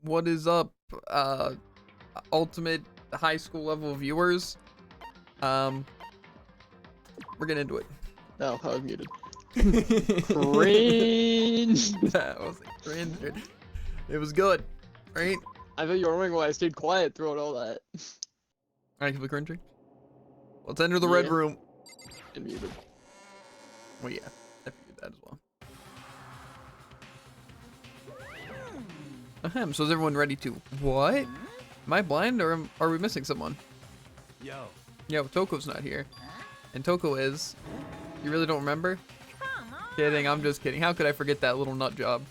What is up, ultimate high school level viewers? We're getting into it. No, I was muted. Cringe. Cringe. That was a cringe. It was good, right? I bet you were wondering why I stayed quiet throughout all that. Actively cringing. Let's enter the red Yeah. room. And muted. Well, yeah, I figured that as well. Ahem, so is everyone ready to what? Am I blind or are we missing someone? Yo, Toko's not here. And Toko is... You really don't remember? Kidding, I'm just kidding. How could I forget that little nut job?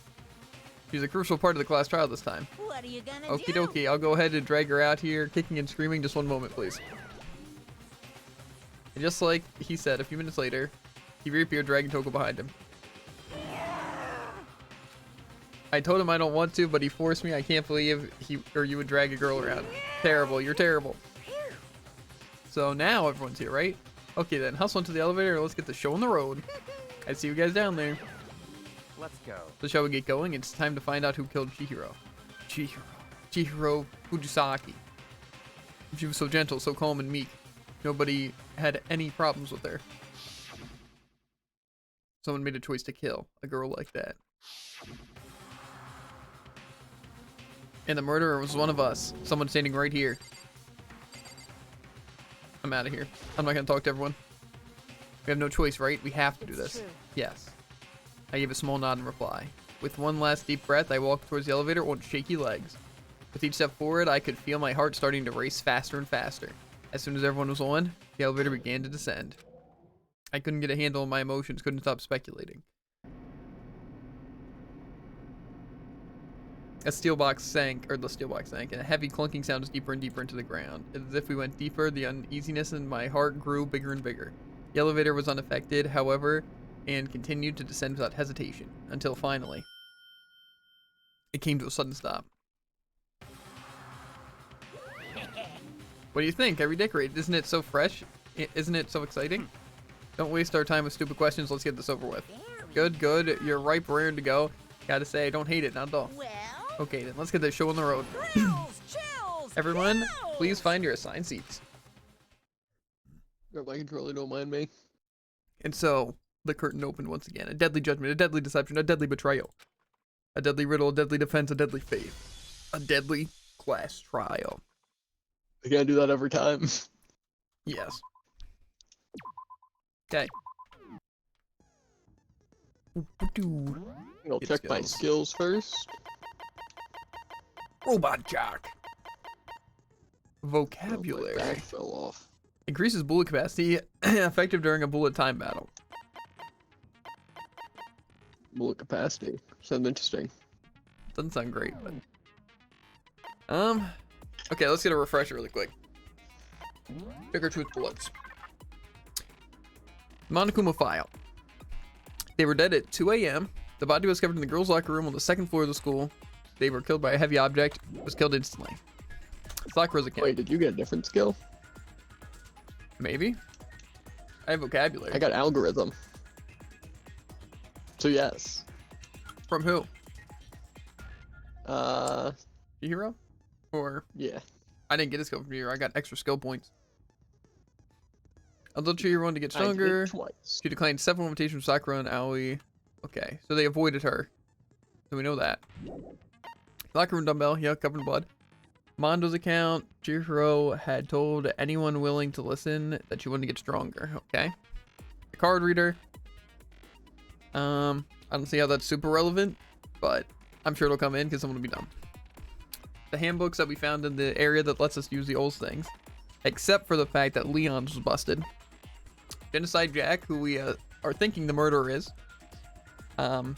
She's a crucial part of the class trial this time. What are you gonna Okie do? dokie, I'll go ahead and drag her out here, kicking and screaming. Just one moment, please. And just like he said, a few minutes later, he reappeared, dragging Toko behind him. I told him I don't want to, but he forced me. I can't believe you would drag a girl around. Terrible, you're terrible. So now everyone's here, right? Okay then, hustle into the elevator and let's get the show on the road. I see you guys down there. Let's go. So shall we get going? It's time to find out who killed Chihiro. Chihiro Fujisaki. She was so gentle, so calm and meek. Nobody had any problems with her. Someone made a choice to kill a girl like that. And the murderer was one of us. Someone standing right here. I'm out of here. I'm not gonna talk to everyone. We have no choice, right? We have to do this. Yes. I gave a small nod in reply. With one last deep breath, I walked towards the elevator on shaky legs. With each step forward, I could feel my heart starting to race faster and faster. As soon as everyone was on, the elevator began to descend. I couldn't get a handle on my emotions, couldn't stop speculating. The steel box sank, and a heavy clunking sound was deeper and deeper into the ground. As if we went deeper, the uneasiness in my heart grew bigger and bigger. The elevator was unaffected, however, and continued to descend without hesitation, until finally, it came to a sudden stop. What do you think? I redecorated. Isn't it so fresh? Isn't it so exciting? Don't waste our time with stupid questions. Let's get this over with. Good, good. You're ripe, raring to go. Gotta say, I don't hate it, not at all. Well, Okay, then let's get this show on the road. chills, Everyone, chills. please find your assigned seats. Your legs really don't mind me. And so, the curtain opened once again. A deadly judgment, a deadly deception, a deadly betrayal. A deadly riddle, a deadly defense, a deadly faith. A deadly class trial. I can't do that every time. Yes. Okay. I'll Get check my skills first. Robot jock. Oh, Vocabulary. my back fell off. Increases bullet capacity, effective during a bullet time battle. Bullet capacity. Sounds interesting. Doesn't sound great, but... Okay, let's get a refresher really quick. Pick or choose bullets. Monokuma file. They were dead at 2 a.m. The body was discovered in the girls' locker room on the second floor of the school. They were killed by a heavy object. Was killed instantly. Sakura's account. Wait, did you get a different skill? Maybe. I have vocabulary. I got algorithm. So yes. From who? Yeah. Chihiro? Or I didn't get a skill from Chihiro. I got extra skill points. Although Chihiro wanted to get I did it stronger, twice. she declined several invitations from Sakura and Aoi. Okay, so they avoided her. So we know that. Locker room dumbbell, yeah, covered in blood. Mondo's account, Chihiro had told anyone willing to listen that she wanted to get stronger. Okay. The card reader. I don't see how that's super relevant, but I'm sure it'll come in because someone will be dumb. The handbooks that we found in the area that lets us use the old things, except for the fact that Leon's was busted. Genocide Jack, who we are thinking the murderer is. I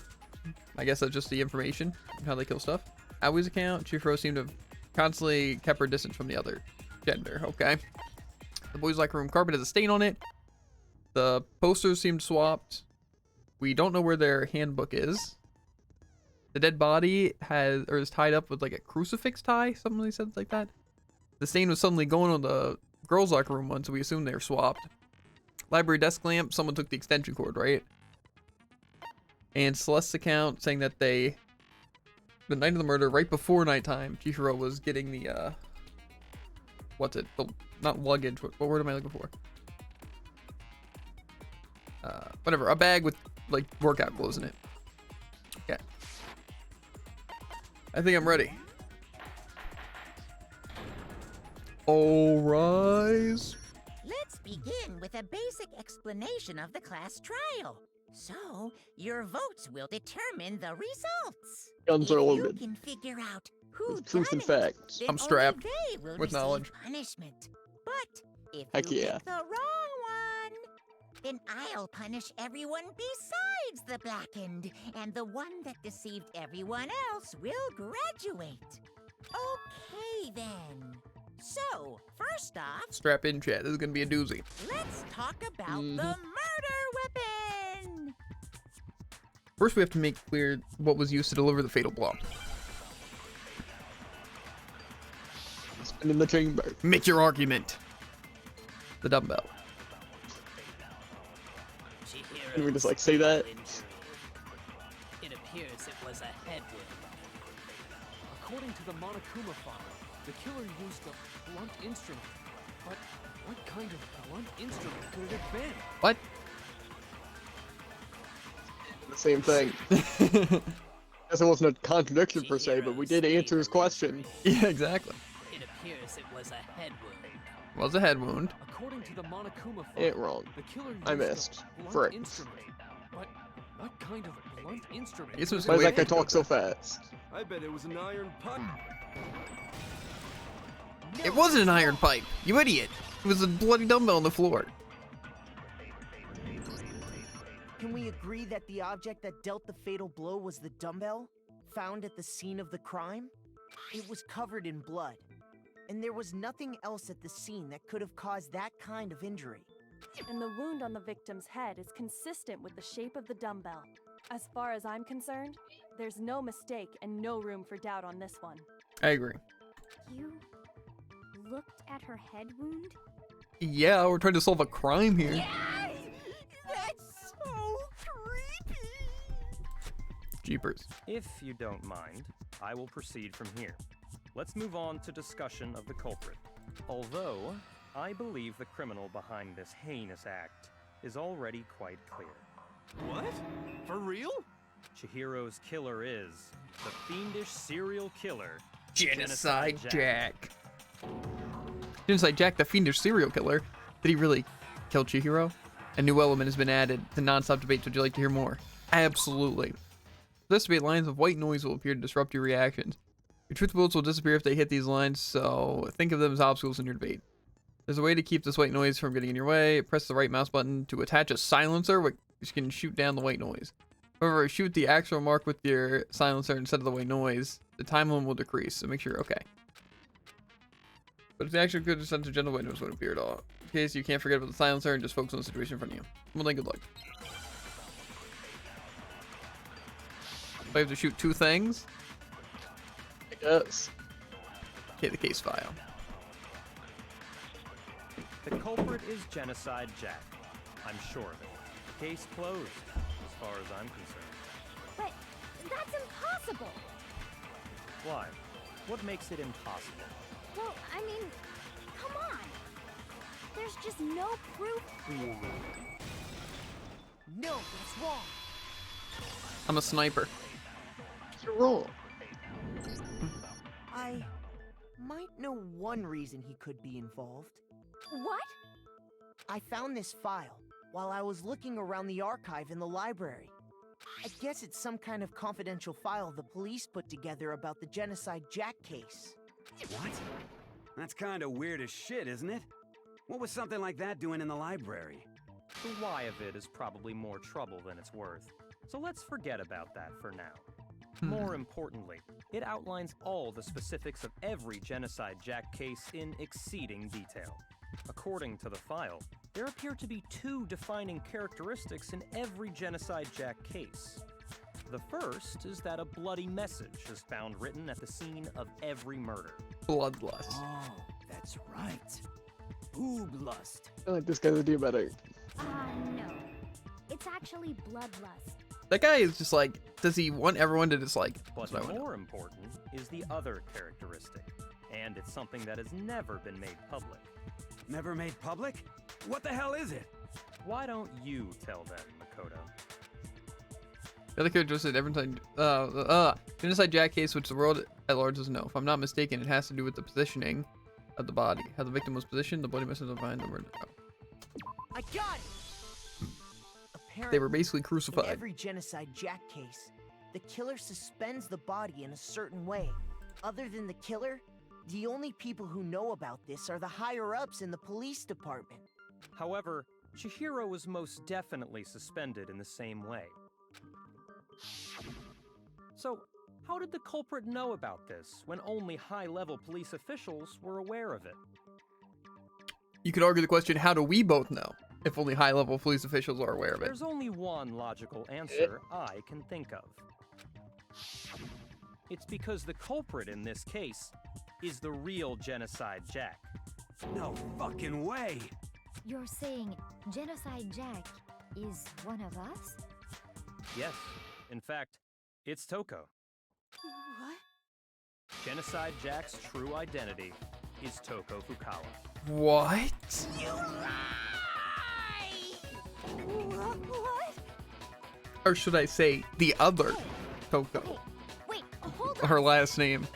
guess that's just the information on how they kill stuff. Aoi's account, Chihiro seemed to have constantly kept her distance from the other gender. Okay. The boys' locker room carpet has a stain on it. The posters seemed swapped. We don't know where their handbook is. The dead body is tied up with like a crucifix tie, something they said like that. The stain was suddenly going on the girls' locker room one, so we assume they're swapped. Library desk lamp, someone took the extension cord, right? And Celeste's account saying that they the night of the murder, right before nighttime, Chihiro was getting the what's it? The, not luggage. What word am I looking for? Whatever. A bag with like workout clothes in it. Okay. I think I'm ready. All rise. Let's begin with a basic explanation of the class trial. So, your votes will determine the results. Guns are If you loaded. can figure out who With truth done and it, facts. then I'm strapped only they will with receive knowledge. punishment. But if Heck you yeah. pick the wrong one, then I'll punish everyone besides the blackened, and the one that deceived everyone else will graduate. Okay then. So, first off, Strap in, chat. This is gonna be a doozy. let's talk about the murder weapon. First, we have to make clear what was used to deliver the fatal blow. Spin in the chamber. Make your argument. The dumbbell. Can we just like say that? It appears it was a head wound. According to the Monokuma file, the killer used a blunt instrument. But what kind of blunt instrument could it have been? What? The same thing. Guess it wasn't a contradiction per se, but we did answer his question. Yeah, exactly. It appears it was a head wound. Was a head wound. According to the Monokuma file, Ain't wrong. the killer used I missed. a blunt Frick. instrument. But what kind of blunt instrument? I guess it was Why does Wait, that guy talk so fast? I bet it was an iron pipe. It wasn't an iron pipe. You idiot. It was a bloody dumbbell on the floor. Can we agree that the object that dealt the fatal blow was the dumbbell, found at the scene of the crime? It was covered in blood, and there was nothing else at the scene that could have caused that kind of injury. And the wound on the victim's head is consistent with the shape of the dumbbell. As far as I'm concerned, there's no mistake and no room for doubt on this one. I agree. You looked at her head wound? Yeah, we're trying to solve a crime here. Yes! That's so creepy. Jeepers. If you don't mind, I will proceed from here. Let's move on to discussion of the culprit. Although, I believe the criminal behind this heinous act is already quite clear. What? For real? Chihiro's killer is the fiendish serial killer, Genocide Jack. Genocide Jack, the fiendish serial killer. Did he really kill Chihiro? A new element has been added to non-stop debates. Would you like to hear more? Absolutely. This debate, lines of white noise will appear to disrupt your reactions. Your truth bullets will disappear if they hit these lines, so think of them as obstacles in your debate. There's a way to keep this white noise from getting in your way. Press the right mouse button to attach a silencer, which can shoot down the white noise. However, shoot the actual mark with your silencer instead of the white noise. The time limit will decrease, so make sure, okay. But if the actual good sense of gentle white noise won't appear at all. In case you can't forget about the silencer and just focus on the situation in front of you. Well then, good luck. I have to shoot two things. I guess. Okay, the case file. The culprit is Genocide Jack. I'm sure of it. Case closed, as far as I'm concerned. But that's impossible. Why? What makes it impossible? Well, I mean, come on. There's just no proof. No, that's wrong. I'm a sniper. You're wrong. I might know one reason he could be involved. What? I found this file while I was looking around the archive in the library. I guess it's some kind of confidential file the police put together about the Genocide Jack case. What? That's kind of weird as shit, isn't it? What was something like that doing in the library? The why of it is probably more trouble than it's worth. So let's forget about that for now. More importantly, it outlines all the specifics of every Genocide Jack case in exceeding detail. According to the file, there appear to be two defining characteristics in every Genocide Jack case. The first is that a bloody message is found written at the scene of every murder. Bloodlust. Oh, that's right. Booblust. I feel like this guy's a diabetic. No. It's actually bloodlust. That guy is just like, does he want everyone to just like? But that's what I wanna know. more important is the other characteristic, and it's something that has never been made public. Never made public? What the hell is it? Why don't you tell them, Makoto? The other characteristic every time, genocide Jack case, which the world at large doesn't know. If I'm not mistaken, it has to do with the positioning of the body. How the victim was positioned, the body must have defined the word. I got it! They were Apparently, basically in crucified. every genocide Jack case, the killer suspends the body in a certain way. Other than the killer, the only people who know about this are the higher-ups in the police department. However, Chihiro was most definitely suspended in the same way. So, how did the culprit know about this when only high-level police officials were aware of it? You could argue the question, how do we both know if only high-level police officials are aware of it? There's only one logical answer I can think of. It's because the culprit in this case is the real Genocide Jack. No fucking way! You're saying Genocide Jack is one of us? Yes, in fact, it's Toko. What? Genocide Jack's true identity is Toko Fukawa. What? What? Or should I say, the other Toko? Wait, hold on. Her last name.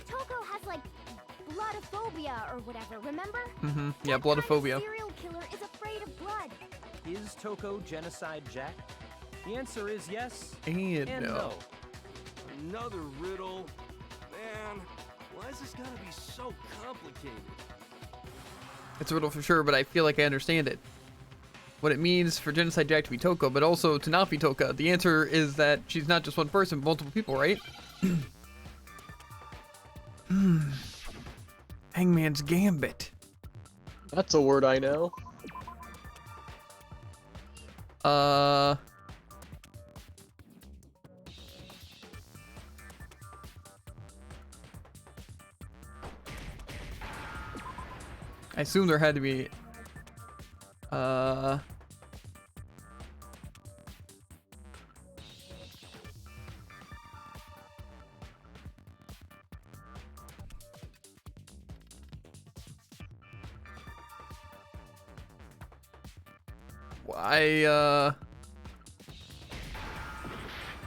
Toko has like bloodophobia or whatever, remember? Mm-hmm. Yeah, That kind of bloodophobia. serial killer is afraid of blood. Is Toko Genocide Jack? The answer is yes And and no. no. Another riddle? Man, why is this gotta be so complicated? It's a riddle for sure, but I feel like I understand it. What it means for Genocide Jack to be Toko, but also to not be Toka. The answer is that she's not just one person, but multiple people, right? Hangman's Gambit. That's a word I know. I assume there had to be,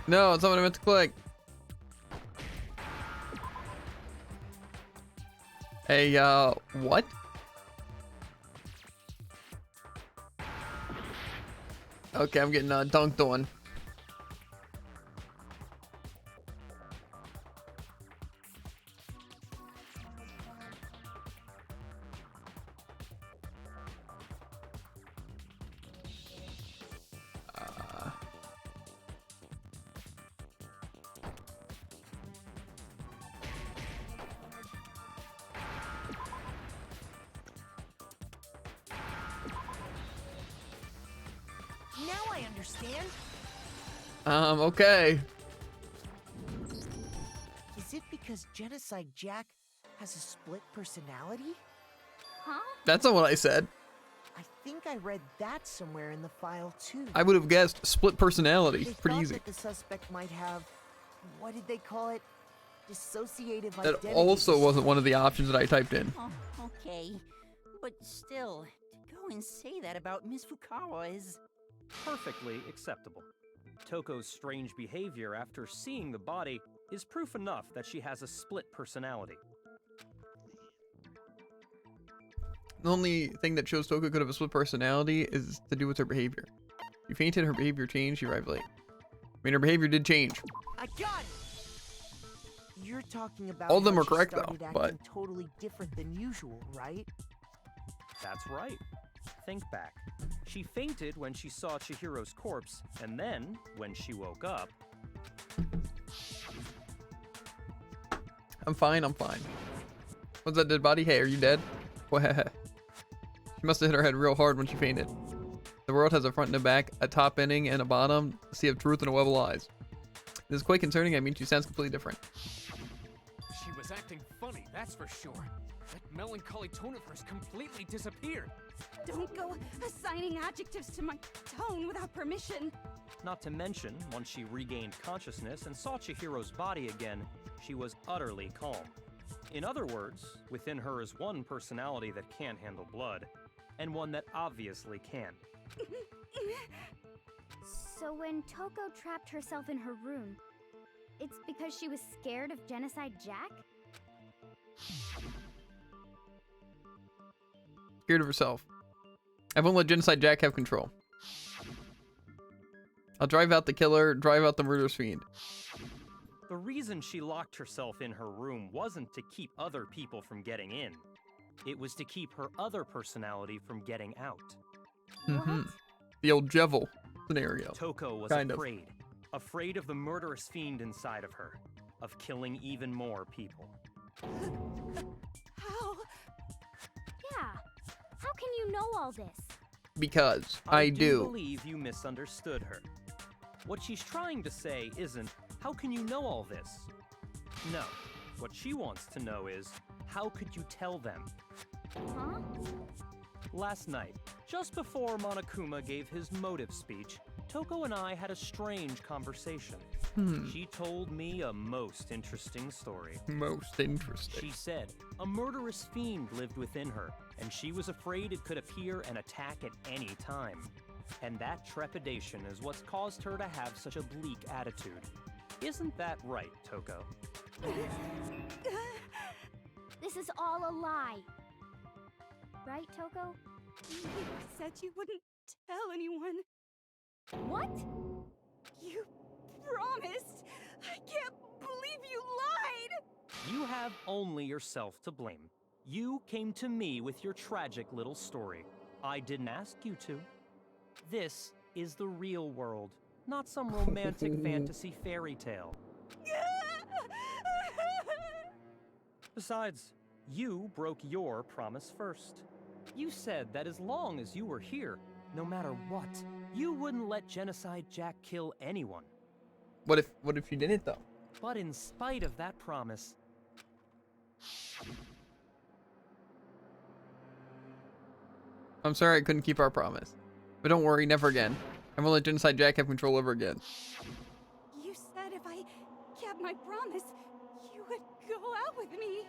no, it's not what I meant to click. Hey, what? Okay, I'm getting dunked on. Now I understand. Okay. Is it because Genocide Jack has a split personality? Huh? That's not what I said. I think I read that somewhere in the file too. I would have guessed split personality. They Pretty thought easy. that the suspect might have, what did they call it? Dissociative That identity also disorder. wasn't one of the options that I typed in. Oh, okay. But still, to go and say that about Miss Fukawa is... Perfectly acceptable. Toko's strange behavior after seeing the body is proof enough that she has a split personality. The only thing that shows Toko could have a split personality is to do with her behavior. She fainted, her behavior changed, she arrived late. I mean, her behavior did change. I got it! You're talking about All of them how are she correct, though, started but- acting totally different than usual, right? That's right. Think back. She fainted when she saw Chihiro's corpse, and then, when she woke up... I'm fine, I'm fine. What's that dead body? Hey, are you dead? She must have hit her head real hard when she fainted. The world has a front and a back, a top ending, and a bottom, a sea of truth and a web of lies. This is quite concerning. I mean, she sounds completely different. She was acting funny, that's for sure. That melancholy tone of hers completely disappeared. Don't go assigning adjectives to my tone without permission. Not to mention, once she regained consciousness and saw Chihiro's body again, she was utterly calm. In other words, within her is one personality that can't handle blood, and one that obviously can. So when Toko trapped herself in her room, it's because she was scared of Genocide Jack? Scared of herself. I won't let Genocide Jack have control. I'll drive out the killer, drive out the murderous fiend. The reason she locked herself in her room wasn't to keep other people from getting in. It was to keep her other personality from getting out. Mm-hmm. The old Jevil scenario. Toko was afraid. Afraid of the murderous fiend inside of her. Of killing even more people. How? Yeah. How can you know all this? Because I do. Believe you misunderstood her. What she's trying to say isn't, how can you know all this? No. What she wants to know is, how could you tell them? Huh? Last night, just before Monokuma gave his motive speech, Toko and I had a strange conversation. She told me a most interesting story. Most interesting. She said a murderous fiend lived within her, and she was afraid it could appear and attack at any time. And that trepidation is what's caused her to have such a bleak attitude. Isn't that right, Toko? This is all a lie. Right, Toko? You said you wouldn't tell anyone. What? You promised. I can't believe you lied. You have only yourself to blame. You came to me with your tragic little story. I didn't ask you to. This is the real world, not some romantic fantasy fairy tale. Besides, you broke your promise first. You said that as long as you were here, no matter what, you wouldn't let Genocide Jack kill anyone. What if you didn't though? But in spite of that promise, I'm sorry I couldn't keep our promise. But don't worry, never again. I won't let Genocide Jack have control over again. You said if I kept my promise, you would go out with me.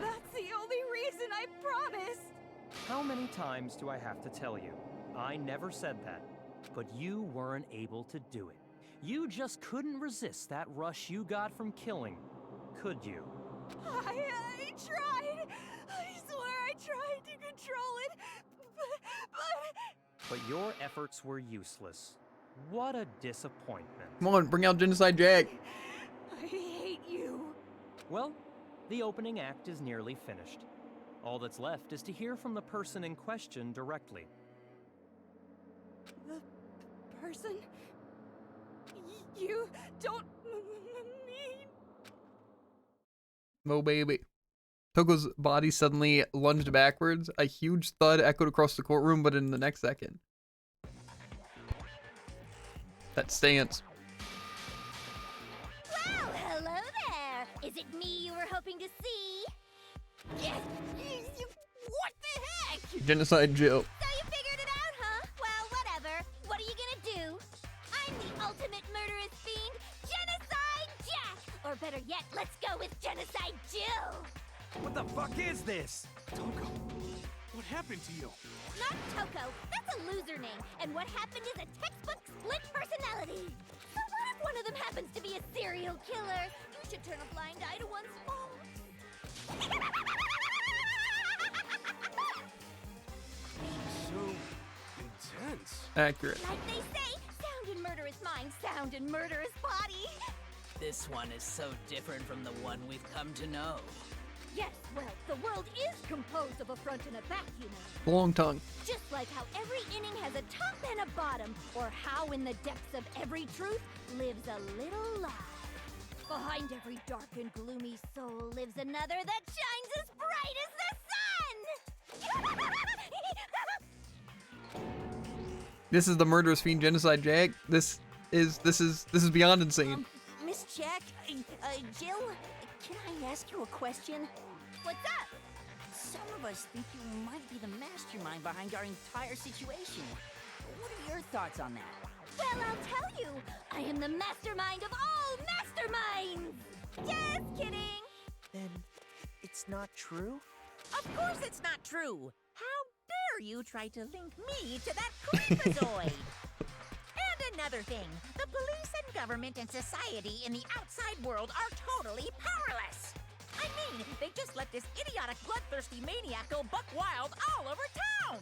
That's the only reason I promised. how many times do I have to tell you? I never said that, but you weren't able to do it. You just couldn't resist that rush you got from killing, could you? I tried. I swear I tried to control it, But your efforts were useless. What a disappointment. Come on, bring out Genocide Jack. I hate you. Well, the opening act is nearly finished. All that's left is to hear from the person in question directly. The person? You don't mean... Oh, baby. Toko's body suddenly lunged backwards. A huge thud echoed across the courtroom, but in the next second. That stance. Well, hello there. Is it me you were hoping to see? Yes. What the heck? Genocide Jill. So you figured it out, huh? Well, whatever. What are you gonna do? I'm the ultimate murderous fiend, Genocide Jack! Or better yet, let's go with Genocide Jill! What the fuck is this? Toko, what happened to you? Not Toko, that's a loser name, and what happened is a textbook split personality. So what if one of them happens to be a serial killer? You should turn a blind eye to one's faults. So intense. Accurate. Like they say, sound in murderous mind, sound in murderous body. This one is so different from the one we've come to know. Yes, well, the world is composed of a front and a back, you know. Long tongue. Just like how every inning has a top and a bottom, or how in the depths of every truth lives a little lie. Behind every dark and gloomy soul lives another that shines as bright as the sun! This is the murderous fiend Genocide Jack. This is beyond insane. Miss Jack, Jill, can I ask you a question? What's up? Some of us think you might be the mastermind behind our entire situation. What are your thoughts on that? Well, I'll tell you. I am the mastermind of all masterminds. Just kidding. Then it's not true? Of course it's not true. How dare you try to link me to that creepazoid? And another thing, the police and government and society in the outside world are totally powerless. I mean, they just let this idiotic bloodthirsty maniac go buck wild all over town.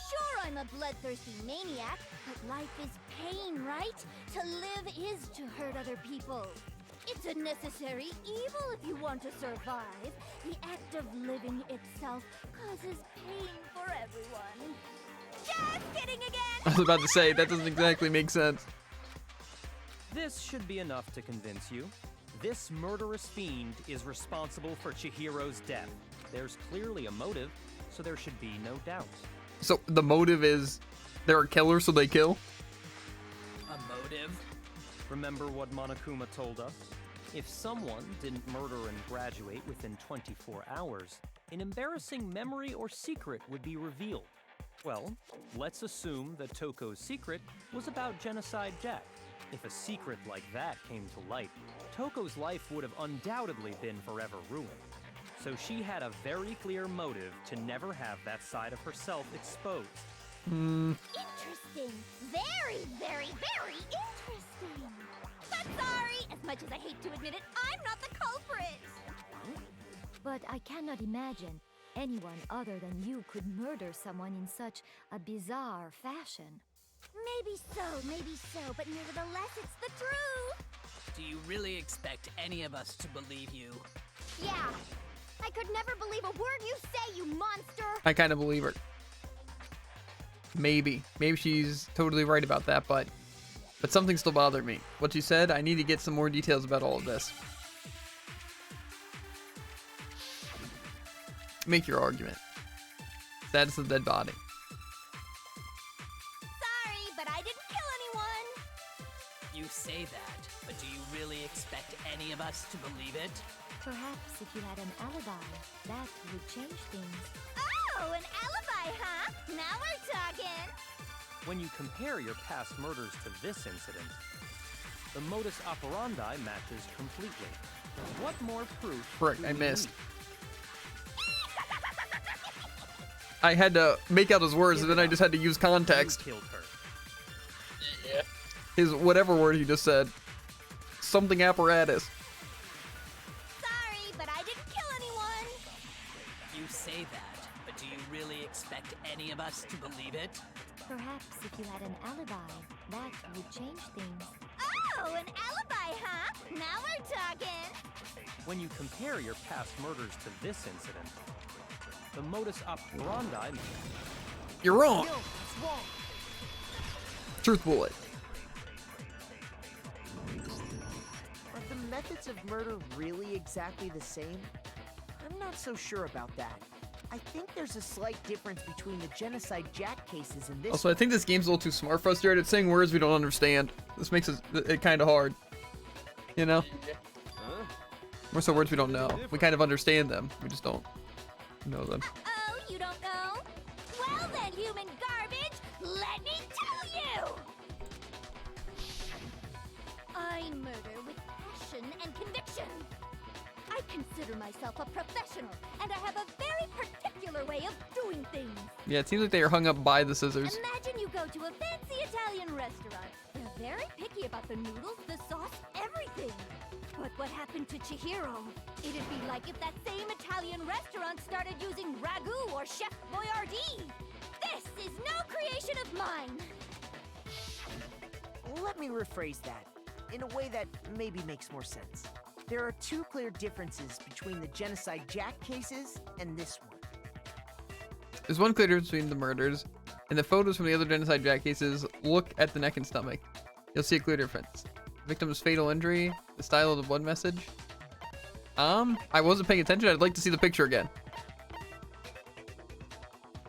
Sure, I'm a bloodthirsty maniac, but life is pain, right? To live is to hurt other people. It's a necessary evil if you want to survive. The act of living itself causes pain for everyone. Just kidding again! I was about to say, that doesn't exactly make sense. This should be enough to convince you. This murderous fiend is responsible for Chihiro's death. There's clearly a motive, so there should be no doubt. So the motive is they're a killer, so they kill? A motive? Remember what Monokuma told us? If someone didn't murder and graduate within 24 hours, an embarrassing memory or secret would be revealed. Well, let's assume that Toko's secret was about Genocide Jack. If a secret like that came to light, Toko's life would have undoubtedly been forever ruined. So she had a very clear motive to never have that side of herself exposed. Interesting. Very, very, very interesting. But sorry, as much as I hate to admit it, I'm not the culprit. But I cannot imagine anyone other than you could murder someone in such a bizarre fashion. Maybe so, but nevertheless, it's the truth. Do you really expect any of us to believe you? Yeah. I could never believe a word you say, you monster. I kind of believe her. Maybe she's totally right about that, but something still bothered me. What she said, I need to get some more details about all of this. Make your argument. Status of the dead body. Sorry, but I didn't kill anyone. You say that, but do you really expect any of us to believe it? Perhaps if you had an alibi, that would change things. Oh, an alibi, huh? Now we're talking. When you compare your past murders to this incident, the modus operandi matches completely. What more proof? Correct, I missed. I had to make out his words, and then I just had to use context. You killed her. Yeah. His whatever word he just said. Something apparatus. Sorry, but I didn't kill anyone. You say that, but do you really expect any of us to believe it? Perhaps if you had an alibi, that would change things. Oh, an alibi, huh? Now we're talking. When you compare your past murders to this incident, the modus operandi... You're wrong. No, it's wrong. Truth bullet. Are the methods of murder really exactly the same? I'm not so sure about that. I think there's a slight difference between the Genocide Jack cases and this. Also, I think this game's a little too smart for us here. It's saying words we don't understand. This makes it kind of hard. You know? More so words we don't know. We kind of understand them. We just don't know them. Oh, you don't know? Well then, human garbage, let me tell you! I murder with passion and conviction. I consider myself a professional, and I have a very particular way of doing things. Yeah, it seems like they are hung up by the scissors. Imagine you go to a fancy Italian restaurant. They're very picky about the noodles, the sauce, everything. But what happened to Chihiro? It'd be like if that same Italian restaurant started using ragu or Chef Boyardee. This is no creation of mine. Let me rephrase that in a way that maybe makes more sense. There are two clear differences between the Genocide Jack cases and this one. There's one clear difference between the murders, and the photos from the other Genocide Jack cases. Look at the neck and stomach. You'll see a clear difference. Victim's fatal injury, the style of the blood message. I wasn't paying attention. I'd like to see the picture again.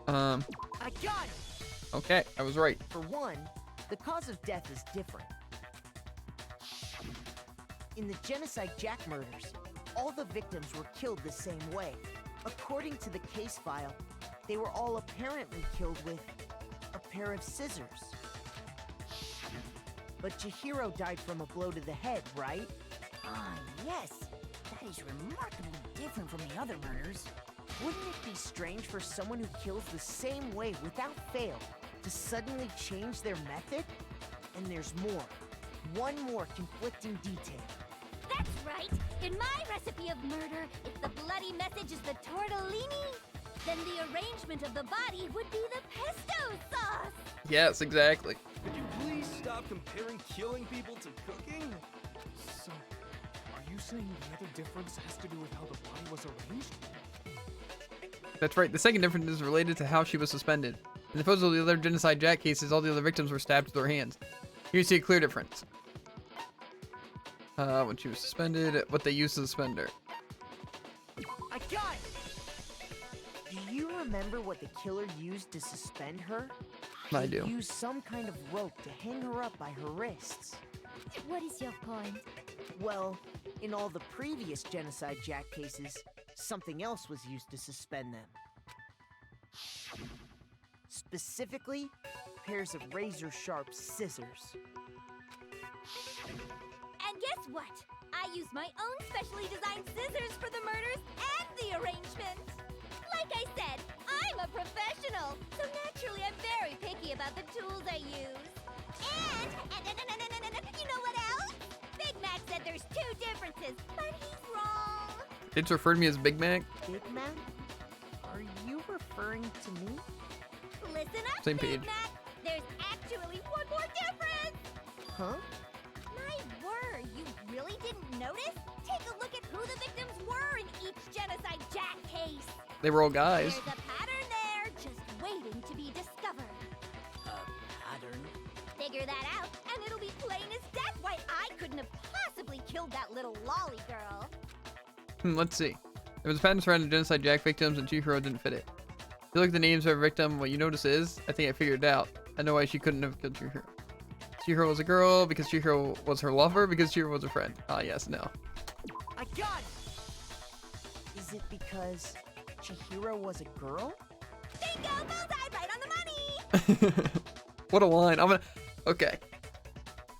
I got it! Okay, I was right. For one, the cause of death is different. In the Genocide Jack murders, all the victims were killed the same way. According to the case file, they were all apparently killed with a pair of scissors. But Chihiro died from a blow to the head, right? Ah, yes. That is remarkably different from the other murders. Wouldn't it be strange for someone who kills the same way without fail to suddenly change their method? And there's more. One more conflicting detail. That's right! In my recipe of murder, if the bloody message is the tortellini, then the arrangement of the body would be the pesto sauce! Yes, exactly. Could you please stop comparing killing people to cooking? So, are you saying the other difference has to do with how the body was arranged? That's right. The second difference is related to how she was suspended. In the opposed to the other genocide Jack cases, all the other victims were stabbed with their hands. Here you see a clear difference. When she was suspended, what they used to suspend her. I got it! Do you remember what the killer used to suspend her? I do. He used some kind of rope to hang her up by her wrists. What is your point? Well, in all the previous genocide Jack cases, something else was used to suspend them. Specifically, pairs of razor-sharp scissors. And guess what? I use my own specially designed scissors for the murders and the arrangement. Like I said, I'm a professional, so naturally I'm very picky about the tools I use. And you know what else? Big Mac said there's two differences, but he's wrong. It's referred to me as Big Mac. Big Mac? Are you referring to me? Listen up, Same Big page. Mac. There's actually one more difference. Huh? My word, you really didn't notice? Take a look at who the victims were in each genocide Jack case. They were all guys. There's a pattern there, just waiting to be discovered. Pattern? Figure that out, and it'll be plain as death why I couldn't have possibly killed that little lolly girl. Let's see. There was a pattern surrounding genocide Jack victims, and Chihiro didn't fit it. If you look at the names of every victim, what you notice is, I think I figured it out. I know why she couldn't have killed Chihiro. Chihiro was a girl, because Chihiro was her lover, because Chihiro was her friend. Ah, yes, no. I got it! Is it because Chihiro was a girl? Bingo! Bullseye! Right on the money! What a line. Okay.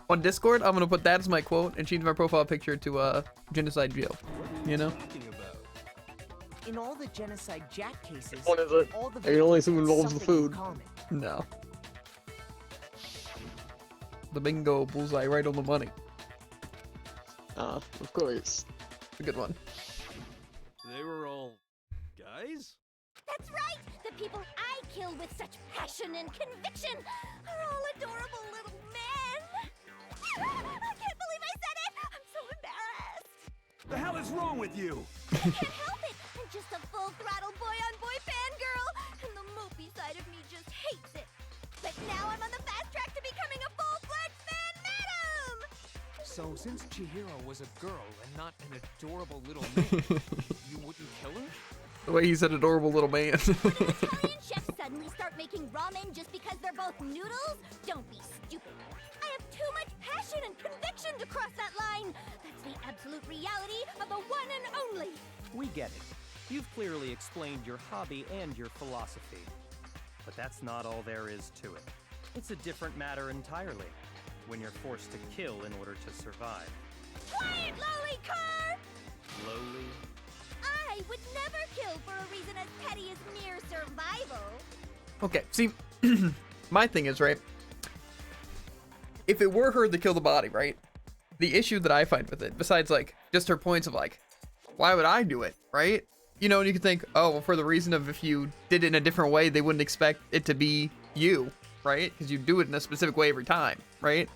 On Discord, I'm gonna put that as my quote and change my profile picture to genocide Jill. You know? In all the genocide Jack cases, What is it? all the I can only assume it victims involves had the something in food. common. No. The bingo bullseye right on the money. Of course. It's a good one. They were all guys? That's right! The people I kill with such passion and conviction are all adorable little men! I can't believe I said it! I'm so embarrassed! The hell is wrong with you? I can't help it! I'm just a full-throttle boy-on-boy fangirl, and the mopey side of me just hates it. But now I'm on the fast track to becoming a full-fledged fan madam! So, since Chihiro was a girl and not an adorable little man, you wouldn't kill her? The way he said adorable little man. Italian chefs suddenly start making ramen just because they're both noodles? Don't be stupid. I have too much passion and conviction to cross that line. That's the absolute reality of the one and only. We get it. You've clearly explained your hobby and your philosophy. But that's not all there is to it. It's a different matter entirely, when you're forced to kill in order to survive. Quiet, lowly car! Lowly? I would never kill for a reason as petty as mere survival. Okay, see, my thing is, right? If it were her to kill the body, right? The issue that I find with it, besides, like, just her points of, like, why would I do it, right? You know, and you could think, oh, well, for the reason of if you did it in a different way, they wouldn't expect it to be you, right? Because you do it in a specific way every time, right?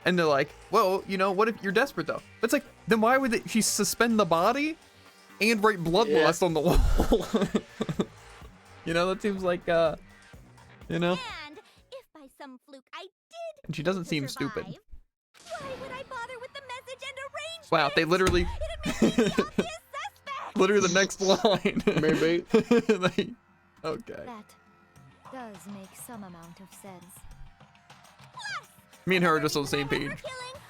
And they're like, well, you know, what if you're desperate, though? But it's like, then why would she suspend the body and write bloodlust on the wall? You know, that seems like, you know? And if by some fluke I did And she doesn't seem survive, stupid. why would I bother with the message and arrangement? Wow, they literally... Literally the next line. Maybe. Like, okay. That does make some amount of sense. Me and her are just on the same page.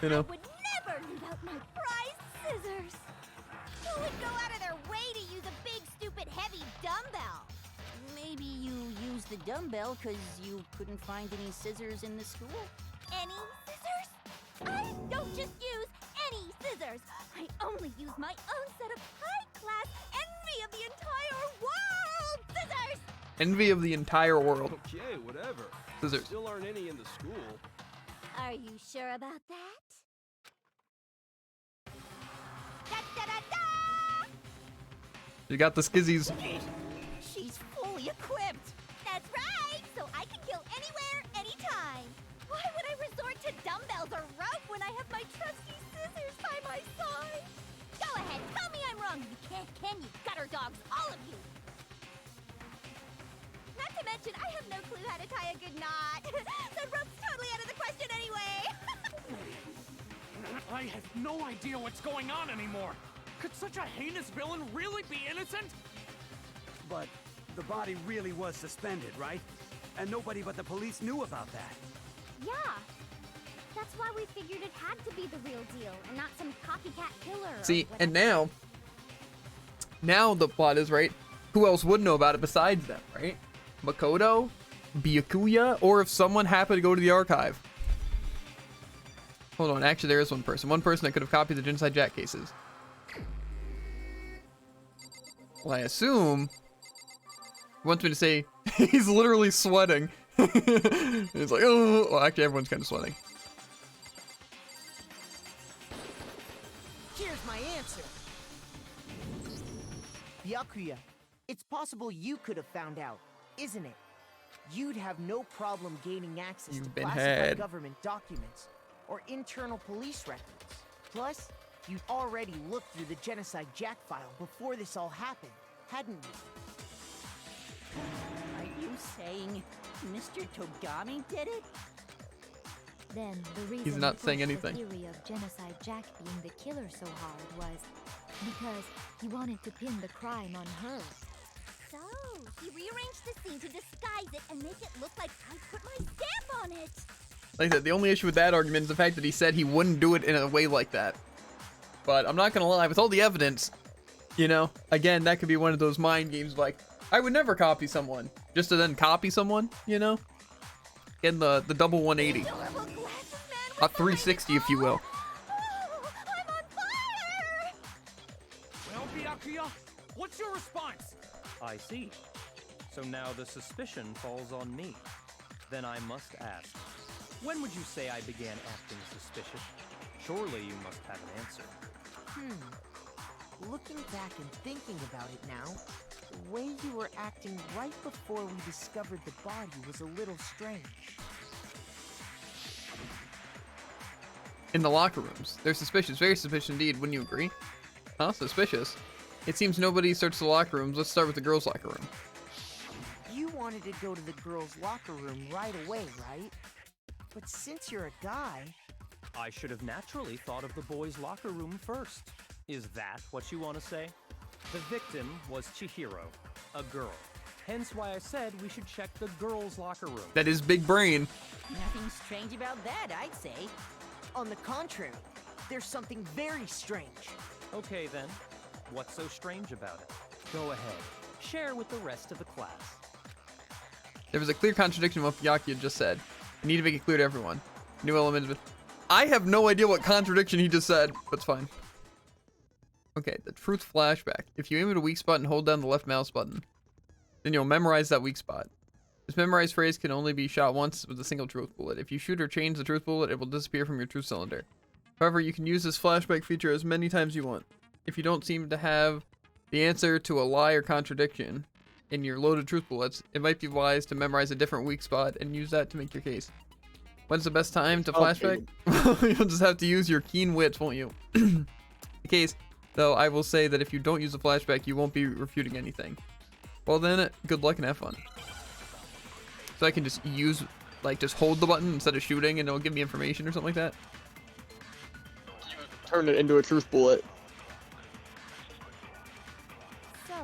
You know? I would never leave out my prized scissors. Who would go out of their way to use a big, stupid, heavy dumbbell? Maybe you used the dumbbell because you couldn't find any scissors in the school? Any scissors? just use any scissors. I only use my own set of high-class envy of the entire world scissors. Envy of the entire world. Okay, whatever. Scissors. Still aren't any in the school. Are you sure about that? Da-da-da-da! You got the skizzies. She's fully equipped. That's right, so I can kill anywhere, anytime. Why would I resort to dumbbells or rope when I have my trusty scissors by my side? Go ahead, tell me I'm wrong. You can't, can you, gutter dogs, all of you? Not to mention, I have no clue how to tie a good knot. The rope's totally out of the question anyway. I have no idea what's going on anymore. Could such a heinous villain really be innocent? But the body really was suspended, right? And nobody but the police knew about that. Yeah. That's why we figured it had to be the real deal and not some copycat killer. See, and now the plot is, right, who else would know about it besides them, right? Makoto, Byakuya, or if someone happened to go to the archive. Hold on, actually there is one person that could have copied the Genocide Jack cases. Well, I assume he wants me to say he's literally sweating. It's like, oh, well, actually everyone's kind of sweating. Here's my answer. Byakuya, it's possible you could have found out, isn't it? You'd have no problem gaining access to classified government documents or internal police records. Plus, you'd already looked through the Genocide Jack file before this all happened, hadn't you? Are you saying Mr. Togami did it? Then the reason He's not he saying pushed anything. The theory of Genocide Jack being the killer so hard was because he wanted to pin the crime on her. So, he rearranged the scene to disguise it and make it look like I put my stamp on it. Like I said, the only issue with that argument is the fact that he said he wouldn't do it in a way like that. But I'm not gonna lie, with all the evidence, you know, again, that could be one of those mind games like, I would never copy someone, just to then copy someone, you know? In the double 180. A 360, if you will. Well, Byakuya, what's your response? I see. So now the suspicion falls on me. Then I must ask, when would you say I began acting suspicious? Surely you must have an answer. Looking back and thinking about it now, the way you were acting right before we discovered the body was a little strange. In the locker rooms. They're suspicious, very suspicious indeed, wouldn't you agree? Huh? Suspicious? It seems nobody searched the locker rooms. Let's start with the girls' locker room. You wanted to go to the girls' locker room right away, right? But since you're a guy... I should have naturally thought of the boys' locker room first. Is that what you want to say? The victim was Chihiro, a girl. Hence why I said we should check the girls' locker room. That is big brain. Nothing strange about that, I'd say. On the contrary, there's something very strange. Okay then, what's so strange about it? Go ahead, share with the rest of the class. There was a clear contradiction in what Byakuya just said. I need to make it clear to everyone. New elements, but I have no idea what contradiction he just said, but it's fine. Okay, the truth flashback. If you aim at a weak spot and hold down the left mouse button, then you'll memorize that weak spot. This memorized phrase can only be shot once with a single truth bullet. If you shoot or change the truth bullet, it will disappear from your truth cylinder. However, you can use this flashback feature as many times as you want. If you don't seem to have the answer to a lie or contradiction in your loaded truth bullets, it might be wise to memorize a different weak spot and use that to make your case. When's the best time to flashback? You'll just have to use your keen wits, won't you? In case, though, I will say that if you don't use the flashback, you won't be refuting anything. Well then, good luck and have fun. So I can just use, like, just hold the button instead of shooting and it'll give me information or something like that? Turn it into a truth bullet. So,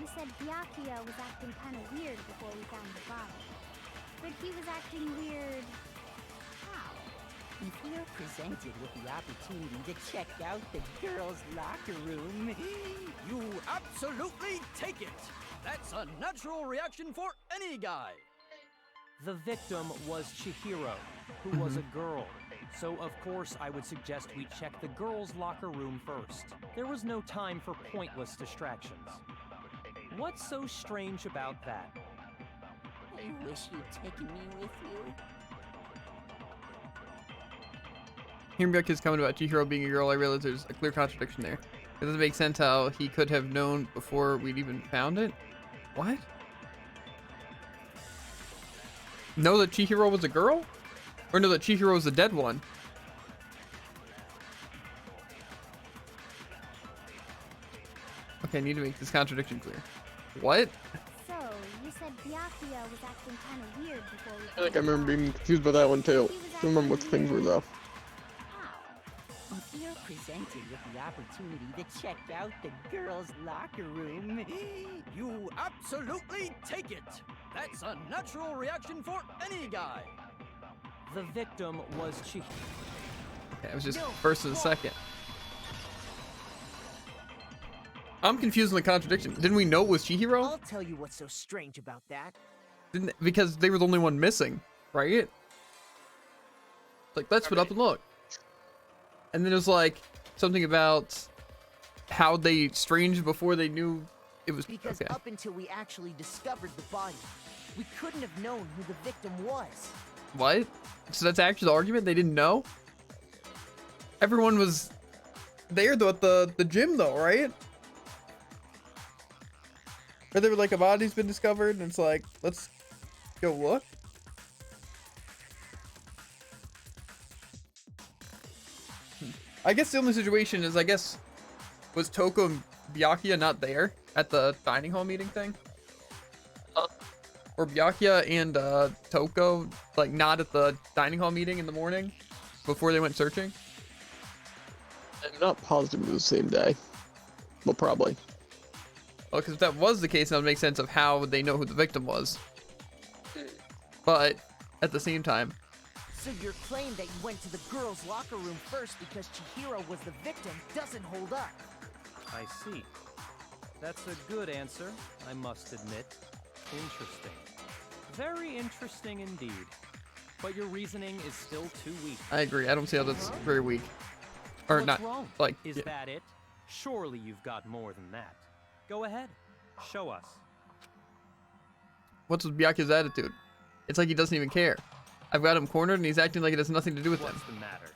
you said Byakuya was acting kind of weird before we found the body. But he was acting weird... how? If you're presented with the opportunity to check out the girls' locker room, You absolutely take it! That's a natural reaction for any guy! The victim was Chihiro, who was a girl. So of course I would suggest we check the girls' locker room first. There was no time for pointless distractions. What's so strange about that? I wish you'd taken me with you. Hearing Byakuya's comment about Chihiro being a girl, I realize there's a clear contradiction there. It doesn't make sense how he could have known before we'd even found it. What? Know that Chihiro was a girl? Or know that Chihiro was the dead one? Okay, I need to make this contradiction clear. What? So, you said Byakuya was acting kind of weird before we... I think I remember being confused by that one too. Don't remember what the things were though. If you're presented with the opportunity to check out the girls' locker room, You absolutely take it! That's a natural reaction for any guy! The victim was Chihiro. Okay, it was just first and second. I'm confused in the contradiction. Didn't we know it was Chihiro? I'll tell you what's so strange about that. Didn't, because they were the only one missing, right? It's like, let's split up and look. And then it was like something about how they stranged before they knew it was. Because okay. up until we actually discovered the body, we couldn't have known who the victim was. What? So that's actually the argument? They didn't know? Everyone was there though at the gym though, right? Or they were like, a body's been discovered and it's like, let's go look. I guess the only situation is, I guess, was Toko and Byakuya not there at the dining hall meeting thing? Or Byakuya and Toko, like, not at the dining hall meeting in the morning before they went searching? I'm not positive it was the same day. Well, probably. Oh, because if that was the case, that would make sense of how they know who the victim was. But, at the same time... So your claim that you went to the girls' locker room first because Chihiro was the victim doesn't hold up. I see. That's a good answer, I must admit. Interesting. Very interesting indeed. But your reasoning is still too weak. I agree. I don't see how that's very weak. Or What's not, wrong? like... Is yeah. that it? Surely you've got more than that. Go ahead. Show us. What's with Byakuya's attitude? It's like he doesn't even care. I've got him cornered and he's acting like it has nothing to do with What's them. the matter?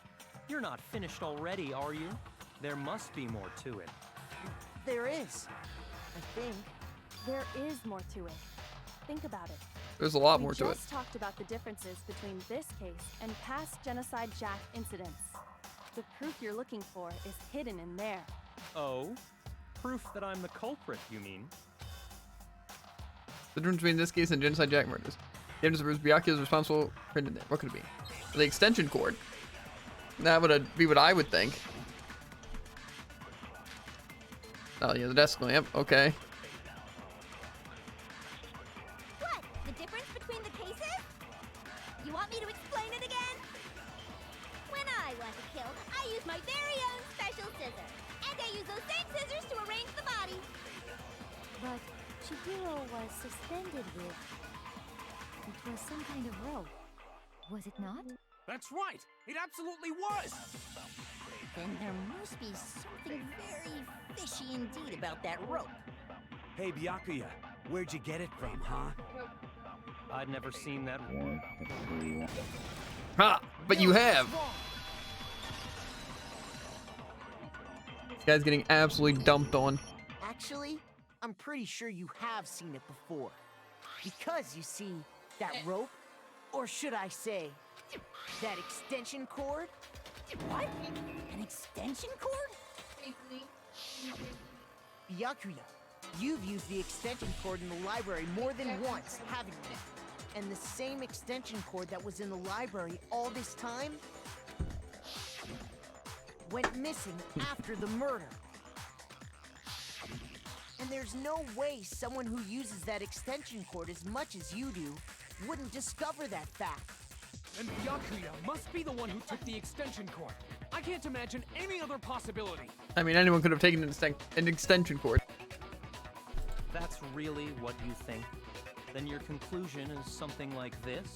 You're not finished already, are you? There must be more to it. There is. I think. There is more to it. Think about it. There's a lot more to it. We just talked about the differences between this case and past Genocide Jack incidents. The proof you're looking for is hidden in there. Oh? Proof that I'm the culprit, you mean? The difference between this case and Genocide Jack murders. The evidence proves Byakuya is responsible for it. What could it be? The extension cord. That would be what I would think. Oh yeah, the desk lamp. Okay. What? The difference between the cases? You want me to explain it again? When I want to kill, I use my very own special scissors. And I use those same scissors to arrange the body. But Chihiro was suspended with... It was some kind of rope. Was it not? That's right! It absolutely was! Then there must be something very fishy indeed about that rope. Hey, Byakuya, where'd you get it from, huh? I'd never seen that. Ha! But you have! This guy's getting absolutely dumped on. Actually, I'm pretty sure you have seen it before. Because, you see, that rope, or should I say, that extension cord? What? An extension cord? Byakuya, you've used the extension cord in the library more than once, haven't you? And the same extension cord that was in the library all this time went missing after the murder. And there's no way someone who uses that extension cord as much as you do wouldn't discover that fact. And Byakuya must be the one who took the extension cord. I can't imagine any other possibility. I mean, anyone could have taken an extension cord. That's really what you think? Then your conclusion is something like this?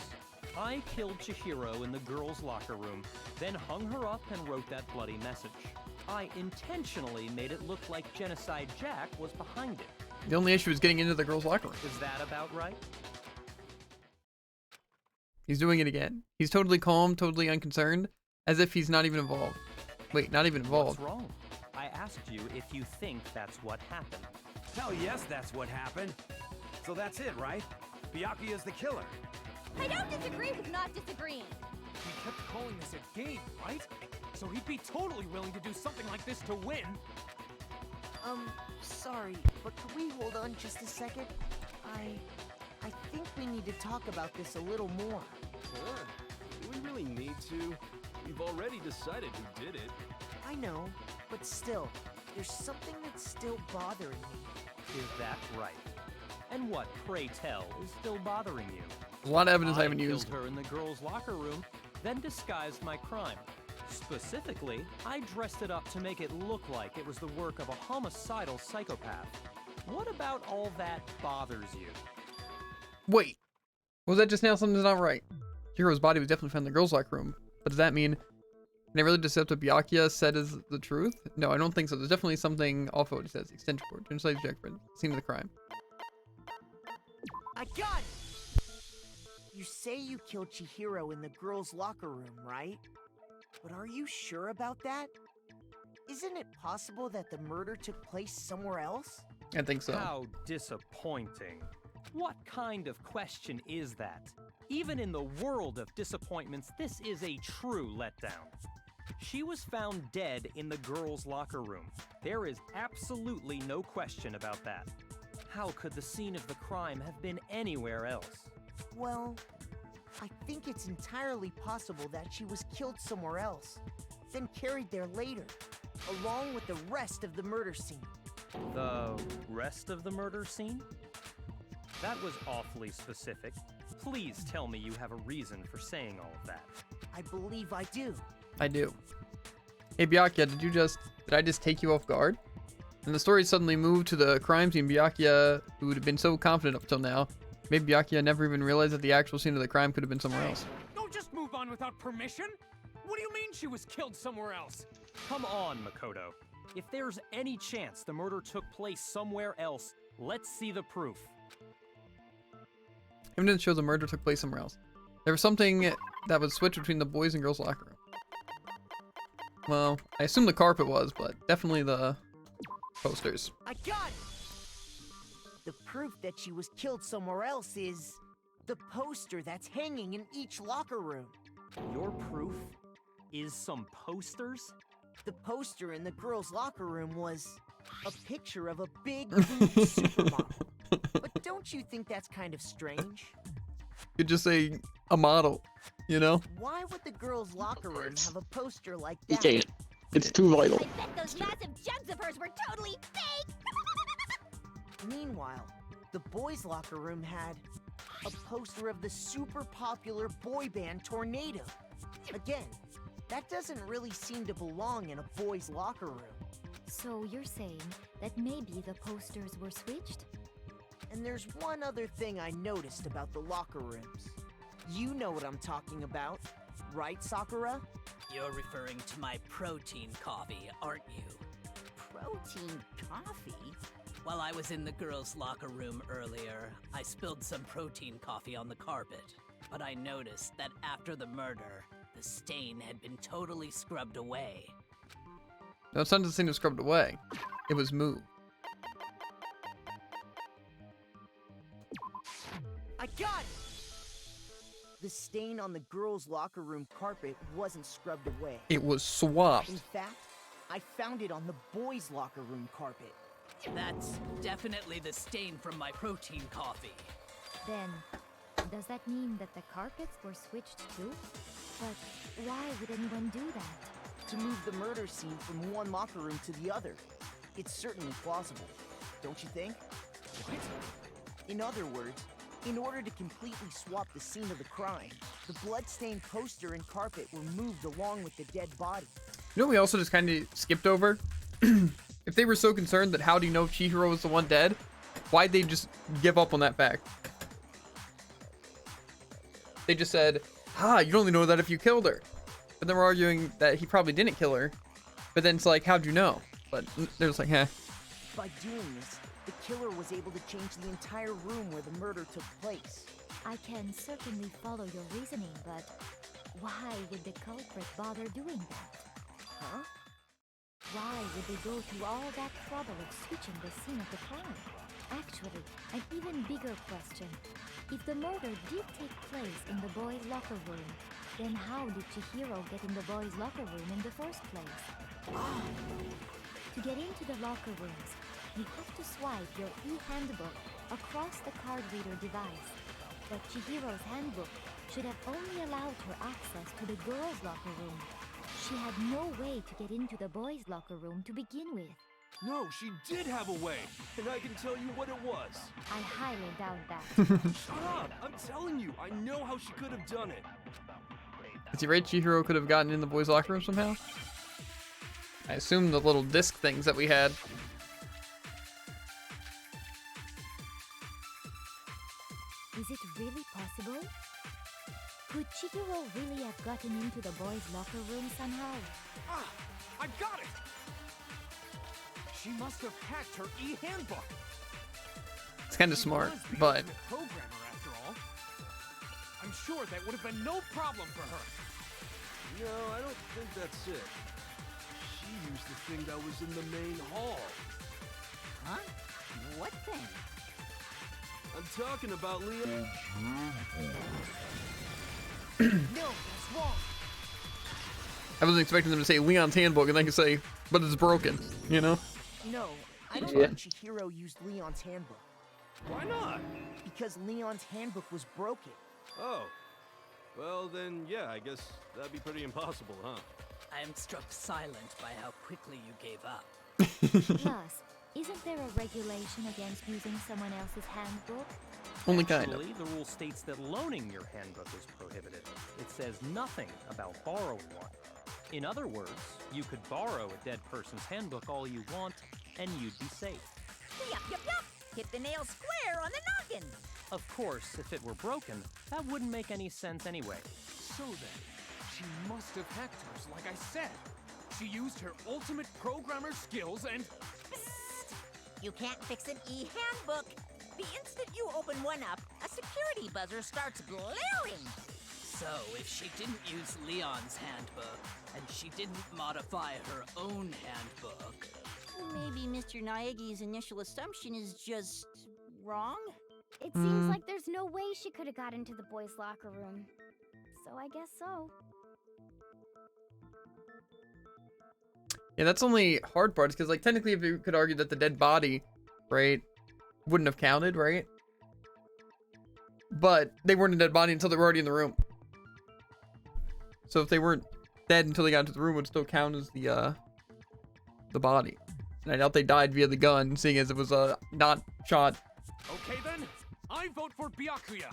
I killed Chihiro in the girls' locker room, then hung her up and wrote that bloody message. I intentionally made it look like Genocide Jack was behind it. The only issue is getting into the girls' locker room. Is that about right? He's doing it again. He's totally calm, totally unconcerned, as if he's not even involved. Wait, not even involved. What's wrong? I asked you if you think that's what happened. Hell yes, that's what happened. So that's it, right? Byakuya's the killer. I don't disagree with not disagreeing. He kept calling this a game, right? So he'd be totally willing to do something like this to win. Sorry, but could we hold on just a second? I think we need to talk about this a little more. Sure. Do we really need to? We've already decided who did it. I know, but still, there's something that's still bothering me. Is that right? And what, pray tell, is still bothering you? A lot of evidence I haven't used. I killed her in the girls' locker room, then disguised my crime. Specifically, I dressed it up to make it look like it was the work of a homicidal psychopath. What about all that bothers you? Wait, was that just now something's not right? Chihiro's body was definitely found in the girls' locker room, but does that mean they really just accept what Byakuya said is the truth? No, I don't think so. There's definitely something off of what he says. Extension report, genocide Jackford, scene of the crime. I got it! You say you killed Chihiro in the girls' locker room, right? But are you sure about that? Isn't it possible that the murder took place somewhere else? I think so. How disappointing. What kind of question is that? Even in the world of disappointments, this is a true letdown. She was found dead in the girls' locker room. There is absolutely no question about that. How could the scene of the crime have been anywhere else? Well, I think it's entirely possible that she was killed somewhere else, then carried there later, along with the rest of the murder scene. The rest of the murder scene? That was awfully specific. Please tell me you have a reason for saying all of that. I believe I do. I do. Hey Byakuya, did I just take you off guard? And the story suddenly moved to the crime scene. Byakuya, who would have been so confident up till now, maybe Byakuya never even realized that the actual scene of the crime could have been somewhere else. Don't just move on without permission. What do you mean she was killed somewhere else? Come on, Makoto. If there's any chance the murder took place somewhere else, let's see the proof. Evidence shows the murder took place somewhere else. There was something that was switched between the boys' and girls' locker room. Well, I assume the carpet was, but definitely the posters. I got it! The proof that she was killed somewhere else is the poster that's hanging in each locker room. Your proof is some posters? The poster in the girls' locker room was a picture of a big supermodel. But don't you think that's kind of strange? You could just say a model, you know? Why would the girls' locker room have a poster like that? Okay, it's too vital. I bet those massive jugs of hers were totally fake! Meanwhile, the boys' locker room had a poster of the super popular boy band Tornado. Again, that doesn't really seem to belong in a boys' locker room. So you're saying that maybe the posters were switched? And there's one other thing I noticed about the locker rooms. You know what I'm talking about, right, Sakura? You're referring to my protein coffee, aren't you? Protein coffee? While I was in the girls' locker room earlier, I spilled some protein coffee on the carpet. But I noticed that after the murder, the stain had been totally scrubbed away. No, it's not the thing that was scrubbed away. It was moved. I got it! The stain on the girls' locker room carpet wasn't scrubbed away. It was swapped. In fact, I found it on the boys' locker room carpet. That's definitely the stain from my protein coffee. Then, does that mean that the carpets were switched too? But why would anyone do that? To move the murder scene from one locker room to the other. It's certainly plausible, don't you think? What? In other words, in order to completely swap the scene of the crime, the blood-stained poster and carpet were moved along with the dead body. You know what we also just kind of skipped over? If they were so concerned that how do you know if Chihiro was the one dead, why'd they just give up on that fact? They just said, you'd only know that if you killed her. But then we're arguing that he probably didn't kill her. But then it's like, how'd you know? But they're just like, By doing this, the killer was able to change the entire room where the murder took place. I can certainly follow your reasoning, but why would the culprit bother doing that? Huh? Why would they go through all that trouble of switching the scene of the crime? Actually, an even bigger question. If the murder did take place in the boys' locker room, then how did Chihiro get in the boys' locker room in the first place? To get into the locker rooms, you have to swipe your e-handbook across the card reader device. But Chihiro's handbook should have only allowed her access to the girls' locker room. She had no way to get into the boys' locker room to begin with. No, she did have a way, and I can tell you what it was. I highly doubt that. Shut up! I'm telling you, I know how she could have done it. Is he right? Chihiro could have gotten in the boys' locker room somehow? I assume the little disc things that we had. Is it really possible? Could Chihiro really have gotten into the boys' locker room somehow? I got it! She must have hacked her e-handbook. It's kind of smart, She was the but ultimate programmer after all. I'm sure that would have been no problem for her. No, I don't think that's it. She used the thing that was in the main hall. Huh? What thing? I'm talking about Leon. No, that's wrong. I wasn't expecting them to say Leon's handbook and then could say, but it's broken, you know? No, I don't Yeah. think Chihiro used Leon's handbook. Why not? Because Leon's handbook was broken. Oh. Well, then, yeah, I guess that'd be pretty impossible, huh? I am struck silent by how quickly you gave up. Plus, isn't there a regulation against using someone else's handbook? Only kind of. Actually, the rule states that loaning your handbook is prohibited. It says nothing about borrowing one. In other words, you could borrow a dead person's handbook all you want, and you'd be safe. Yup, yup, yup. Hit the nail square on the noggin. Of course, if it were broken, that wouldn't make any sense anyway. So then, she must have hacked hers like I said. She used her ultimate programmer skills and... Psst. You can't fix an e-handbook. The instant you open one up, a security buzzer starts blaring. So, if she didn't use Leon's handbook, and she didn't modify her own handbook... Maybe Mr. Naegi's initial assumption is just wrong? It seems like there's no way she could have got into the boys' locker room. So I guess so. Yeah, that's only hard part, because like technically if you could argue that the dead body, right, wouldn't have counted, right? But they weren't a dead body until they were already in the room. So if they weren't dead until they got into the room, it would still count as the body. And I doubt they died via the gun, seeing as it was not shot. Okay then, I vote for Byakuya.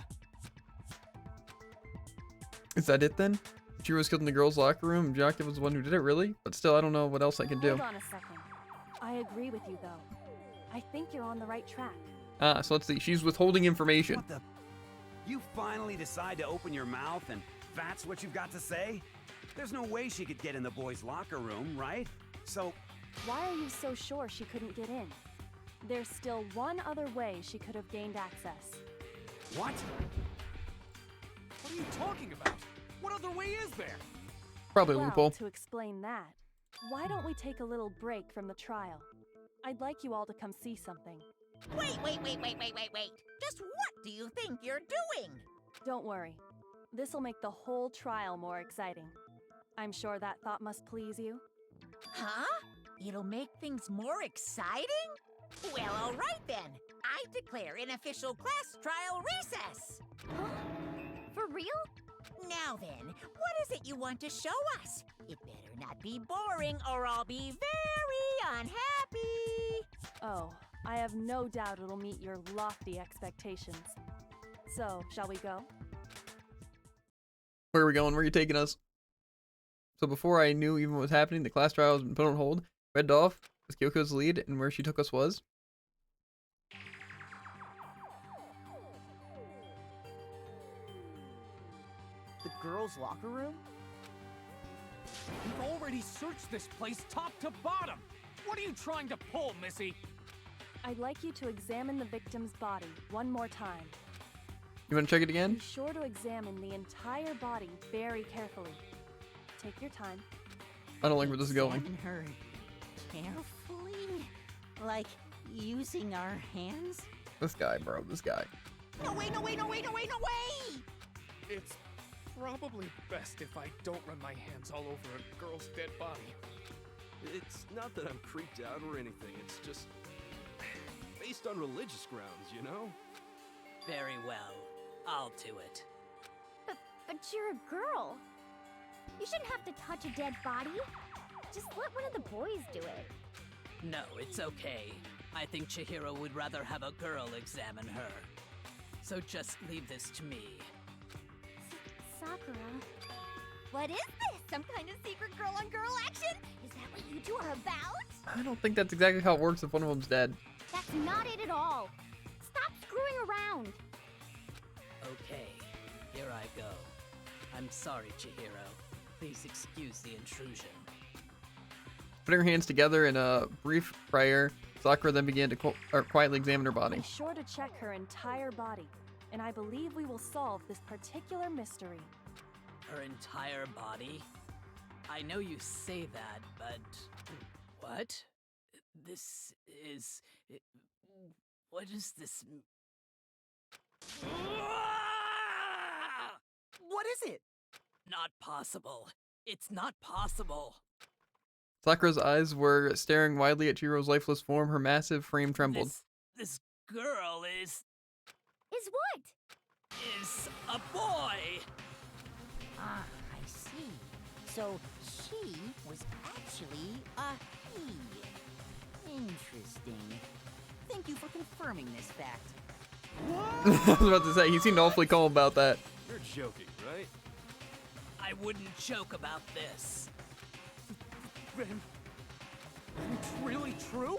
Is that it then? Chihiro was killed in the girls' locker room, and Byakuya was the one who did it, really? But still, I don't know what else I can do. Hold on a second. I agree with you, though. I think you're on the right track. So let's see. She's withholding information. What the? You finally decide to open your mouth and that's what you've got to say? There's no way she could get in the boys' locker room, right? So... Why are you so sure she couldn't get in? There's still one other way she could have gained access. What? What are you talking about? What other way is there? Probably a Well, loophole. to explain that, why don't we take a little break from the trial? I'd like you all to come see something. Wait. Just what do you think you're doing? Don't worry. This'll make the whole trial more exciting. I'm sure that thought must please you. Huh? It'll make things more exciting? Well, all right then. I declare an official class trial recess. For real? Now then, what is it you want to show us? It better not be boring or I'll be very unhappy. Oh, I have no doubt it'll meet your lofty expectations. So, shall we go? Where are we going? Where are you taking us? So before I knew even what was happening, the class trial has been put on hold. Red off was Kyoko's lead, and where she took us was... girls' locker room? We've already searched this place top to bottom. What are you trying to pull, Missy? I'd like you to examine the victim's body one more time. You want to check it again? Be sure to examine the entire body very carefully. Take your time. I don't like where this is going. Examine her carefully? Like using our hands? This guy, bro. This guy. No way, no way, no way, no way, no way! It's probably best if I don't run my hands all over a girl's dead body. It's not that I'm creeped out or anything, it's just based on religious grounds, you know? Very well. I'll do it. But you're a girl. You shouldn't have to touch a dead body. Just let one of the boys do it. No, it's okay. I think Chihiro would rather have a girl examine her. So just leave this to me. Sakura. What is this? Some kind of secret girl-on-girl action? Is that what you two are about? I don't think that's exactly how it works if one of them's dead. That's not it at all. Stop screwing around. Okay, here I go. I'm sorry, Chihiro. Please excuse the intrusion. Putting her hands together in a brief prayer, Sakura then began to quietly examine her body. Be sure to check her entire body, and I believe we will solve this particular mystery. Her entire body? I know you say that, but... What? This is... What is this... What is it? Not possible. It's not possible. Sakura's eyes were staring widely at Chihiro's lifeless form. Her massive frame trembled. This girl is what? Is a boy. Ah, I see. So she was actually a he. Interesting. Thank you for confirming this fact. I was about to say, he seemed awfully calm about that. You're joking, right? I wouldn't joke about this. Then, it's really true?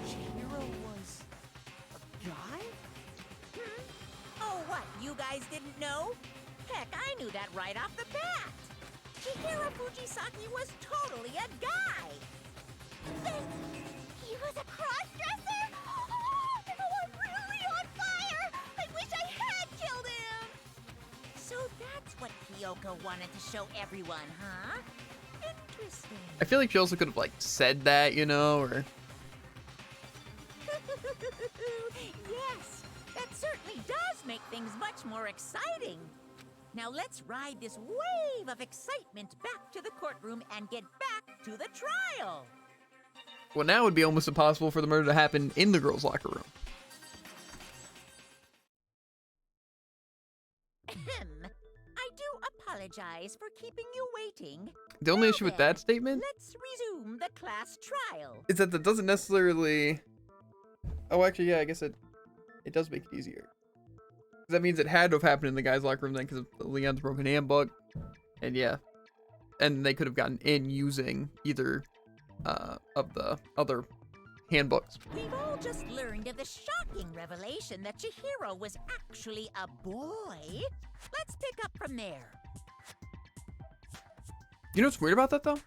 Chihiro was a guy? Oh, what? You guys didn't know? Heck, I knew that right off the bat. Chihiro Fujisaki was totally a guy. He was a cross-dresser? Oh, I'm really on fire! I wish I had killed him! So that's what Kyoko wanted to show everyone, huh? Interesting. I feel like she also could have, like, said that, you know, or... Yes, that certainly does make things much more exciting. Now let's ride this wave of excitement back to the courtroom and get back to the trial. Well, now it would be almost impossible for the murder to happen in the girls' locker room. I do apologize for keeping you waiting. The only issue with that statement Let's resume the class trial. is that doesn't necessarily... Oh, actually, yeah, I guess it does make it easier. That means it had to have happened in the guys' locker room then because of Leon's broken handbook. And yeah. And they could have gotten in using either of the other handbooks. We've all just learned of the shocking revelation that Chihiro was actually a boy. Let's pick up from there. You know what's weird about that, though?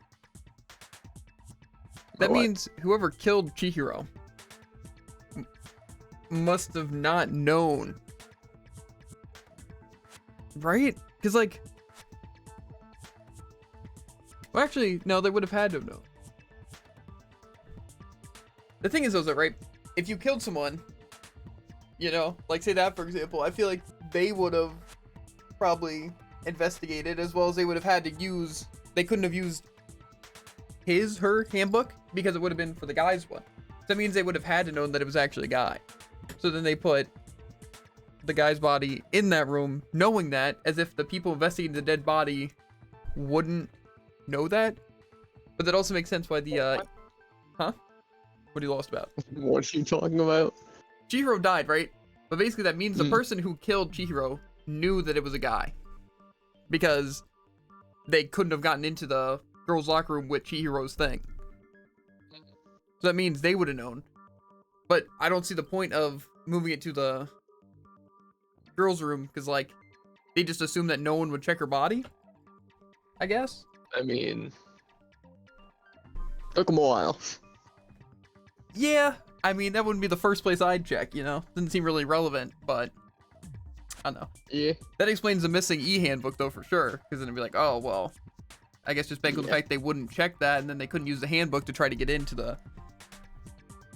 That means whoever killed Chihiro must have not known. Right? Because, like... Well, actually, no, they would have had to have known. The thing is, though, that, right? If you killed someone, you know, like, say that, for example, I feel like they would have probably investigated, as well as they would have had to use... They couldn't have used her handbook, because it would have been for the guy's one. So that means they would have had to know that it was actually a guy. So then they put the guy's body in that room, knowing that, as if the people investigating the dead body wouldn't know that. But that also makes sense why the, Huh? What are you lost about? What are you talking about? Chihiro died, right? But basically that means the person who killed Chihiro knew that it was a guy. Because they couldn't have gotten into the girls' locker room with Chihiro's thing. So that means they would have known. But I don't see the point of moving it to the girls' room, because, like, they just assumed that no one would check her body, I guess. I mean, took them a while. Yeah, I mean, that wouldn't be the first place I'd check, you know? Doesn't seem really relevant, but I don't know. Yeah. That explains the missing e-handbook, though, for sure. Because then it'd be like, oh, well, I guess just bank on the fact they wouldn't check that, and then they couldn't use the handbook to try to get into the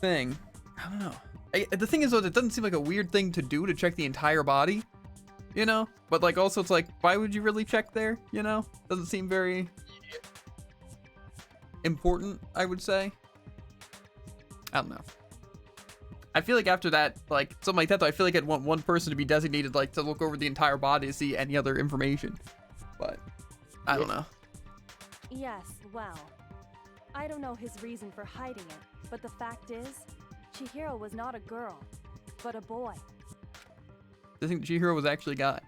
thing. I don't know. The thing is, though, it doesn't seem like a weird thing to do to check the entire body, you know? But, like, also, it's like, why would you really check there, you know? Doesn't seem very important, I would say. I don't know. I feel like after that, like, something like that, though, I feel like I'd want one person to be designated, like, to look over the entire body to see any other information. But, I don't know. Yes, well, I don't know his reason for hiding it, but the fact is, Chihiro was not a girl, but a boy. I think Chihiro was actually a guy.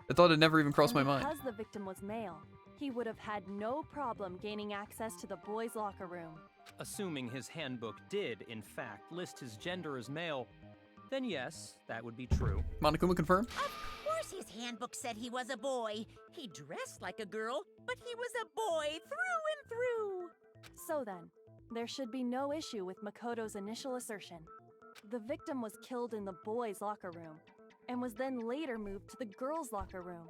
I thought it never even crossed my And mind. because the victim was male, he would have had no problem gaining access to the boys' locker room. Assuming his handbook did, in fact, list his gender as male, then yes, that would be true. Monokuma confirmed? Of course his handbook said he was a boy. He dressed like a girl, but he was a boy through and through. So then, there should be no issue with Makoto's initial assertion. The victim was killed in the boys' locker room, and was then later moved to the girls' locker room.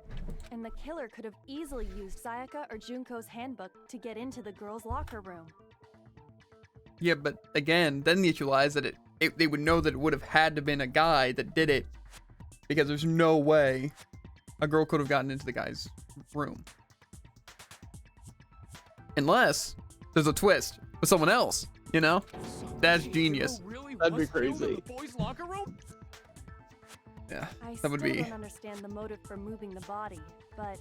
And the killer could have easily used Sayaka or Junko's handbook to get into the girls' locker room. Yeah, but again, then the issue lies that they would know that it would have had to been a guy that did it, because there's no way a girl could have gotten into the guy's room. Unless there's a twist with someone else, you know? That's genius. That'd be crazy. Boys' locker room? Yeah, I that would still be. don't understand the motive for moving the body, but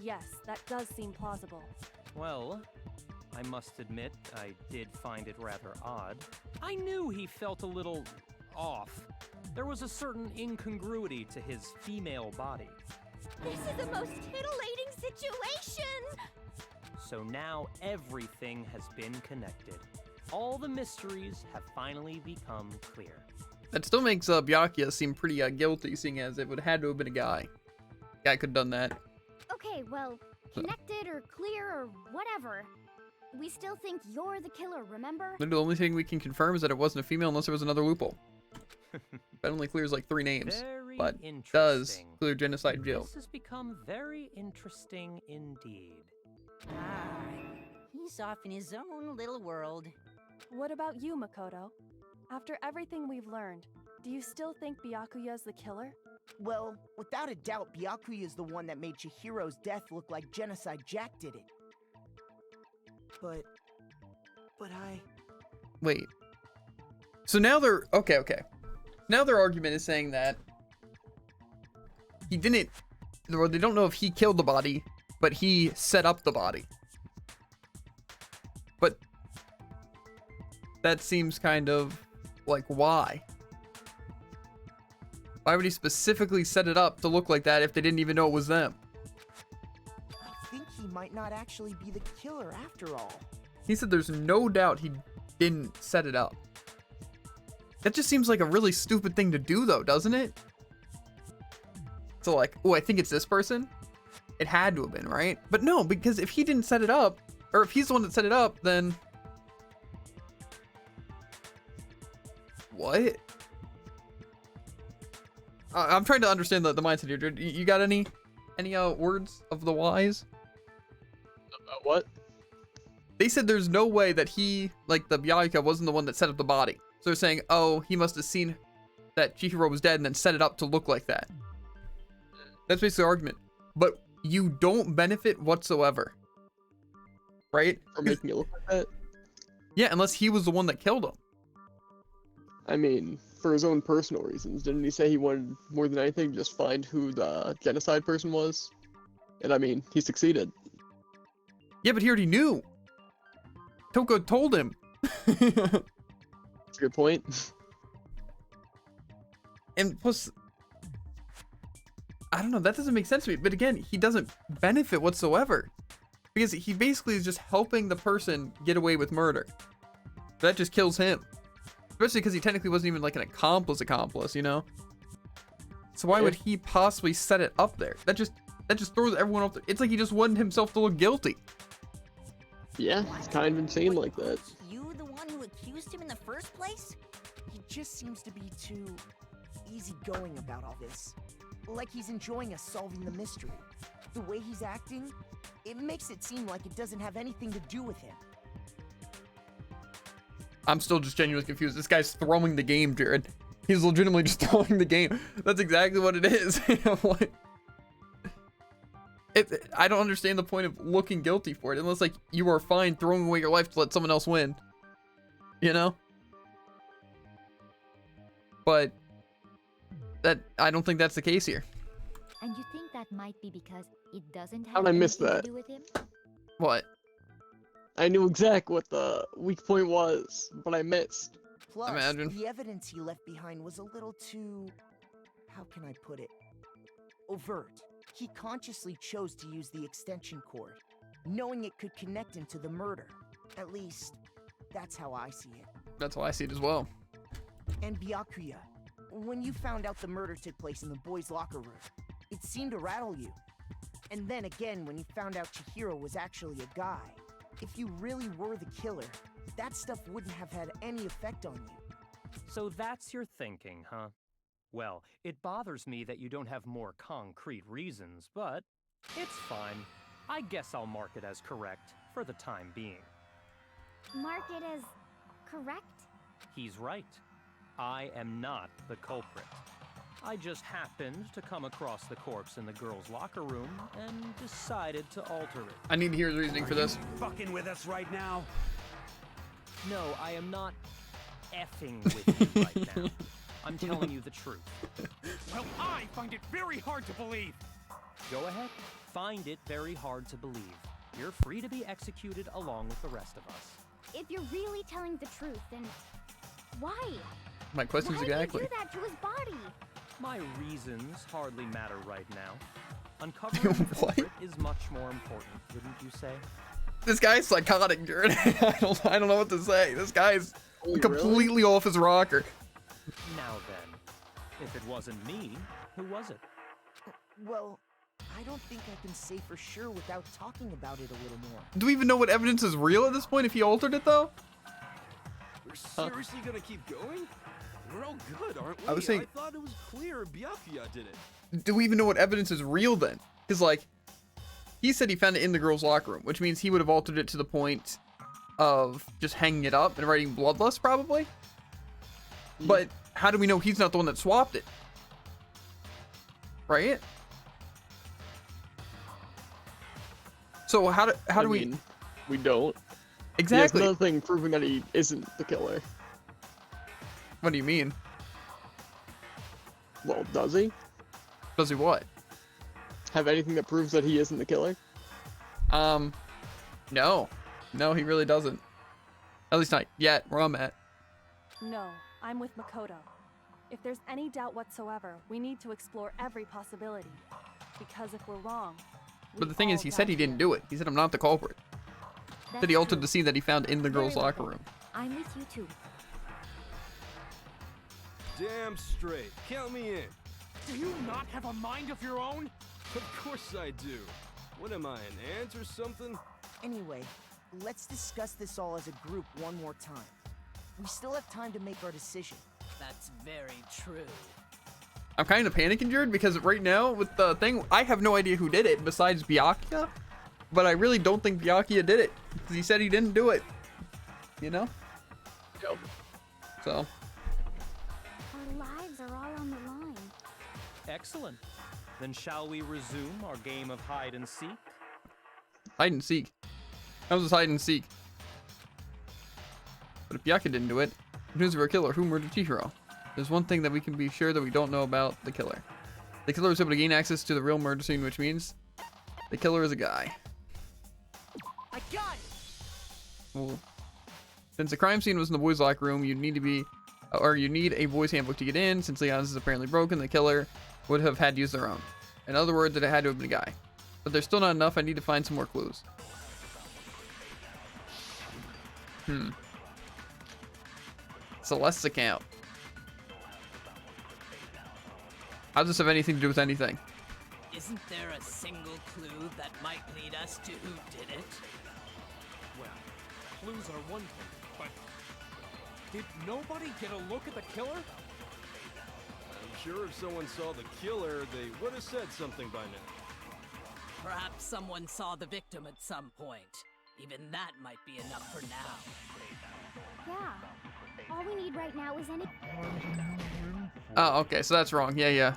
yes, that does seem plausible. Well, I must admit, I did find it rather odd. I knew he felt a little off. There was a certain incongruity to his female body. This is a most titillating situation! So now everything has been connected. All the mysteries have finally become clear. That still makes Byakuya seem pretty guilty, seeing as it would have had to have been a guy. Guy could have done that. Okay, well, connected or clear or whatever. We still think you're the killer, remember? The only thing we can confirm is that it wasn't a female unless there was another loophole. That only clears like 3 names, Very but interesting. does clear Genocide Jill. This has become very interesting indeed. Ah, he's off in his own little world. What about you, Makoto? After everything we've learned, do you still think Byakuya's the killer? Well, without a doubt, Byakuya is the one that made Chihiro's death look like Genocide Jack did it. But I... Wait. So now they're... Okay. Now their argument is saying that he didn't... Or they don't know if he killed the body, but he set up the body. But that seems kind of like, why? Why would he specifically set it up to look like that if they didn't even know it was them? I think he might not actually be the killer after all. He said there's no doubt he didn't set it up. That just seems like a really stupid thing to do, though, doesn't it? So like, oh, I think it's this person? It had to have been, right? But no, because if he didn't set it up, or if he's the one that set it up, then... What? I'm trying to understand the mindset here. You got any words of the wise? About what? They said there's no way that he, like the Byakuya, wasn't the one that set up the body. So they're saying, oh, he must have seen that Chihiro was dead and then set it up to look like that. That's basically the argument. But you don't benefit whatsoever. Right? For making it look like that? Yeah, unless he was the one that killed him. I mean, for his own personal reasons. Didn't he say he wanted more than anything to just find who the genocide person was? And I mean, he succeeded. Yeah, but he already knew. Toko told him. That's a good point. And plus, I don't know, that doesn't make sense to me. But again, he doesn't benefit whatsoever. Because he basically is just helping the person get away with murder. That just kills him. Especially because he technically wasn't even like an accomplice, you know? So why would he possibly set it up there? That just throws everyone off. It's like he just wanted himself to look guilty. Yeah, it's kind of insane like that. You the one who accused him in the first place? He just seems to be too easygoing about all this. Like he's enjoying us solving the mystery. The way he's acting, it makes it seem like it doesn't have anything to do with him. I'm still just genuinely confused. This guy's throwing the game, Jared. He's legitimately just throwing the game. That's exactly what it is. Like, I don't understand the point of looking guilty for it, unless like you are fine throwing away your life to let someone else win. You know? But I don't think that's the case here. And you think that might be because it doesn't How have did I miss anything that? to do with him? What? I knew exactly what the weak point was, but I missed. Plus, Imagine. the evidence he left behind was a little too... how can I put it? Overt. He consciously chose to use the extension cord, knowing it could connect him to the murder. At least, that's how I see it. That's how I see it as well. And Byakuya, when you found out the murder took place in the boys' locker room, it seemed to rattle you. And then again, when you found out Chihiro was actually a guy, if you really were the killer, that stuff wouldn't have had any effect on you. So that's your thinking, huh? Well, it bothers me that you don't have more concrete reasons, but it's fine. I guess I'll mark it as correct for the time being. Mark it as correct? He's right. I am not the culprit. I just happened to come across the corpse in the girls' locker room and decided to alter it. I need to hear his reasoning for this. Fucking with us right now? No, I am not effing with you right now. I'm telling you the truth. Well, I find it very hard to believe. Go ahead. Find it very hard to believe. You're free to be executed along with the rest of us. If you're really telling the truth, then why? My question's exactly. Why did you do that to his body? My reasons hardly matter right now. Uncovering the culprit is much more important, wouldn't you say? This guy's psychotic, Jared. I don't know what to say. This guy's completely off his rocker. Now then, if it wasn't me, who was it? Well, I don't think I can say for sure without talking about it a little more. Do we even know what evidence is real at this point if he altered it, though? We're seriously gonna keep going? We're all good, aren't we? I was saying- I thought it was clear Byakuya did it. Do we even know what evidence is real then? Because, like, he said he found it in the girls' locker room, which means he would have altered it to the point of just hanging it up and writing bloodlust, probably. But how do we know he's not the one that swapped it? Right? So how do we? We don't. Exactly. There's nothing proving that he isn't the killer. What do you mean? Well, does he? Does he what? Have anything that proves that he isn't the killer? No. No, he really doesn't. At least not yet, where I'm at. No, I'm with Makoto. If there's any doubt whatsoever, we need to explore every possibility. Because if we're wrong... But the thing is, he said he didn't do it. He said I'm not the culprit. That he altered the scene that he found in the girls' locker room. I'm with you too. Damn straight. Count me in. Do you not have a mind of your own? Of course I do. What am I, an ant or something? Anyway, let's discuss this all as a group one more time. We still have time to make our decision. That's very true. I'm kind of panicking, Jared, because right now with the thing, I have no idea who did it besides Byakuya. But I really don't think Byakuya did it because he said he didn't do it. You know? Yep. So. Our lives are all on the line. Excellent. Then shall we resume our game of hide and seek? Hide and seek. That was hide and seek. But if Byakuya didn't do it, who's a killer? Who murdered Chihiro? There's one thing that we can be sure that we don't know about the killer. The killer was able to gain access to the real murder scene, which means the killer is a guy. I got it! Well, since the crime scene was in the boys' locker room, you need a boys' handbook to get in. Since Leon's is apparently broken, the killer would have had to use their own. In other words, it had to have been a guy. But there's still not enough. I need to find some more clues. Celeste's account. How does this have anything to do with anything? Isn't there a single clue that might lead us to who did it? Well, clues are one thing, but did nobody get a look at the killer? I'm sure if someone saw the killer, they would have said something by now. Perhaps someone saw the victim at some point. Even that might be enough for now. Yeah. All we need right now is any. Oh, okay, so that's wrong. Yeah.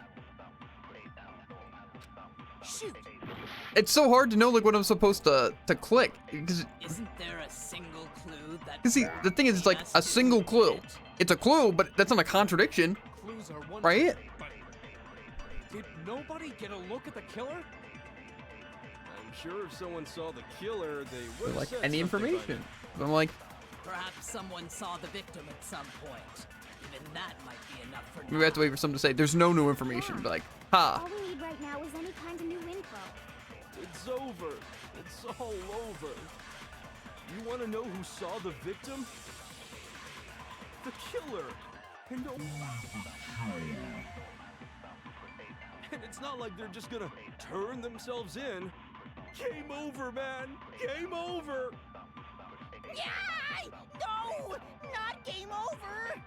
Shoot! It's so hard to know like what I'm supposed to click. Because Isn't there a single clue that? see, the thing is, it's like a single clue. It's a clue, but that's not a contradiction, Clues are one right? thing, but did nobody get a look at the killer? I'm sure if someone saw the killer, they would have Like said any something by information. But I'm like, Perhaps someone saw the victim at some point. Even that might be enough for now. we have to wait for someone to say there's no new information. But like, ha. All we need right now is any kind of new info. It's over. It's all over. You want to know who saw the victim? The killer. And no. And it's not like they're just gonna turn themselves in. Game over, man. Game over. Yay! No! Not game over!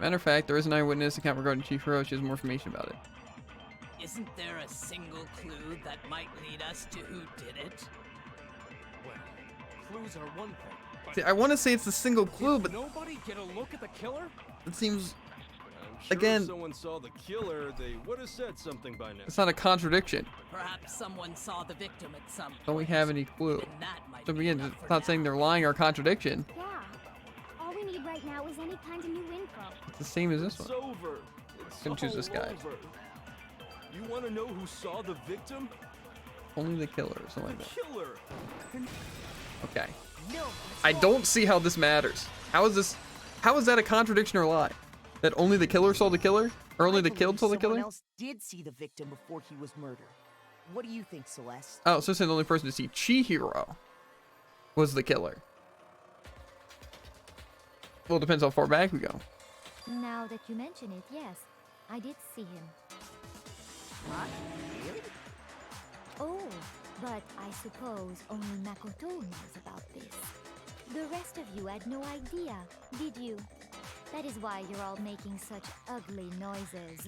Matter of fact, there is an eyewitness account regarding Chief Hero. She has more information about it. Isn't there a single clue that might lead us to who did it? Well, clues are one thing, but See, I want to say it's a single clue, did but nobody get a look at the killer? it seems I'm sure Again- if someone saw the killer, they would have said something by now. it's not a contradiction. Perhaps someone saw the victim at some point. Don't we have any clue? Even that might So be again, enough it's for not saying now. they're lying or contradiction. Yeah. All we need right now is any kind of new info. It's the same as this It's one. over. It's Gonna choose all this guy. over. You want to know who saw the victim? Only the killer or something like The that. killer. Okay. No. I don't see how this matters. How is this? How is that a contradiction or a lie? That only the killer saw the killer? Or only I the killed saw the believe someone killer? else did see the victim before he was murdered. What do you think, Celeste? Oh, so saying the only person to see Chihiro was the killer. Well, it depends how far back we go. Now that you mention it, yes, I did see him. What? Really? Oh, but I suppose only Makoto knows about this. The rest of you had no idea, did you? That is why you're all making such ugly noises.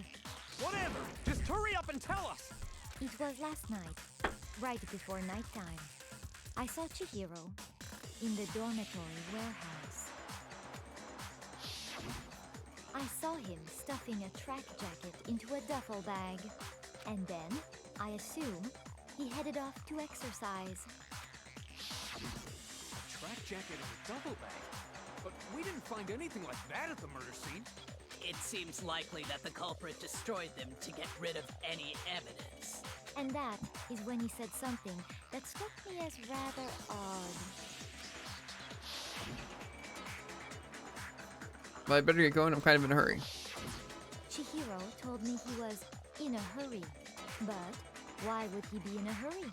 Whatever! Just hurry up and tell us! It was last night, right before nighttime. I saw Chihiro in the dormitory warehouse. I saw him stuffing a track jacket into a duffel bag. And then, I assume, he headed off to exercise. A track jacket and a duffel bag? But we didn't find anything like that at the murder scene. It seems likely that the culprit destroyed them to get rid of any evidence. And that is when he said something that struck me as rather odd. But I better get going. I'm kind of in a hurry. Chihiro told me he was in a hurry. But why would he be in a hurry?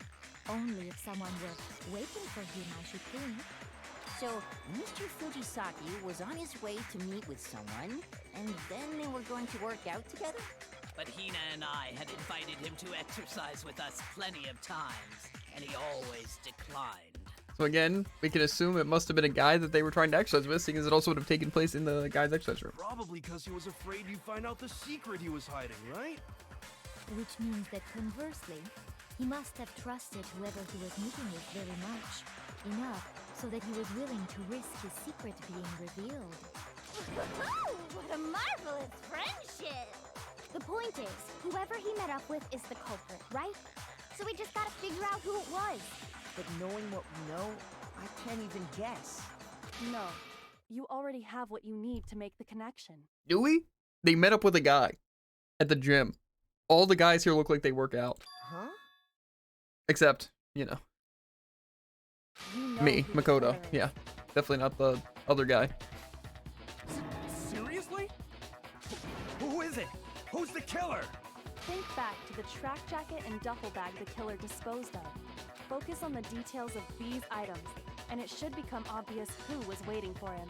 Only if someone were waiting for him, I should think. So, Mr. Fujisaki was on his way to meet with someone, and then they were going to work out together? But Hina and I had invited him to exercise with us plenty of times, and he always declined. So again, we can assume it must have been a guy that they were trying to exercise with, seeing as it also would have taken place in the guy's exercise room. Probably because he was afraid you'd find out the secret he was hiding, right? Which means that conversely, he must have trusted whoever he was meeting with very much. Enough so that he was willing to risk his secret being revealed. What a marvelous friendship! The point is, whoever he met up with is the culprit, right? So we just gotta figure out who it was. But knowing what we know, I can't even guess. No. You already have what you need to make the connection. Do we? They met up with a guy at the gym. All the guys here look like they work out. Huh? Except, you know, You know me, who the Makoto. killer is. Yeah, definitely not the other guy. Seriously? Who is it? Who's the killer? Think back to the track jacket and duffel bag the killer disposed of. Focus on the details of these items, and it should become obvious who was waiting for him.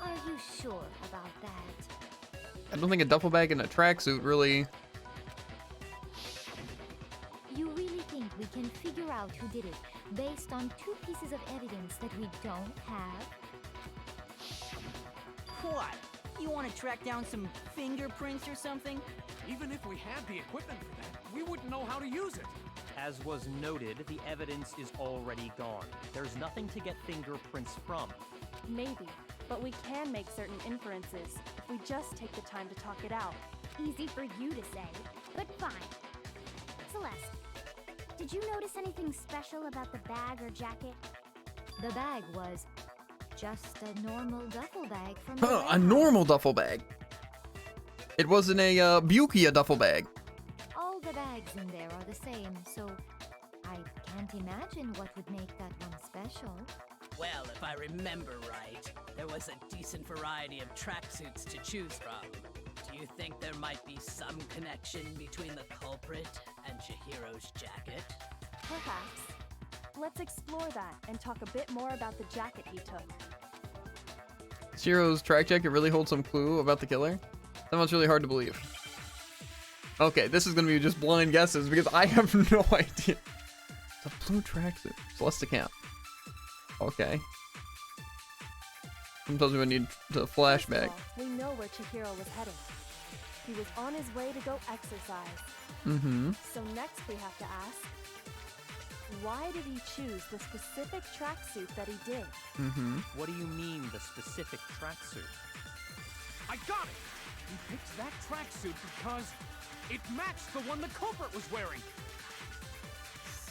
Are you sure about that? I don't think a duffel bag and a tracksuit really. You really think we can figure out who did it based on 2 pieces of evidence that we don't have? What? You want to track down some fingerprints or something? Even if we had the equipment for that, we wouldn't know how to use it. As was noted, the evidence is already gone. There's nothing to get fingerprints from. Maybe, but we can make certain inferences if we just take the time to talk it out. Easy for you to say, but fine. Celeste, did you notice anything special about the bag or jacket? The bag was just a normal duffel bag from the Huh, a warehouse. normal duffel bag. It wasn't a Bukia duffel bag. All the bags in there are the same, so I can't imagine what would make that one special. Well, if I remember right, there was a decent variety of tracksuits to choose from. Do you think there might be some connection between the culprit and Chihiro's jacket? Perhaps. Let's explore that and talk a bit more about the jacket he took. Shiro's track jacket really holds some clue about the killer? That one's really hard to believe. Okay, this is gonna be just blind guesses because I have no idea. The blue tracksuit. Celeste account. Okay. Sometimes we need the flashback. First of all, we know where Chihiro was heading. He was on his way to go exercise. Mm-hmm. So next we have to ask, why did he choose the specific tracksuit that he did? Mm-hmm. What do you mean, the specific tracksuit? I got it! He picked that tracksuit because it matched the one the culprit was wearing.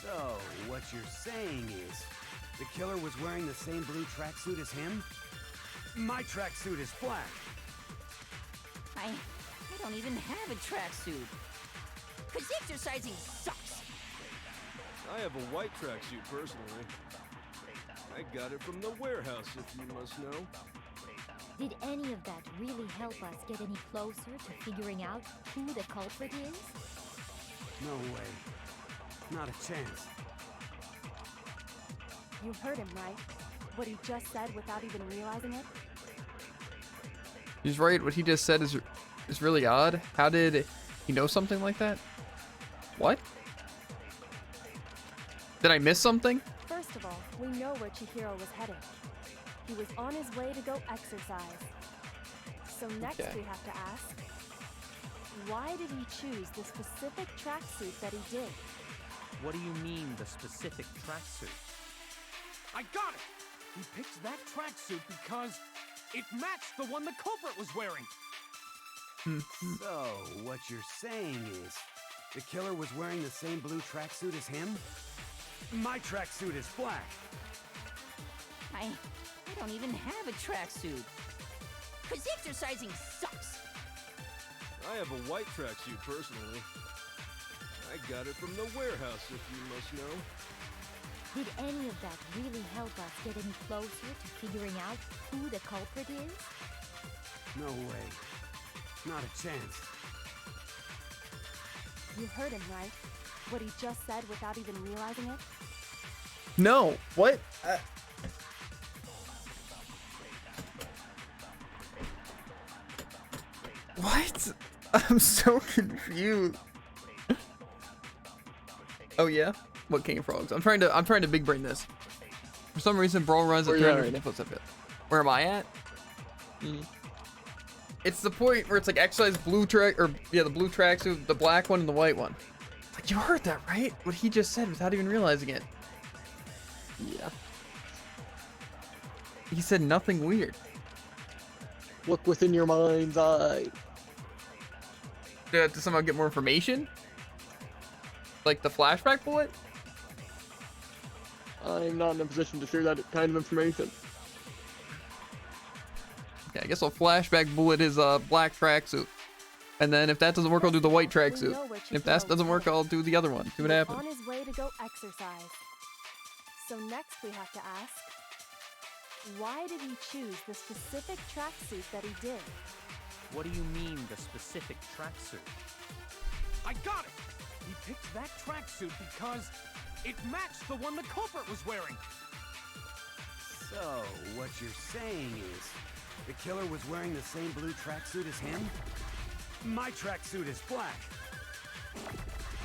So, what you're saying is, the killer was wearing the same blue tracksuit as him? My tracksuit is black. I don't even have a tracksuit. Cause exercising sucks. I have a white tracksuit personally. I got it from the warehouse, if you must know. Did any of that really help us get any closer to figuring out who the culprit is? No way. Not a chance. You heard him, right? What he just said without even realizing it? He's right. What he just said is really odd. How did he know something like that? What? Did I miss something? First of all, we know where Chihiro was heading. He was on his way to go exercise. So next Okay. we have to ask, why did he choose the specific tracksuit that he did? What do you mean, the specific tracksuit? I got it! He picked that tracksuit because it matched the one the culprit was wearing. So, what you're saying is, the killer was wearing the same blue tracksuit as him? My tracksuit is black. I don't even have a tracksuit. Cause exercising sucks. I have a white tracksuit personally. I got it from the warehouse, if you must know. Did any of that really help us get any closer to figuring out who the culprit is? No way. Not a chance. You heard him, right? What he just said without even realizing it? No. What? What? I'm so confused. Oh yeah? What King of Frogs? I'm trying to big brain this. For some reason, Brawl runs at Where you at 350 foot a bit. Where am I at? It's the point where it's like exercise blue track, or yeah, the blue tracksuit, the black one, and the white one. It's like, you heard that, right? What he just said without even realizing it. Yeah. He said nothing weird. Look within your mind's eye. To somehow get more information? Like the flashback bullet? I'm not in a position to share that kind of information. Yeah, I guess I'll flashback bullet his black tracksuit. And then if that doesn't work, I'll do the white tracksuit. If that doesn't work, I'll do the other one. See what happens. On his way to go exercise. So next we have to ask, why did he choose the specific tracksuit that he did? What do you mean, the specific tracksuit? I got it! He picked that tracksuit because it matched the one the culprit was wearing. So, what you're saying is, the killer was wearing the same blue tracksuit as him? My tracksuit is black.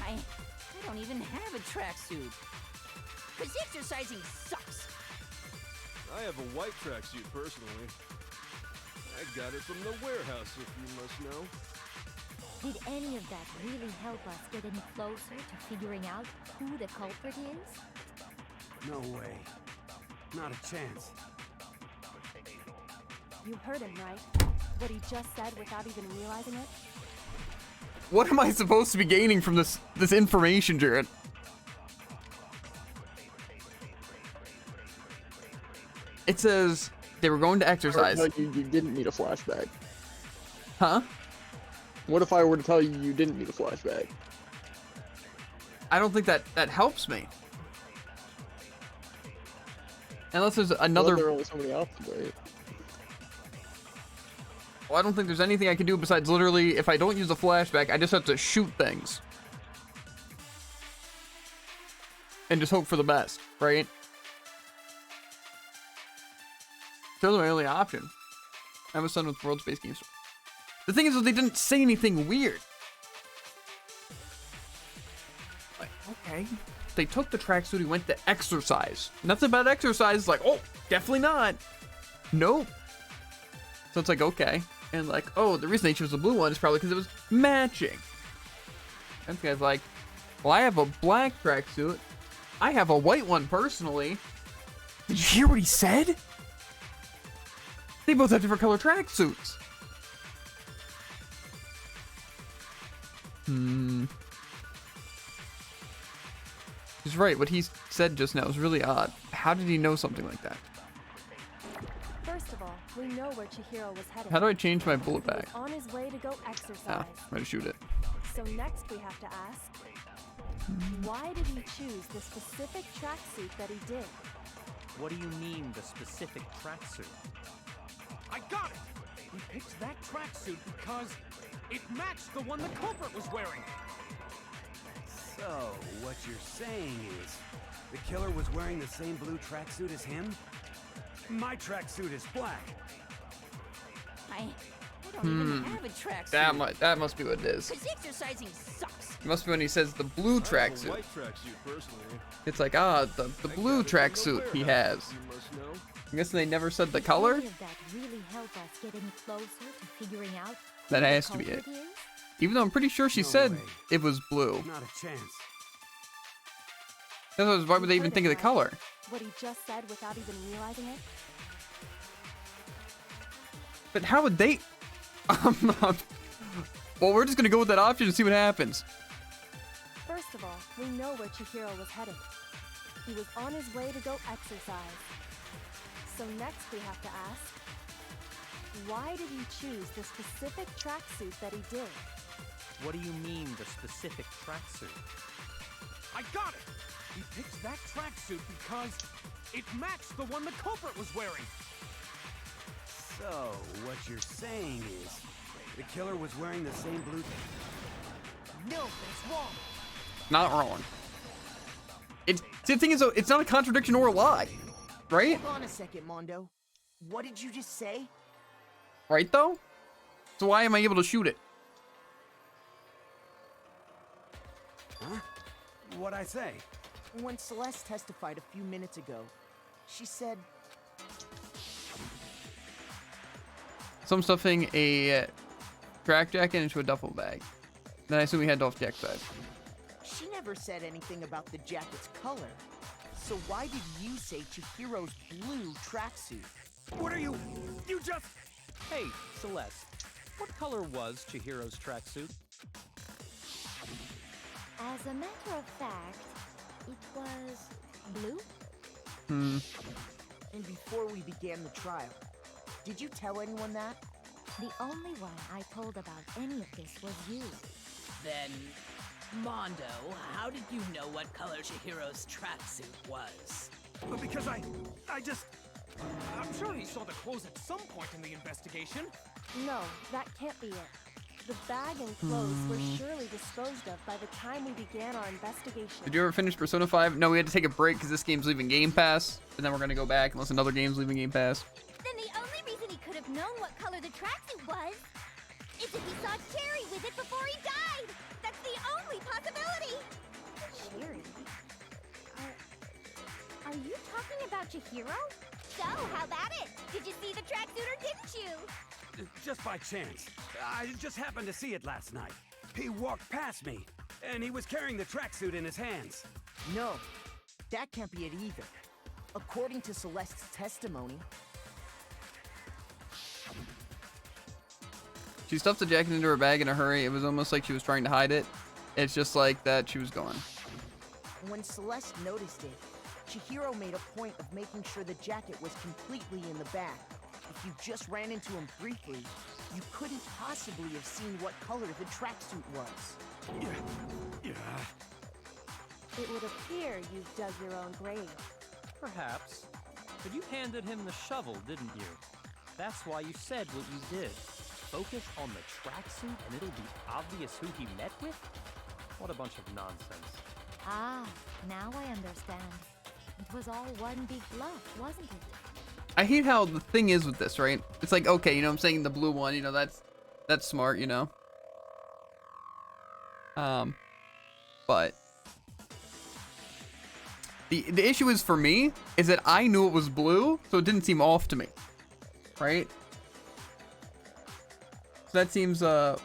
I don't even have a tracksuit. Cause exercising sucks. I have a white tracksuit personally. I got it from the warehouse, if you must know. Did any of that really help us get any closer to figuring out who the culprit is? No way. Not a chance. You heard him, right? What he just said without even realizing it? What am I supposed to be gaining from this information, Jared? It says they were going to exercise. No, you didn't need a flashback. Huh? What if I were to tell you you didn't need a flashback? I don't think that helps me. Unless there's another. Well, there are only so many options, right? Well, I don't think there's anything I can do besides literally, if I don't use the flashback, I just have to shoot things. And just hope for the best, right? Those are my only option. I have a son with world space games. The thing is, they didn't say anything weird. Like, okay. They took the tracksuit, he went to exercise. Nothing about exercise, like, oh, definitely not. Nope. So it's like, okay. And like, oh, the reason they chose the blue one is probably because it was matching. And the guy's like, well, I have a black tracksuit. I have a white one personally. Did you hear what he said? They both have different color tracksuits. He's right. What he said just now is really odd. How did he know something like that? First of all, we know where Chihiro was headed. How do I change my bullet He was bag? on his way to go exercise. Ah, I'm gonna shoot it. So next we have to ask, why did he choose the specific tracksuit that he did? What do you mean, the specific tracksuit? I got it! He picked that tracksuit because it matched the one the culprit was wearing. So, what you're saying is, the killer was wearing the same blue tracksuit as him? My tracksuit is black. I don't even have a tracksuit. That must be what it is. Cause exercising sucks. It must be when he says the blue I have a tracksuit. white tracksuit personally. It's like, ah, the blue tracksuit he has. You must know. I guess they never said the Did color? any of that really help us get any closer to figuring out That who the has to be it. culprit is? Even though I'm pretty sure she No said way. it was blue. Not a chance. Why would they You even heard think of him, the color? What he just said without even realizing it? But how would they? Well, we're just gonna go with that option and see what happens. First of all, we know where Chihiro was headed. He was on his way to go exercise. So next we have to ask, why did he choose the specific tracksuit that he did? What do you mean, the specific tracksuit? I got it! He picked that tracksuit because it matched the one the culprit was wearing. So, what you're saying is, the killer was wearing the same blue... No, that's wrong. Not wrong. See, the thing is, though, it's not a contradiction or a lie, right? Hold on a second, Mondo. What did you just say? Right though? So why am I able to shoot it? Huh? What'd I say? When Celeste testified a few minutes ago, she said So I'm stuffing a track jacket into a duffel bag. Then I assume we head off the exercise. she never said anything about the jacket's color. So why did you say Chihiro's blue tracksuit? What are you... You just... Hey, Celeste, what color was Chihiro's tracksuit? As a matter of fact, it was blue? Hmm. And before we began the trial, did you tell anyone that? The only one I told about any of this was you. Then, Mondo, how did you know what color Chihiro's tracksuit was? Because I just... I'm sure he saw the clothes at some point in the investigation. No, that can't be it. The bag and clothes were surely disposed of by the time we began our investigation. Did you ever finish Persona 5? No, we had to take a break because this game's leaving Game Pass. And then we're going to go back unless another game's leaving Game Pass. Then the only reason he could have known what color the tracksuit was It's if he saw Cherry with it before he died! That's the only possibility! Cherry? Are you talking about Chihiro? So, how about it? Did you see the tracksuit or didn't you? Just by chance. I just happened to see it last night. He walked past me, and he was carrying the tracksuit in his hands. No, that can't be it either. According to Celeste's testimony, She stuffed the jacket into her bag in a hurry. It was almost like she was trying to hide it. It's just like that she was gone. when Celeste noticed it, Chihiro made a point of making sure the jacket was completely in the bag. If you just ran into him briefly, you couldn't possibly have seen what color the tracksuit was. It would appear you've dug your own grave. Perhaps. But you handed him the shovel, didn't you? That's why you said what you did. Focus on the tracksuit and it'll be obvious who he met with? What a bunch of nonsense. Ah, now I understand. It was all one big bluff, wasn't it? I hate how the thing is with this, right? It's like, okay, you know, I'm saying the blue one, you know, that's smart, you know. But the issue is for me is that I knew it was blue, so it didn't seem off to me, right? So that seems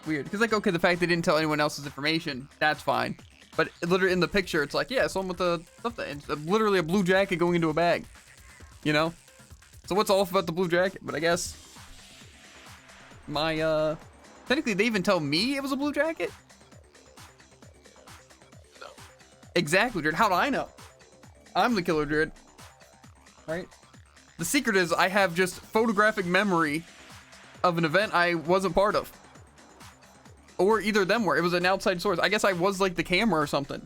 weird. Because like, okay, the fact they didn't tell anyone else's information, that's fine. But literally in the picture, it's like, yeah, someone with the stuff that it's literally a blue jacket going into a bag, you know. So what's off about the blue jacket? But I guess my technically they even tell me it was a blue jacket. No. Exactly, Jared. How do I know? I'm the killer, Jared. Right? The secret is I have just photographic memory of an event I wasn't part of. Or either them were. It was an outside source. I guess I was like the camera or something.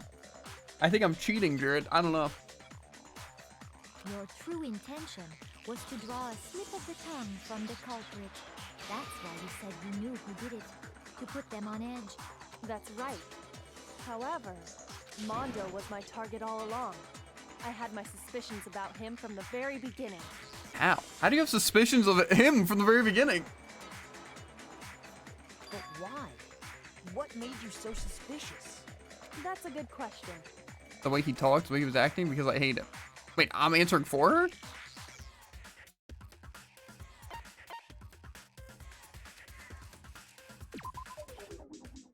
I think I'm cheating, Jared. I don't know. Your true intention was to draw a slip of the tongue from the culprit. That's why you said you knew who did it. To put them on edge. That's right. However, Mondo was my target all along. I had my suspicions about him from the very beginning. How? How do you have suspicions of him from the very beginning? But why? What made you so suspicious? That's a good question. The way he talked, the way he was acting, because I hate him. Wait, I'm answering for her?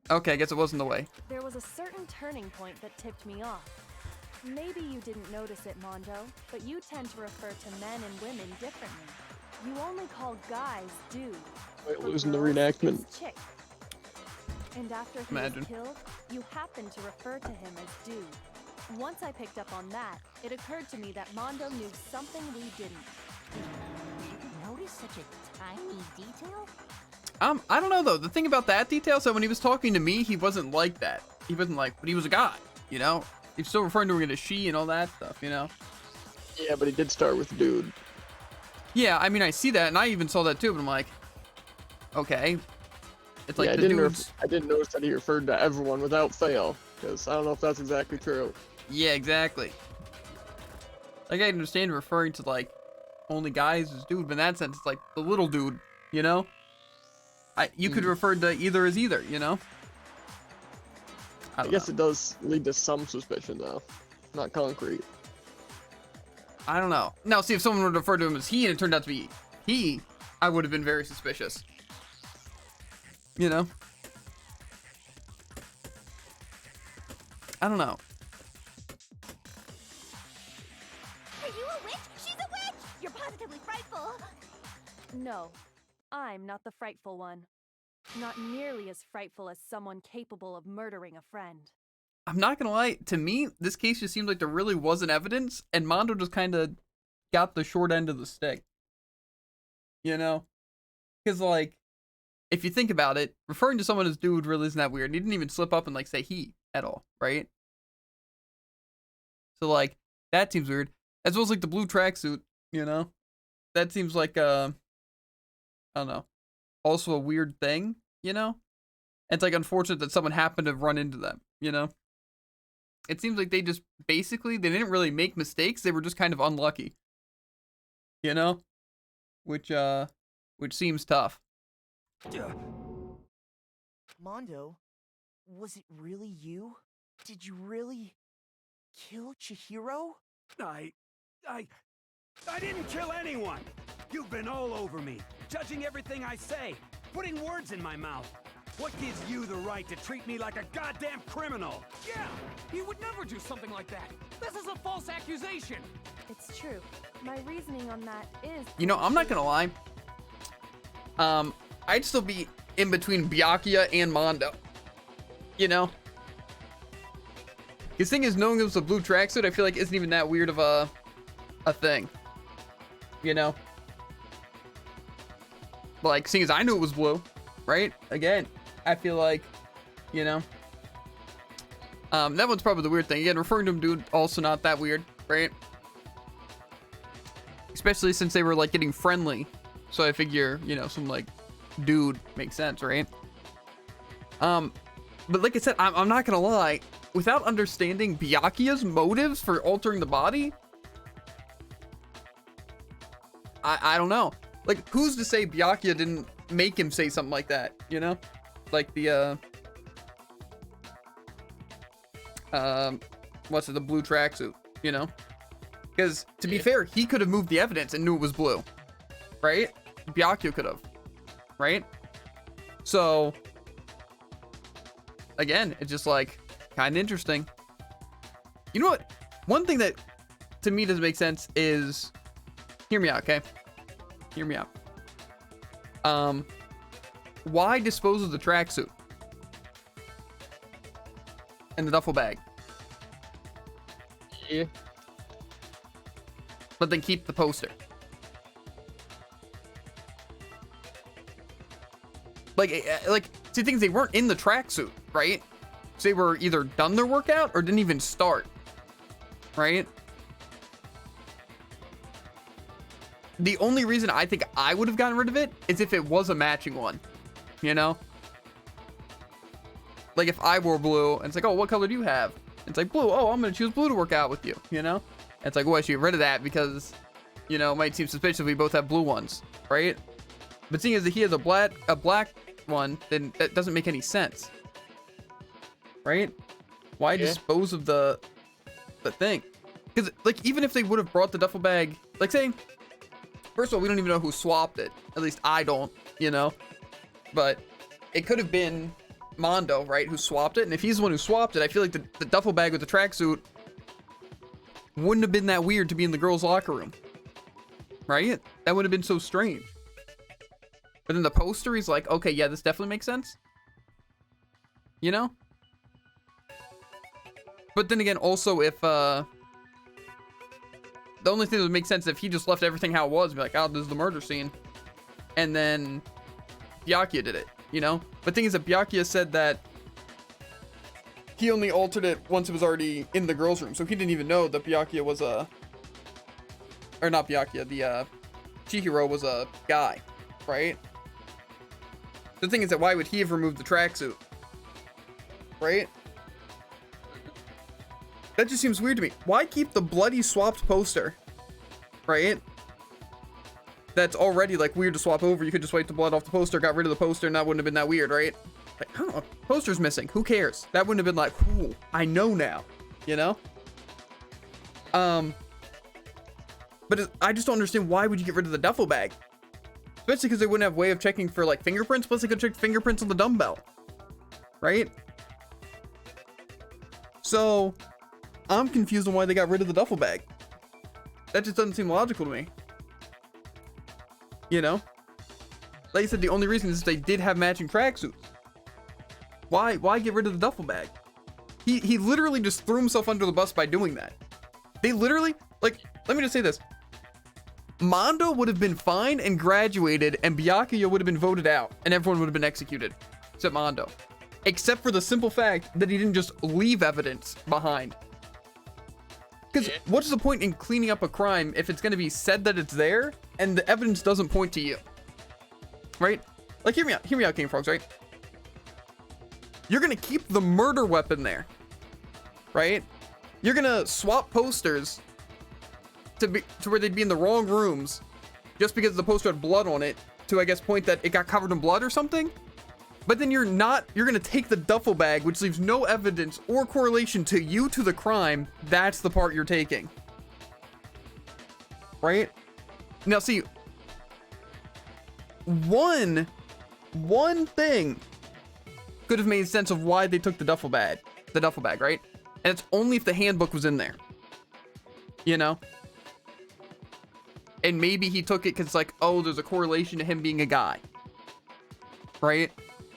Okay, I guess it wasn't the way. There was a certain turning point that tipped me off. Maybe you didn't notice it, Mondo, but you tend to refer to men and women differently. You only call guys dude. Wait, For losing the girls, reenactment. it's chick. And after he Imagine. was killed, you happened to refer to him as dude. Once I picked up on that, it occurred to me that Mondo knew something we didn't. Notice such a tiny detail? I don't know though. The thing about that detail, so when he was talking to me, he wasn't like that. He wasn't like, but he was a guy, you know? He's still referring to her as she and all that stuff, you know? Yeah, but he did start with dude. Yeah, I mean, I see that, and I even saw that too, but I'm like, okay. It's like yeah, the dudes. I didn't notice that he referred to everyone without fail, because I don't know if that's exactly true. Yeah, exactly. Like, I understand referring to, like, only guys as dude, but in that sense, it's like the little dude, you know? You could refer to either as either, you know? I guess it does lead to some suspicion, though. Not concrete. I don't know. Now, see, if someone would refer to him as he and it turned out to be he, I would have been very suspicious. You know? I don't know. Are you a witch? She's a witch! You're positively frightful! No, I'm not the frightful one. Not nearly as frightful as someone capable of murdering a friend. I'm not gonna lie, to me, this case just seems like there really wasn't evidence, and Mondo just kind of got the short end of the stick. You know? Because, like, if you think about it, referring to someone as dude really isn't that weird. He didn't even slip up and, like, say he at all, right? So, like, that seems weird. As well as, like, the blue tracksuit, you know? That seems like, I don't know. Also a weird thing, you know? It's, like, unfortunate that someone happened to run into them, you know? It seems like they just, basically, they didn't really make mistakes. They were just kind of unlucky. You know? Which seems tough. Mondo, was it really you? Did you really kill Chihiro? I didn't kill anyone! You've been all over me, judging everything I say, putting words in my mouth. What gives you the right to treat me like a goddamn criminal? Yeah, he would never do something like that. This is a false accusation. It's true. My reasoning on that is... You know, I'm not gonna lie. I'd still be in between Byakuya and Mondo. You know? His thing is, knowing it was a blue tracksuit, I feel like isn't even that weird of a thing. You know? Like, seeing as I knew it was blue, right? Again, I feel like, you know? That one's probably the weird thing. Again, referring to him, dude, also not that weird, right? Especially since they were, like, getting friendly. So I figure, you know, some, like, dude makes sense, right? But like I said, I'm not gonna lie. Without understanding Byakuya's motives for altering the body, I don't know. Like, who's to say Byakuya didn't make him say something like that, you know? Like the, what's it, the blue tracksuit, you know? Because, to be fair, he could have moved the evidence and knew it was blue, right? Byakuya could have, right? So, again, it's just, like, kind of interesting. You know what? One thing that, to me, doesn't make sense is... Hear me out, okay? Hear me out. Why dispose of the tracksuit? And the duffel bag? Yeah. But then keep the poster. Like, see, things, they weren't in the tracksuit, right? So they were either done their workout or didn't even start, right? The only reason I think I would have gotten rid of it is if it was a matching one, you know? Like, if I wore blue, and it's like, oh, what color do you have? It's like, blue. Oh, I'm going to choose blue to work out with you, you know? And it's like, well, I should get rid of that because, you know, it might seem suspicious if we both have blue ones, right? But seeing as that he has a black one, then that doesn't make any sense, right? Why dispose of the thing? Because, like, even if they would have brought the duffel bag, like, saying, first of all, we don't even know who swapped it. At least I don't, you know? But it could have been Mondo, right, who swapped it. And if he's the one who swapped it, I feel like the duffel bag with the tracksuit wouldn't have been that weird to be in the girls' locker room, right? That would have been so strange. But then the poster, he's like, okay, yeah, this definitely makes sense. You know? But then again, also, if, the only thing that would make sense is if he just left everything how it was, be like, oh, this is the murder scene. And then Byakuya did it, you know? But the thing is that Byakuya said that he only altered it once it was already in the girls' room. So he didn't even know that Byakuya was a... Or not Byakuya, the, Chihiro was a guy, right? The thing is that why would he have removed the tracksuit? Right? That just seems weird to me. Why keep the bloody swapped poster? Right? That's already, like, weird to swap over. You could just wipe the blood off the poster, got rid of the poster, and that wouldn't have been that weird, right? Like, I don't know. Poster's missing. Who cares? That wouldn't have been like, cool, I know now. You know? But I just don't understand, why would you get rid of the duffel bag? Especially because they wouldn't have a way of checking for, like, fingerprints. Plus, they could check fingerprints on the dumbbell. Right? So, I'm confused on why they got rid of the duffel bag. That just doesn't seem logical to me. You know? Like I said, the only reason is they did have matching tracksuits. Why get rid of the duffel bag? He literally just threw himself under the bus by doing that. They literally, like, let me just say this. Mondo would have been fine and graduated, and Byakuya would have been voted out, and everyone would have been executed. Except Mondo. Except for the simple fact that he didn't just leave evidence behind. Because what's the point in cleaning up a crime if it's going to be said that it's there, and the evidence doesn't point to you? Right? Like, hear me out, King Frogs, right? You're going to keep the murder weapon there. Right? You're going to swap posters to where they'd be in the wrong rooms just because the poster had blood on it to, I guess, point that it got covered in blood or something. But then you're gonna take the duffel bag, which leaves no evidence or correlation to you to the crime. That's the part you're taking. Right? Now see, one thing could have made sense of why they took the duffel bag, right? And it's only if the handbook was in there. You know? And maybe he took it because it's like, oh, there's a correlation to him being a guy. Right?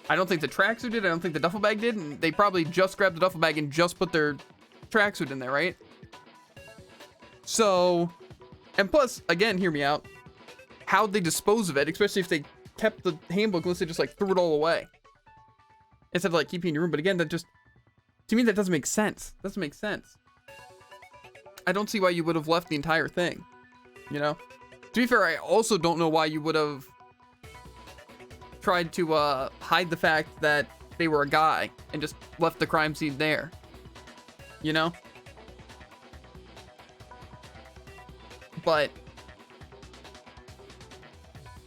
I don't think the tracksuit did. I don't think the duffel bag did. And they probably just grabbed the duffel bag and just put their tracksuit in there, right? So, and plus, again, hear me out. How'd they dispose of it? Especially if they kept the handbook unless they just like threw it all away. Instead of like keeping it in your room. But again, that just, to me, that doesn't make sense. Doesn't make sense. I don't see why you would have left the entire thing. You know? To be fair, I also don't know why you would have tried to hide the fact that they were a guy and just left the crime scene there. You know? But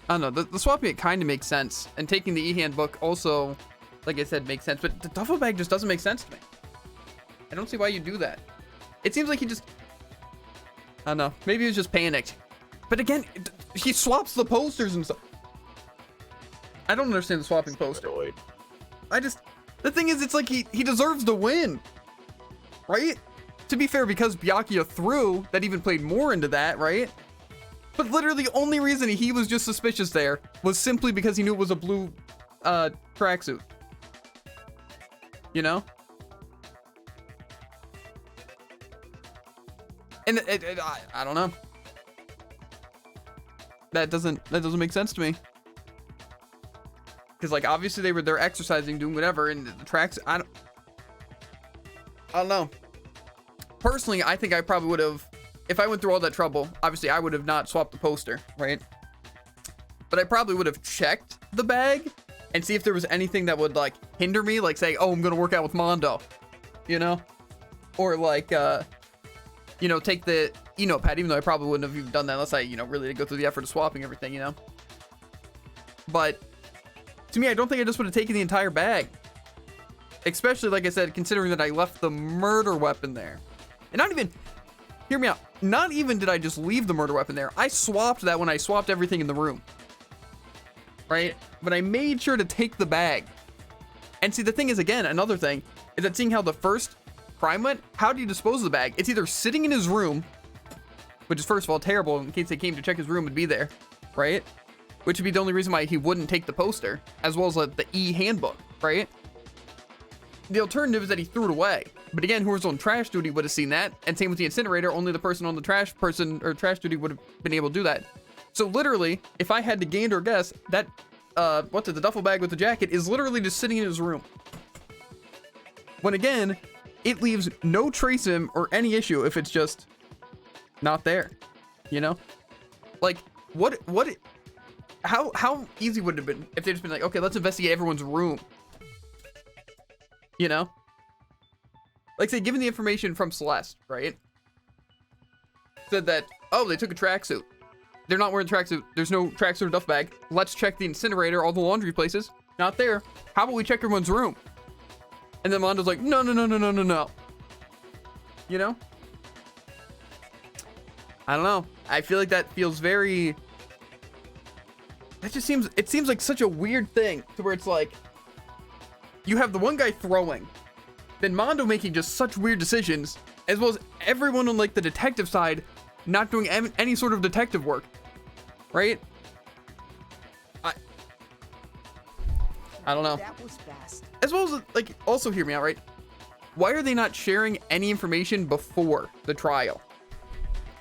I don't know, the swapping it kind of makes sense, and taking the e-handbook also, like I said, makes sense, but the duffel bag just doesn't make sense to me. I don't see why you do that. It seems like he just, I don't know, maybe he was just panicked. But again, he swaps the posters and stuff. I don't understand the swapping poster. The thing is, it's like he deserves to win, right? To be fair, because Byakuya threw, that even played more into that, right? But literally the only reason he was just suspicious there was simply because he knew it was a blue tracksuit. You know? And I don't know. That doesn't make sense to me. Because like obviously they're exercising, doing whatever, and the tracks, I don't know. Personally, I think I probably would have, if I went through all that trouble, obviously I would have not swapped the poster, right? But I probably would have checked the bag and see if there was anything that would like hinder me, like say, oh, I'm gonna work out with Mondo, you know? Or like, you know, take the e-notepad, even though I probably wouldn't have even done that unless I, you know, really did go through the effort of swapping everything, you know? But to me, I don't think I just would have taken the entire bag. Especially, like I said, considering that I left the murder weapon there. And not even, hear me out, not even did I just leave the murder weapon there. I swapped that when I swapped everything in the room. Right? But I made sure to take the bag. And see, the thing is, again, another thing, is that seeing how the first crime went, how do you dispose of the bag? It's either sitting in his room, which is first of all terrible in case they came to check his room would be there, right? Which would be the only reason why he wouldn't take the poster, as well as the e-handbook, right? The alternative is that he threw it away. But again, whoever's on trash duty would have seen that. And same with the incinerator, only the person on the trash duty would have been able to do that. So literally, if I had to gander guess, that, the duffel bag with the jacket is literally just sitting in his room. When again, it leaves no trace of him or any issue if it's just not there, you know? Like, how easy would it have been if they'd just been like, okay, let's investigate everyone's room? You know? Like, say, given the information from Celeste, right? Said that, oh, they took a tracksuit. They're not wearing a tracksuit. There's no tracksuit or duffel bag. Let's check the incinerator, all the laundry places. Not there. How about we check everyone's room? And then Mondo's like, no. You know? I don't know. I feel like that feels very... That just seems... It seems like such a weird thing to where it's like... You have the one guy throwing, then Mondo making just such weird decisions, as well as everyone on like the detective side not doing any sort of detective work, right? I don't know. That was fast. As well as like, also hear me out, right? Why are they not sharing any information before the trial?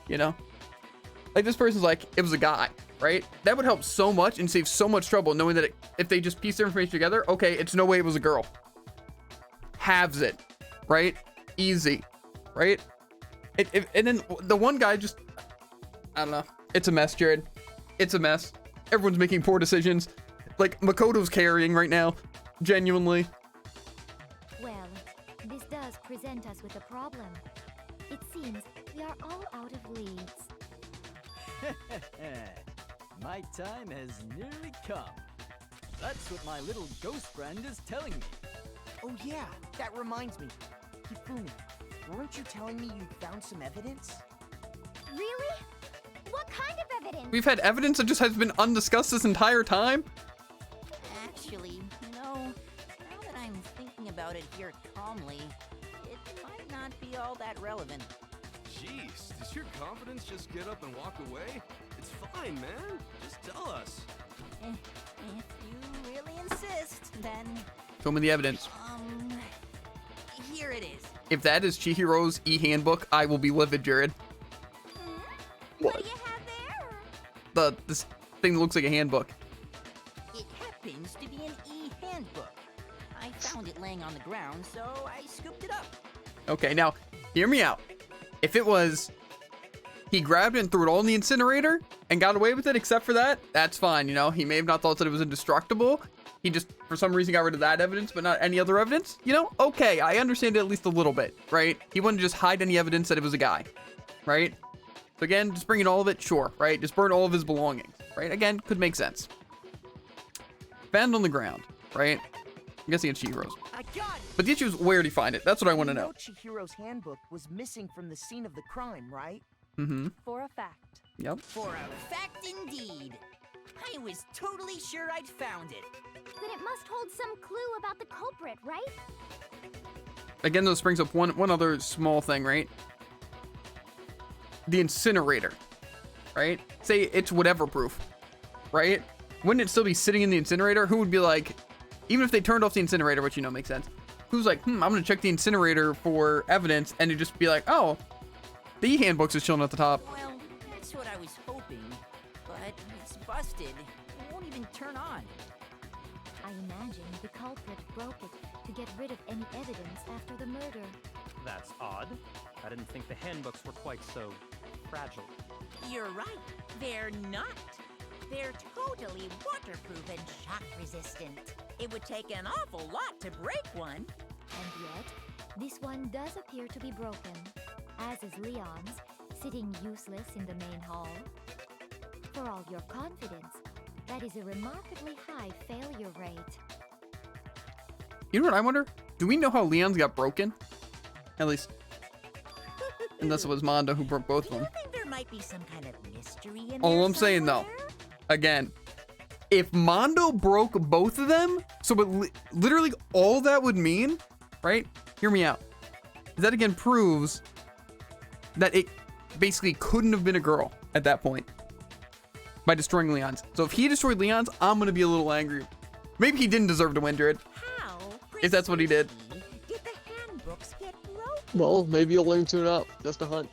You know, like this person's like, it was a guy, right? That would help so much and save so much trouble knowing that if they just piece their information together, okay, it's no way it was a girl. Halves it, right? Easy, right? And then the one guy just, I don't know. It's a mess, Jared. It's a mess. Everyone's making poor decisions. Like, Makoto's carrying right now. Genuinely. Well, this does present us with a problem. It seems we are all out of leads. My time has nearly come. That's what my little ghost friend is telling me. Oh yeah, that reminds me. Hifumi, weren't you telling me you found some evidence? Really? What kind of evidence? We've had evidence that just has been undiscussed this entire time? Actually, now that I'm thinking about it here calmly, it might not be all that relevant. Jeez, does your confidence just get up and walk away? It's fine, man. Just tell us. If you really insist, then... Show me the evidence. Here it is. If that is Chihiro's e-handbook, I will be livid, Jared. What do you have there? This thing that looks like a handbook. It happens to be an e-handbook. I found it laying on the ground, so I scooped it up. Okay, now, hear me out. If it was, he grabbed it and threw it all in the incinerator and got away with it, except for that, that's fine, you know? He may have not thought that it was indestructible. He just, for some reason, got rid of that evidence, but not any other evidence. You know, okay, I understand it at least a little bit, right? He wouldn't just hide any evidence that it was a guy, right? So again, just bringing all of it, sure, right? Just burn all of his belongings, right? Again, could make sense. Found on the ground, right? I'm guessing it's Chihiro's. I got it. But the issue is, where did he find it? That's what I want to know. Chihiro's handbook was missing from the scene of the crime, right? Mm-hmm. For a fact. Yep. For a fact indeed. I was totally sure I'd found it. Then it must hold some clue about the culprit, right? Again, this brings up one other small thing, right? The incinerator, right? Say it's whatever proof, right? Wouldn't it still be sitting in the incinerator? Who would be like, even if they turned off the incinerator, which, you know, makes sense. Who's like, I'm going to check the incinerator for evidence, and it'd just be like, oh, the e-handbooks is chilling at the top. Well, that's what I was hoping. But it's busted. It won't even turn on. I imagine the culprit broke it to get rid of any evidence after the murder. That's odd. I didn't think the handbooks were quite so fragile. You're right. They're not. They're totally waterproof and shock resistant. It would take an awful lot to break one. And yet, this one does appear to be broken, as is Leon's, sitting useless in the main hall. For all your confidence, that is a remarkably high failure rate. You know what I wonder? Do we know how Leon's got broken? At least, unless it was Mondo who broke both of them. Do you think there might be some kind of mystery in All there I'm saying, though, somewhere? again, if Mondo broke both of them, so literally all that would mean, right? Hear me out. That again proves that it basically couldn't have been a girl at that point by destroying Leon's. So if he destroyed Leon's, I'm going to be a little angry. Maybe he didn't deserve to win, Jared. How? If that's what he did. Did the handbooks get broken? Well, maybe you'll learn soon enough. Just a hunch.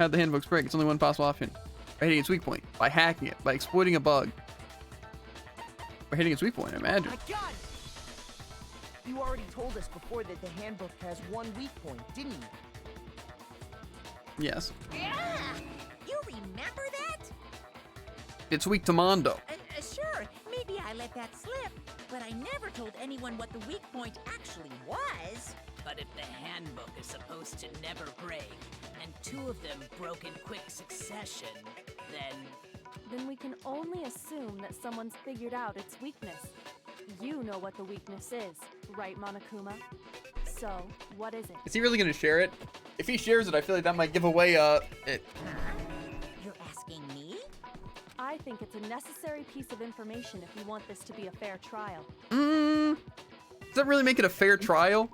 How'd the handbooks break? It's only one possible option. By hitting its weak point, by hacking it, by exploiting a bug. By hitting its weak point, imagine. I got it! You already told us before that the handbook has one weak point, didn't you? Yes. Yeah! You remember that? It's weak to Mondo. Sure, maybe I let that slip, but I never told anyone what the weak point actually was. But if the handbook is supposed to never break, and two of them broke in quick succession, then we can only assume that someone's figured out its weakness. You know what the weakness is, right, Monokuma? So, what is it? Is he really going to share it? If he shares it, I feel like that might give away, it. You're asking me? I think it's a necessary piece of information if you want this to be a fair trial. Does that really make it a fair trial?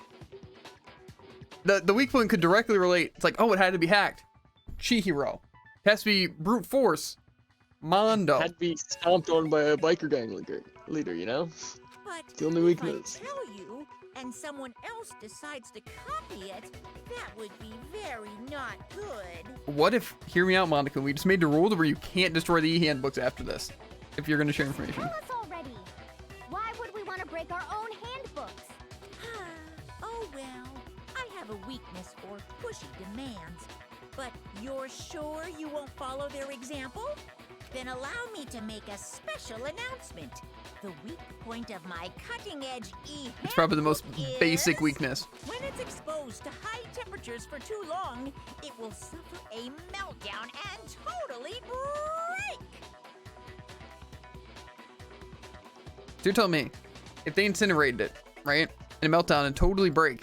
The weak point could directly relate. It's like, oh, it had to be hacked. Chihiro. It has to be brute force. Mondo. Had to be stomped on by a biker gang leader, you know? But the only weakness. if I tell you, and someone else decides to copy it, that would be very not good. What if, hear me out, Monica, we just made the rule where you can't destroy the e-handbooks after this, if you're going to share information. Tell us already. Why would we want to break our own handbooks? Oh well, I have a weakness for pushy demands. But you're sure you won't follow their example? Then allow me to make a special announcement. The weak point of my cutting-edge e-handbook It's probably the most basic is weakness. when it's exposed to high temperatures for too long, it will suffer a meltdown and totally break. So you're telling me, if they incinerated it, right, and melt down and totally break,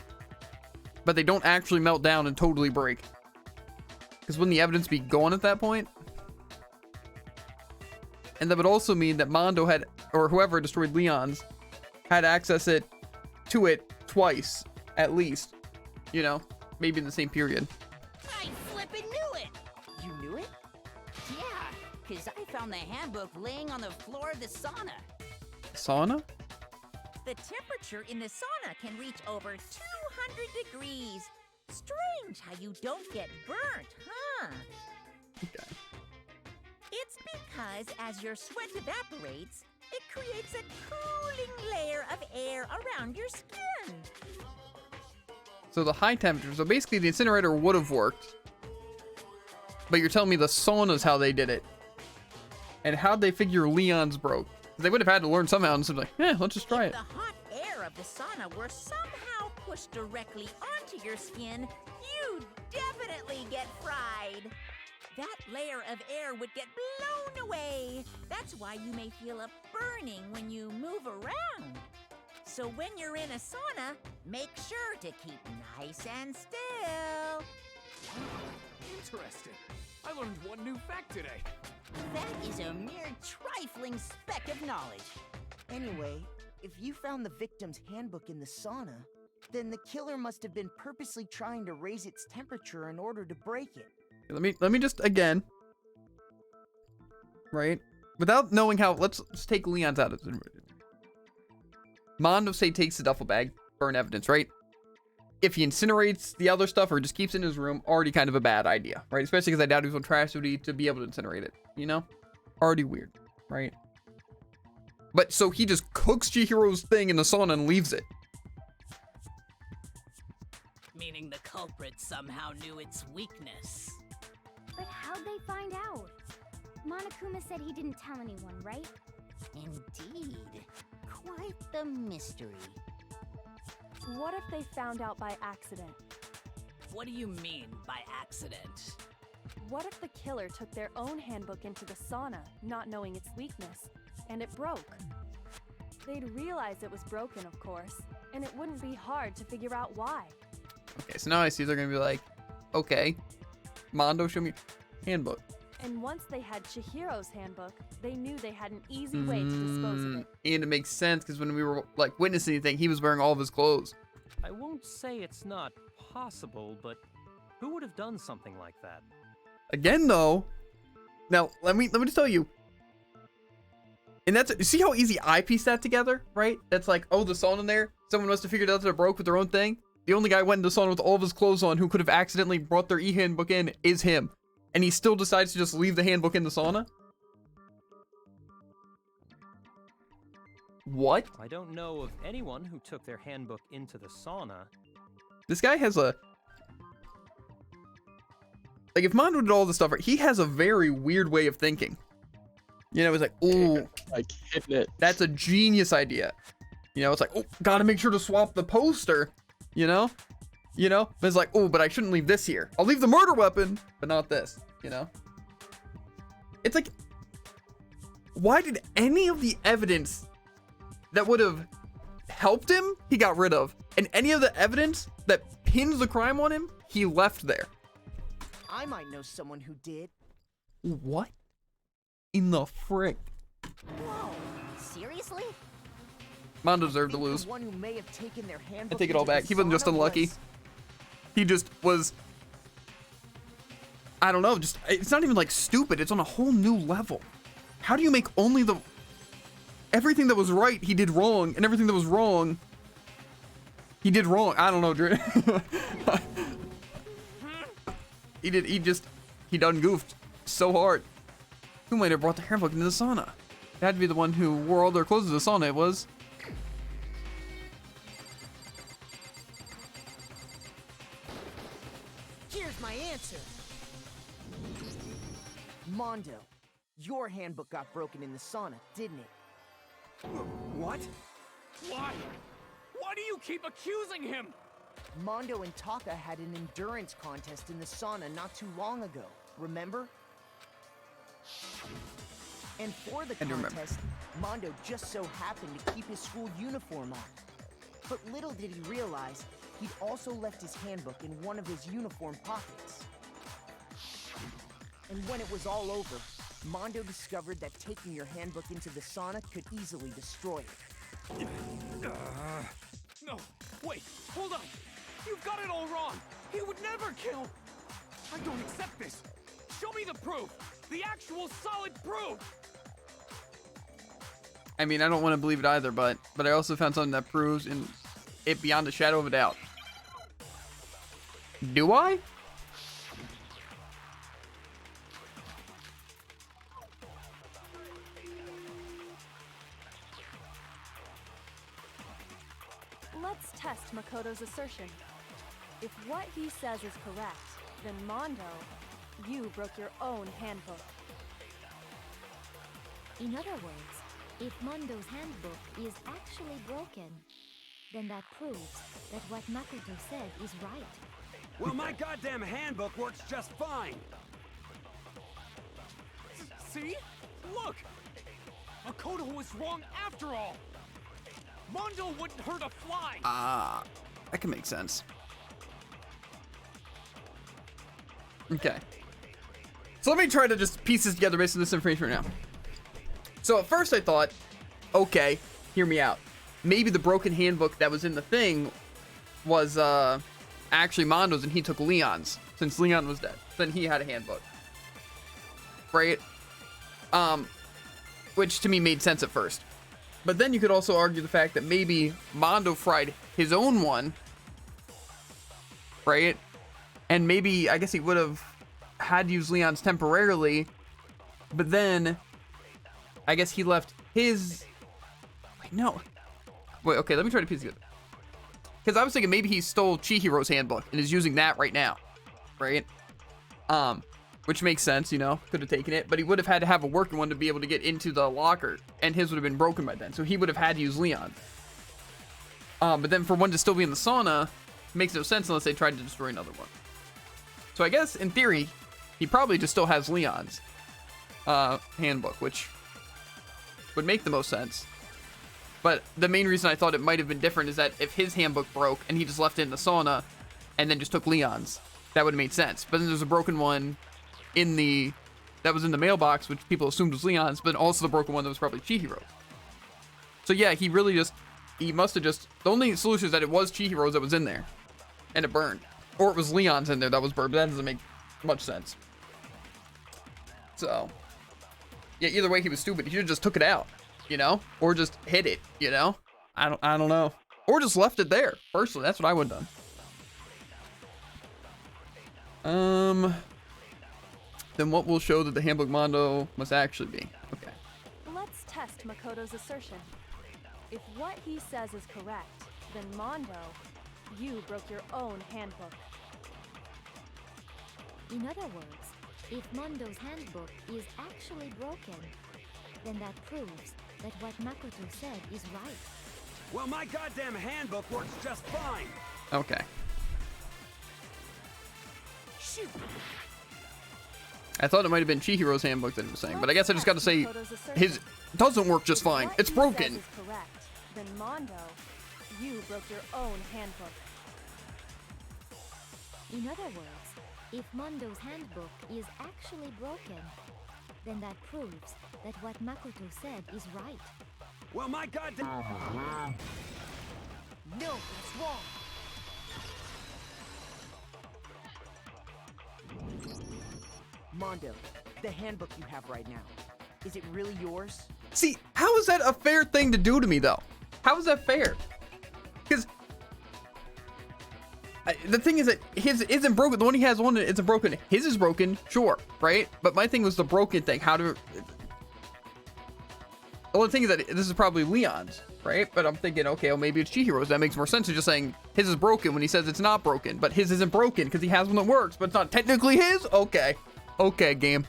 but they don't actually melt down and totally break, because wouldn't the evidence be gone at that point? And that would also mean that Mondo had, or whoever destroyed Leon's, had access to it twice, at least. You know, maybe in the same period. I flippin' knew it! You knew it? Yeah, because I found the handbook laying on the floor of the sauna. Sauna? The temperature in the sauna can reach over 200 degrees. Strange how you don't get burnt, huh? Okay. It's because as your sweat evaporates, it creates a cooling layer of air around your skin. So the high temperature, so basically the incinerator would have worked, but you're telling me the sauna's how they did it. And how'd they figure Leon's broke? They would have had to learn somehow and something like, let's just try it. If the hot air of the sauna were somehow pushed directly onto your skin, you'd definitely get fried. That layer of air would get blown away. That's why you may feel a burning when you move around. So when you're in a sauna, make sure to keep nice and still. Interesting. I learned one new fact today. That is a mere trifling speck of knowledge. Anyway, if you found the victim's handbook in the sauna, then the killer must have been purposely trying to raise its temperature in order to break it. Let me just again, right? Without knowing how, let's take Leon's out of it. Mondo say takes the duffel bag, burn evidence, right? If he incinerates the other stuff or just keeps it in his room, already kind of a bad idea, right? Especially because I doubt he was on trash duty to be able to incinerate it, you know? Already weird, right? But so he just cooks Chihiro's thing in the sauna and leaves it. Meaning the culprit somehow knew its weakness. But how'd they find out? Monokuma said he didn't tell anyone, right? Indeed. Quite the mystery. What if they found out by accident? What do you mean by accident? What if the killer took their own handbook into the sauna, not knowing its weakness, and it broke? They'd realize it was broken, of course, and it wouldn't be hard to figure out why. Okay, so now I see they're gonna be like, okay, Mondo, show me handbook. And once they had Chihiro's handbook, they knew they had an easy way to dispose of it. And it makes sense because when we were like witnessing anything, he was wearing all of his clothes. I won't say it's not possible, but who would have done something like that? Again, though, now let me just tell you. And that's, you see how easy I pieced that together, right? That's like, oh, the sauna in there. Someone must have figured out that it broke with their own thing. The only guy who went in the sauna with all of his clothes on who could have accidentally brought their e-handbook in is him. And he still decides to just leave the handbook in the sauna? What? I don't know of anyone who took their handbook into the sauna. This guy has a... Like, if Mondo did all this stuff, he has a very weird way of thinking. You know, it's like, ooh, like hitting it. That's a genius idea. You know, it's like, oh, gotta make sure to swap the poster. You know? You know? But it's like, oh, but I shouldn't leave this here. I'll leave the murder weapon, but not this. You know? It's like, why did any of the evidence that would have helped him, he got rid of? And any of the evidence that pins the crime on him, he left there. I might know someone who did. What in the frick? Whoa, seriously? Mondo deserved to The lose. one who may have taken their I handbook take it all into the back. He wasn't just sauna unlucky. was- He just was, I don't know, just, it's not even like stupid. It's on a whole new level. How do you make only the, everything that was right, he did wrong, and everything that was wrong, he did wrong. I don't know, Drew. he done goofed so hard. Who might have brought the handbook into the sauna? It had to be the one who wore all their clothes to the sauna, it was. Here's my answer. Mondo, your handbook got broken in the sauna, didn't it? What? Why? Why do you keep accusing him? Mondo and Taka had an endurance contest in the sauna not too long ago, remember? And for the contest, Mondo just so happened to keep his school uniform on. But little did he realize, he'd also left his handbook in one of his uniform pockets. And when it was all over, Mondo discovered that taking your handbook into the sauna could easily destroy it. No, wait, hold on. You've got it all wrong. He would never kill. I don't accept this. Show me the proof. The actual solid proof. I mean, I don't want to believe it either, but I also found something that proves it beyond a shadow of a doubt. Do I? Let's test Makoto's assertion. If what he says is correct, then Mondo, you broke your own handbook. In other words, if Mondo's handbook is actually broken, then that proves that what Makoto said is right. Well, my goddamn handbook works just fine. See? Look! Makoto was wrong after all. Mondo wouldn't hurt a fly. That can make sense. Okay. So let me try to just piece this together based on this information right now. So at first I thought, okay, hear me out. Maybe the broken handbook that was in the thing was actually Mondo's and he took Leon's, since Leon was dead. Then he had a handbook. Right? Which to me made sense at first. But then you could also argue the fact that maybe Mondo fried his own one. Right? And maybe, I guess he would have had to use Leon's temporarily. But then, I guess he left his... Wait, no. Wait, okay, let me try to piece it together. Because I was thinking maybe he stole Chihiro's handbook and is using that right now. Right? Which makes sense, you know. Could have taken it. But he would have had to have a working one to be able to get into the locker. And his would have been broken by then. So he would have had to use Leon. But then for one to still be in the sauna, makes no sense unless they tried to destroy another one. So I guess, in theory, he probably just still has Leon's handbook, which would make the most sense. But the main reason I thought it might have been different is that if his handbook broke and he just left it in the sauna and then just took Leon's, that would have made sense. But then there's a broken one that was in the mailbox, which people assumed was Leon's, but also the broken one that was probably Chihiro's. So yeah, he must have just, the only solution is that it was Chihiro's that was in there and it burned. Or it was Leon's in there that was burned, but that doesn't make much sense. So, yeah, either way he was stupid. He should have just took it out, you know? Or just hid it, you know? I don't know. Or just left it there. Personally, that's what I would have done. Then what will show that the handbook Mondo must actually be? Okay. Let's test Makoto's assertion. If what he says is correct, then Mondo, you broke your own handbook. In other words, if Mondo's handbook is actually broken, then that proves that what Makoto said is right. Well, my goddamn handbook works just fine. Okay. Shoot. I thought it might have been Chihiro's handbook that he was saying, but I guess I just got to say his doesn't work just fine. It's broken. Is correct, then Mondo, you broke your own handbook. In other words, if Mondo's handbook is actually broken, then that proves that what Makoto said is right. Well, my goddamn... No, that's wrong. Mondo, the handbook you have right now, is it really yours? See, how is that a fair thing to do to me, though? How is that fair? Because the thing is that his isn't broken. The one he has one isn't broken. His is broken, sure, right? But my thing was the broken thing. How to... The only thing is that this is probably Leon's, right? But I'm thinking, okay, well, maybe it's Chihiro's. That makes more sense than just saying his is broken when he says it's not broken. But his isn't broken because he has one that works, but it's not technically his? Okay. Okay, game.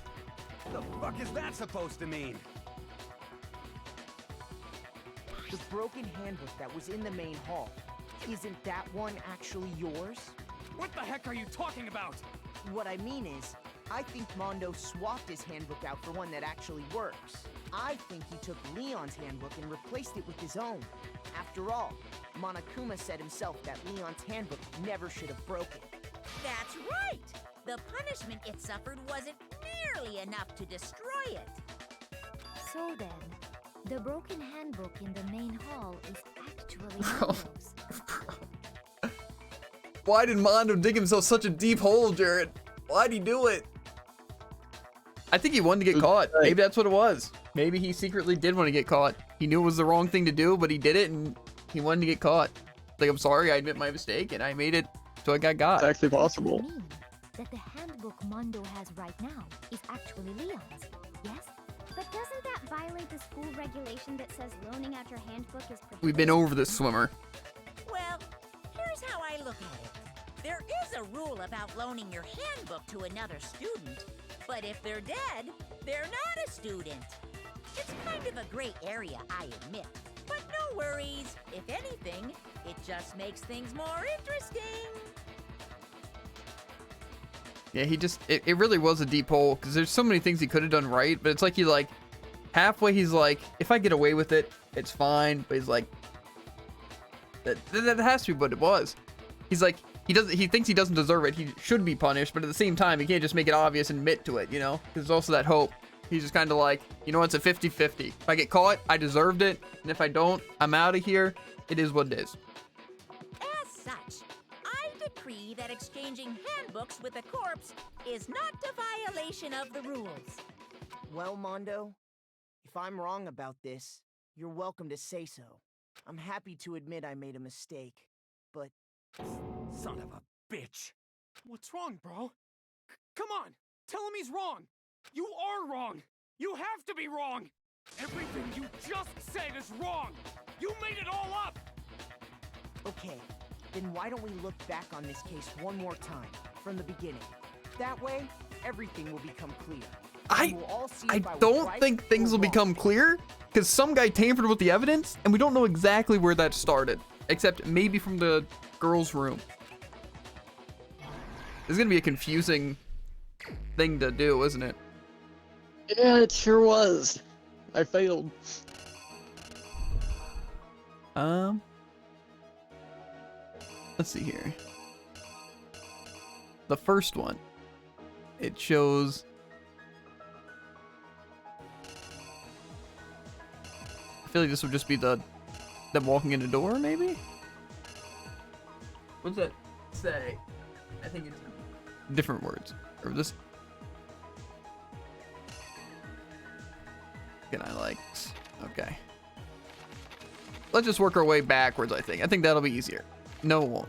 What the fuck is that supposed to mean? The broken handbook that was in the main hall, isn't that one actually yours? What the heck are you talking about? What I mean is, I think Mondo swapped his handbook out for one that actually works. I think he took Leon's handbook and replaced it with his own. After all, Monokuma said himself that Leon's handbook never should have broken. That's right! The punishment it suffered wasn't nearly enough to destroy it. So then, the broken handbook in the main hall is actually Mondo's. Why did Mondo dig himself such a deep hole, Jared? Why'd he do it? I think he wanted to get caught. Maybe that's what it was. Maybe he secretly did want to get caught. He knew it was the wrong thing to do, but he did it and he wanted to get caught. Like, I'm sorry, I admit my mistake and I made it so I got got. It's actually possible. Mean that the handbook Mondo has right now is actually Leon's, yes? But doesn't that violate the school regulation that says loaning out your handbook is prohibited? We've been over this, Swimmer. Well, here's how I look at it. There is a rule about loaning your handbook to another student, but if they're dead, they're not a student. It's kind of a gray area, I admit. But no worries. If anything, it just makes things more interesting. Yeah, it really was a deep hole because there's so many things he could have done right, but it's like halfway he's like, if I get away with it, it's fine. But he's like, that has to be what it was. He's like, he thinks he doesn't deserve it. He should be punished, but at the same time, he can't just make it obvious and admit to it, you know? Because there's also that hope. He's just kind of like, you know, it's a 50-50. If I get caught, I deserved it. And if I don't, I'm out of here. It is what it is. As such, I decree that exchanging handbooks with a corpse is not a violation of the rules. Well, Mondo, if I'm wrong about this, you're welcome to say so. I'm happy to admit I made a mistake, but... Son of a bitch! What's wrong, bro? Come on! Tell him he's wrong! You are wrong! You have to be wrong! Everything you just said is wrong! You made it all up! Okay, then why don't we look back on this case one more time, from the beginning? That way, everything will become clear. I don't think things will become clear, because some guy tampered with the evidence, and we don't know exactly where that started, except maybe from the girls' room. This is gonna be a confusing thing to do, isn't it? Yeah, it sure was. I failed. Let's see here. The first one, it shows I feel like this would just be them walking in the door, maybe? What's that say? I think it's different words. Or this. Can I like? Okay. Let's just work our way backwards, I think. I think that'll be easier. No, it won't.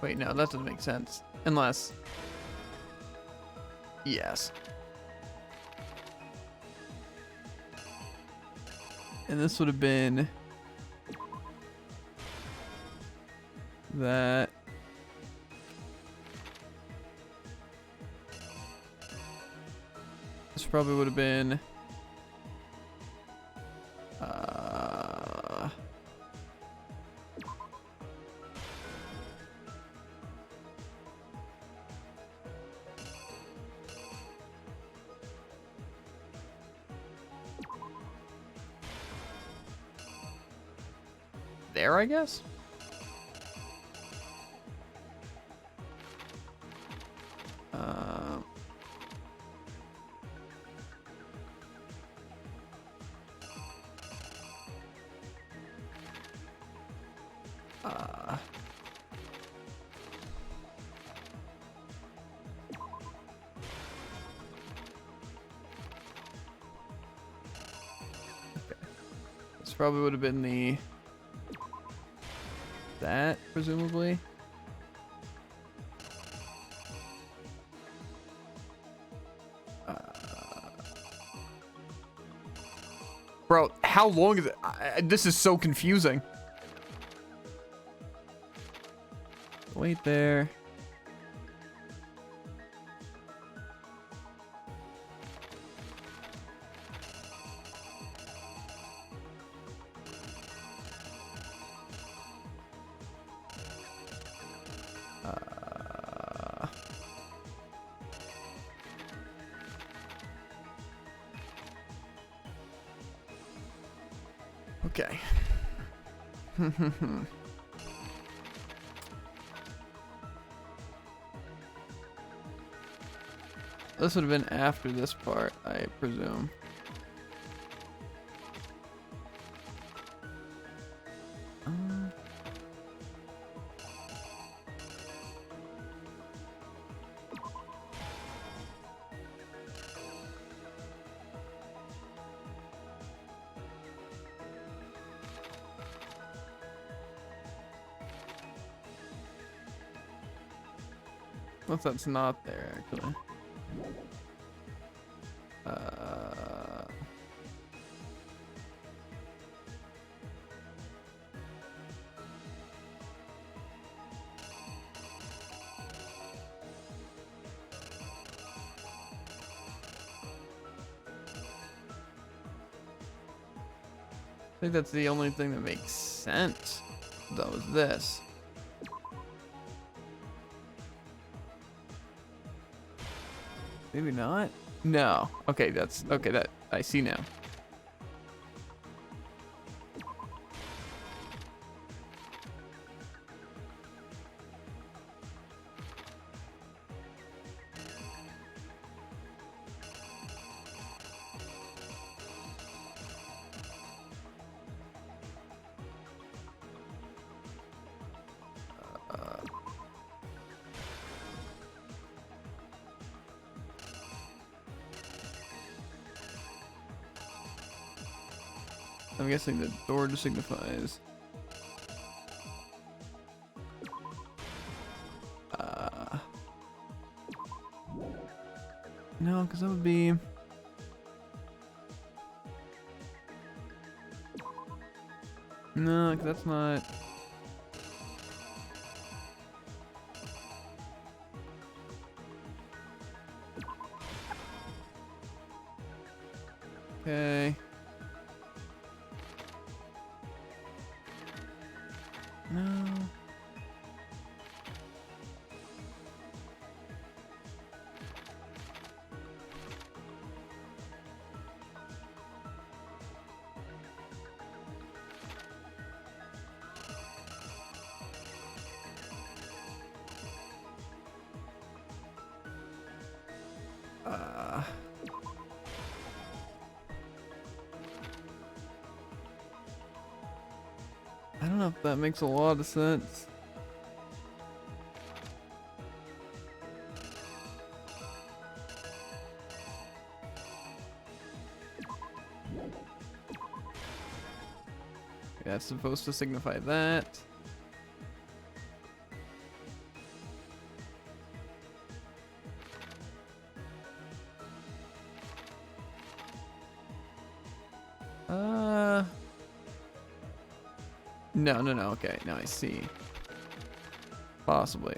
Wait, no, that doesn't make sense. Unless... Yes. And this would have been... that... This probably would have been... there, I guess? This probably would have been the... that, presumably. Bro, how long is it? This is so confusing. wait there. Okay. This would have been after this part, I presume. Unless that's not there, actually. I think that's the only thing that makes sense, though, is this. Maybe not? No. Okay, that's okay, that I see now. I'm guessing the door just signifies. No, because that would be. No, 'cause that's not. Okay. No. I don't know if that makes a lot of sense. Yeah, it's supposed to signify that. No, okay, now I see. Possibly.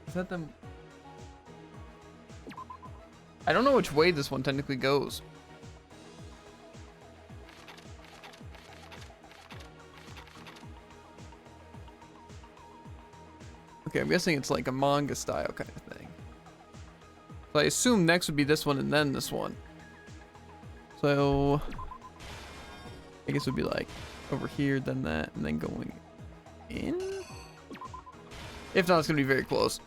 Is that them? I don't know which way this one technically goes. Okay, I'm guessing it's like a manga style kind of thing. So I assume next would be this one and then this one. So I guess it would be like over here, then that, and then going in. If not, it's gonna be very close.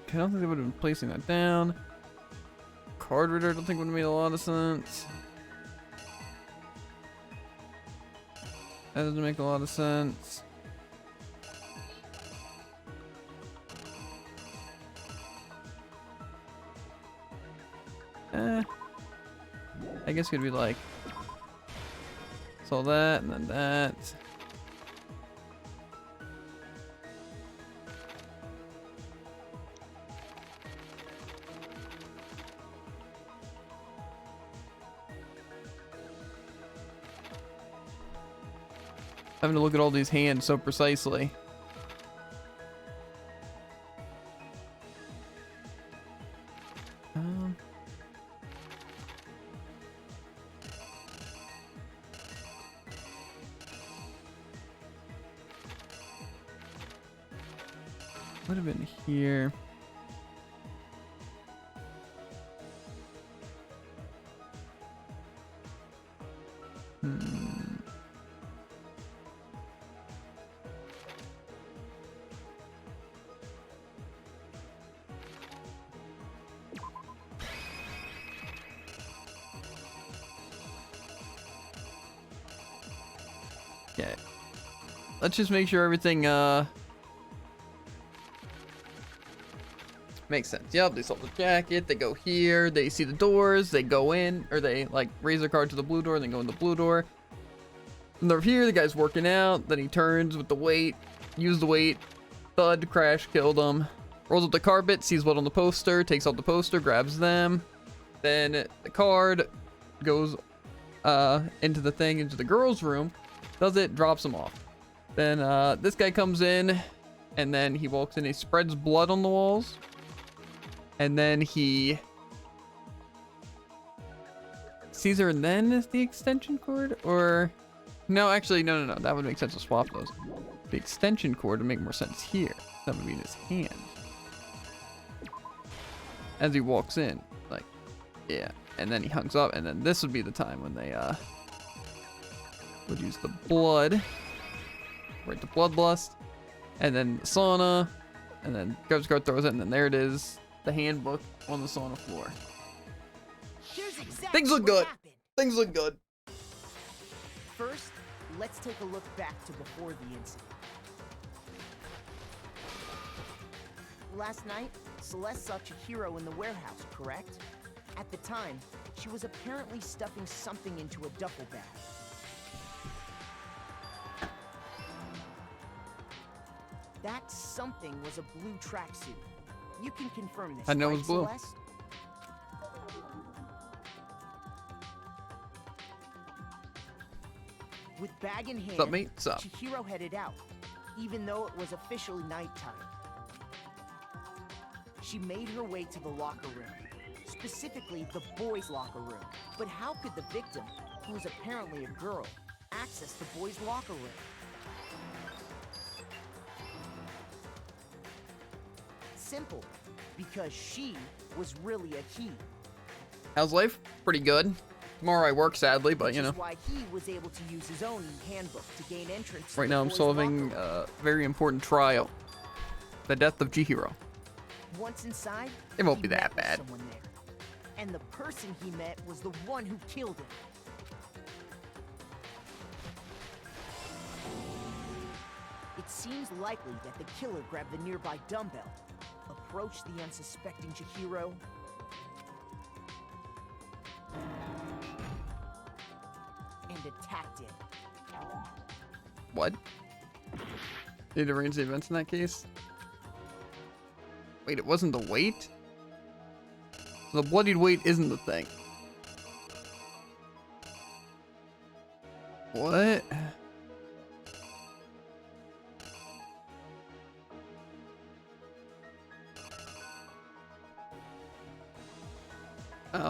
I don't think they would have been placing that down. Card reader, I don't think would have made a lot of sense. That doesn't make a lot of sense. I guess it could be like, so that and then that. Having to look at all these hands so precisely. Would have been here. Okay. Let's just make sure everything makes sense. Yep, they saw the jacket, they go here, they see the doors, they go in, or they like raise their card to the blue door and then go in the blue door. And they're here, the guy's working out, then he turns with the weight, use the weight, thud, crash, killed him. Rolls up the carpet, sees what on the poster, takes out the poster, grabs them. Then the card goes into the thing, into the girl's room, does it, drops him off. Then this guy comes in, and then he walks in, he spreads blood on the walls. And then he sees her and then is the extension cord? Or no, actually, no. That would make sense to swap those. The extension cord would make more sense here. That would be in his hand. As he walks in, like, yeah. And then he hangs up, and then this would be the time when they would use the blood. Right, the bloodlust. And then the sauna. And then Ghost Guard throws it, and then there it is. The handbook on the sauna floor. Exactly Things look good. Things look good. First, let's take a look back to before the incident. Last night, Celeste saw Chihiro in the warehouse, correct? At the time, she was apparently stuffing something into a duffel bag. That something was a blue tracksuit. You can confirm this. I know right, it was blue. Celeste? With bag in hand, What's up, mate? What's up? Chihiro headed out, even though it was officially nighttime. She made her way to the locker room, specifically the boys' locker room. But how could the victim, who was apparently a girl, access the boys' locker room? Simple, because she was really a he. How's life? Pretty good. Tomorrow I work, sadly, but you know. Which is why he was able to use his own handbook to gain entrance to Right the now I'm boys' solving locker room. a very important trial. The death of Chihiro. Once inside, It won't he be that met with bad. someone there. And the person he met was the one who killed him. It seems likely that the killer grabbed the nearby dumbbell, approached the unsuspecting Chihiro, and attacked him. What? Did it arrange the events in that case? Wait, it wasn't the weight? So the bloodied weight isn't the thing. What?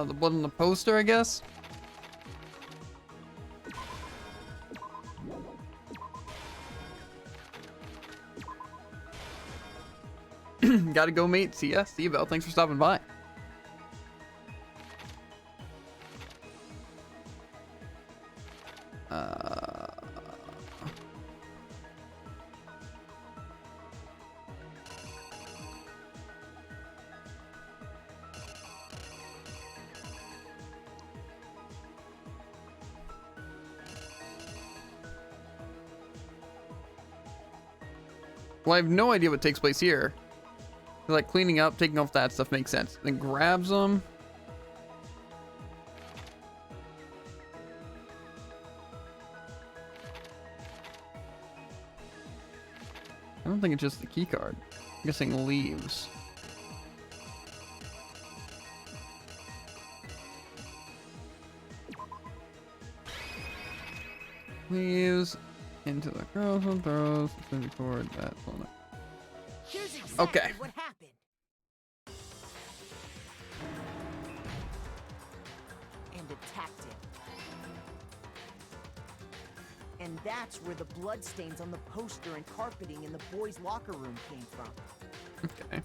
The blood on the poster, I guess? Gotta go, mate. See ya. See you, Belle. Thanks for stopping by. Well, I have no idea what takes place here. Like cleaning up, taking off that stuff makes sense. Then grabs them. I don't think it's just the key card. I'm guessing leaves. Leaves into the girls and throws the cord. That's on it. Here's exactly Okay. what happened. And attacked him. And that's where the bloodstains on the poster and carpeting in the boys' locker room came from. Okay.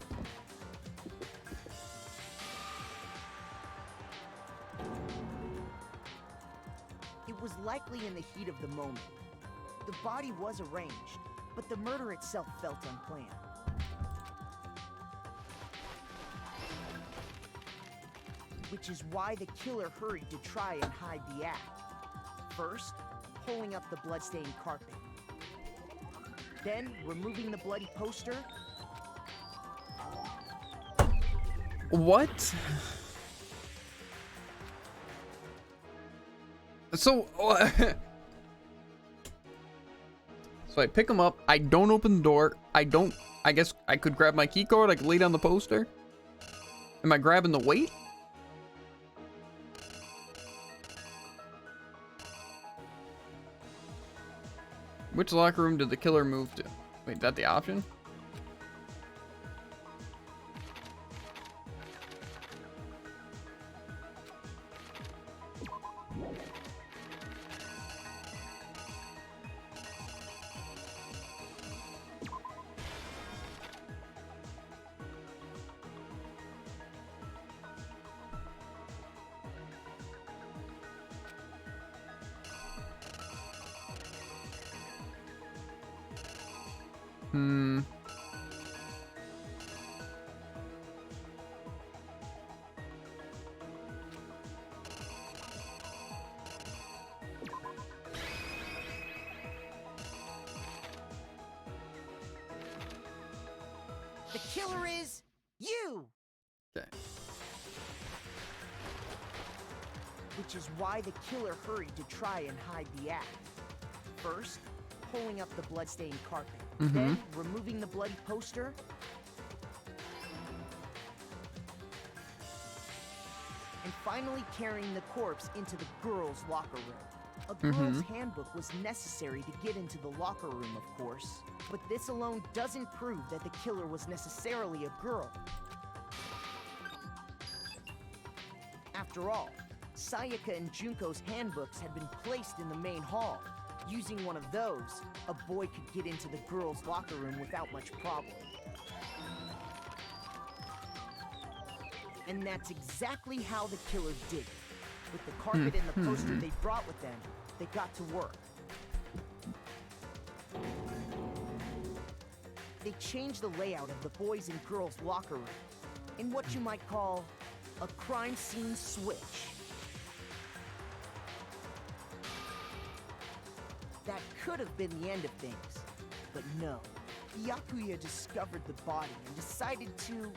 It was likely in the heat of the moment. The body was arranged, but the murder itself felt unplanned. Which is why the killer hurried to try and hide the act. First, pulling up the bloodstained carpet. Then, removing the bloody poster. What? So, so I pick them up. I don't open the door. I guess I could grab my key card. I could lay down the poster. Am I grabbing the weight? Which locker room did the killer move to? Wait, is that the option? The killer is you! Okay. Which is why the killer hurried to try and hide the act. First, pulling up the bloodstained carpet. Then, removing the bloody poster. And finally carrying the corpse into the girls' locker room. A girl's handbook was necessary to get into the locker room, of course. But this alone doesn't prove that the killer was necessarily a girl. After all, Sayaka and Junko's handbooks had been placed in the main hall. Using one of those, a boy could get into the girls' locker room without much problem. And that's exactly how the killer did it. With the carpet and the poster they brought with them, they got to work. They changed the layout of the boys' and girls' locker room in what you might call a crime scene switch. That could have been the end of things, but no. Yakuya discovered the body and decided to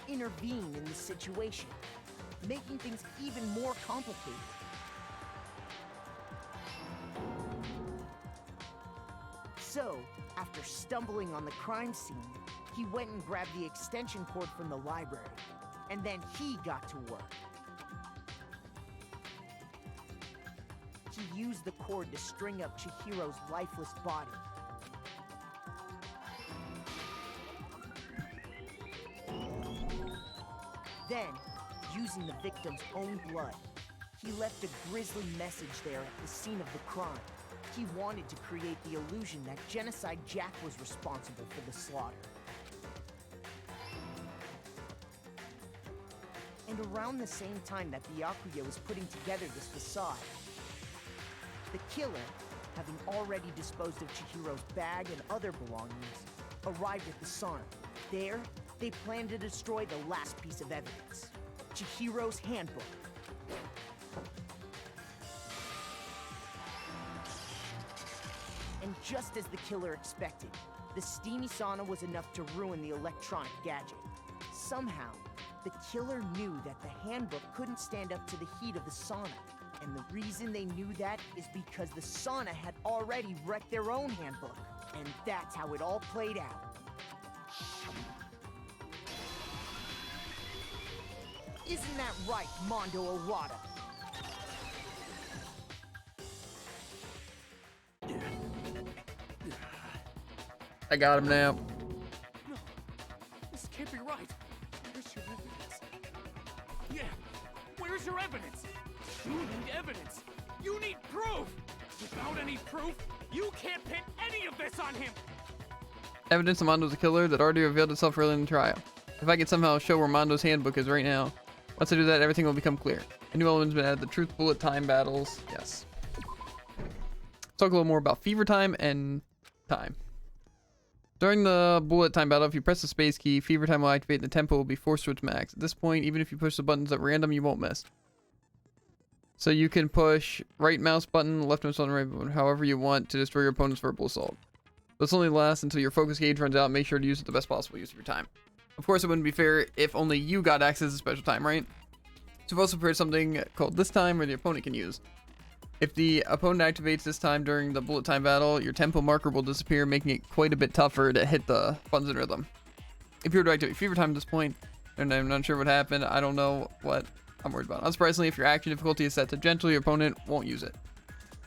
intervene in the situation, making things even more complicated. So, after stumbling on the crime scene, he went and grabbed the extension cord from the library, and then he got to work. He used the cord to string up Chihiro's lifeless body. Then, using the victim's own blood, he left a grisly message there at the scene of the crime. He wanted to create the illusion that Genocide Jack was responsible for the slaughter. And around the same time that Byakuya was putting together this facade, the killer, having already disposed of Chihiro's bag and other belongings, arrived at the Sarn. There, they planned to destroy the last piece of evidence, Chihiro's handbook. And just as the killer expected, The steamy sauna was enough to ruin the electronic gadget. Somehow, the killer knew that the handbook couldn't stand up to the heat of the sauna. And the reason they knew that is because the sauna had already wrecked their own handbook. And that's how it all played out. Isn't that right, Mondo Owada? I got him now. No, this can't be right. Where's your evidence? Yeah, where's your evidence? You need evidence. You need proof. Without any proof, you can't pin any of this on him. Evidence that Mondo's a killer that already revealed itself early in the trial. If I can somehow show where Mondo's handbook is right now, once I do that, everything will become clear. A new element's been added, the truth bullet time battles. Yes. Talk a little more about fever time and time. During the bullet time battle, if you press the space key, fever time will activate and the tempo will be forced to its max. At this point, even if you push the buttons at random, you won't miss. So you can push right mouse button, left mouse button, right button, however you want to destroy your opponent's verbal assault. This only lasts until your focus gauge runs out. Make sure to use it the best possible use of your time. Of course, it wouldn't be fair if only you got access to special time, right? So we've also prepared something called this time where the opponent can use. If the opponent activates this time during the bullet time battle, your tempo marker will disappear, making it quite a bit tougher to hit the buttons in rhythm. If you were to activate fever time at this point, and I'm not sure what happened, I don't know what I'm worried about. Unsurprisingly, if your action difficulty is set to gentle, your opponent won't use it.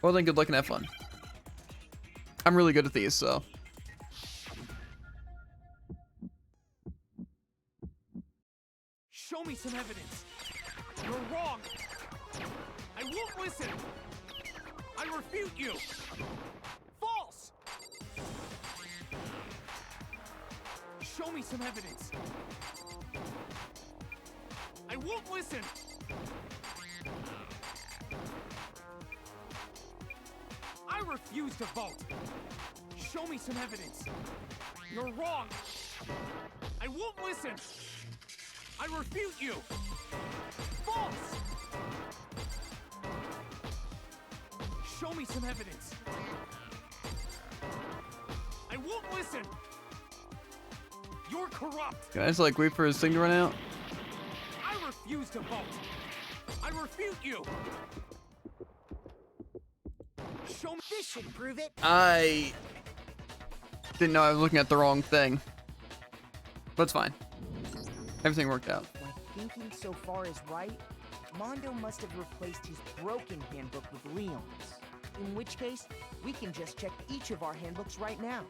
Well then, good luck and have fun. I'm really good at these, so. Show me some evidence. You're wrong. I won't listen. I refute you. False. Show me some evidence. I won't listen. I refuse to vote. Show me some evidence. You're wrong. I won't listen. I refute you. False. Show me some evidence. I won't listen. You're corrupt. Can I just like wait for his thing to run out? I refuse to vote. I refute you. Show me. This should prove it. I didn't know I was looking at the wrong thing. But it's fine. Everything worked out. My thinking so far is right. Mondo must have replaced his broken handbook with Leon's. In which case, we can just check each of our handbooks right now.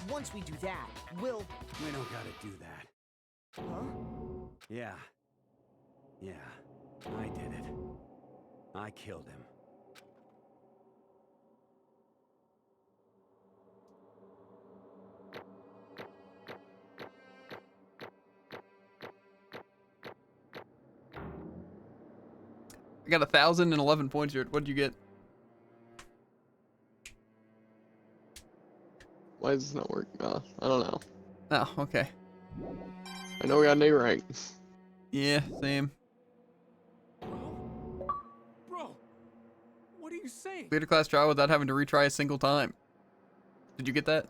Once we do that, we'll... We don't gotta do that. Huh? Yeah. Yeah. I did it. I killed him. I got 1,011 points here. What'd you get? Why does this not work? I don't know. Oh, okay. I know we got an A rank. Yeah, same. Bro, what are you saying? Cleared a class trial without having to retry a single time. Did you get that?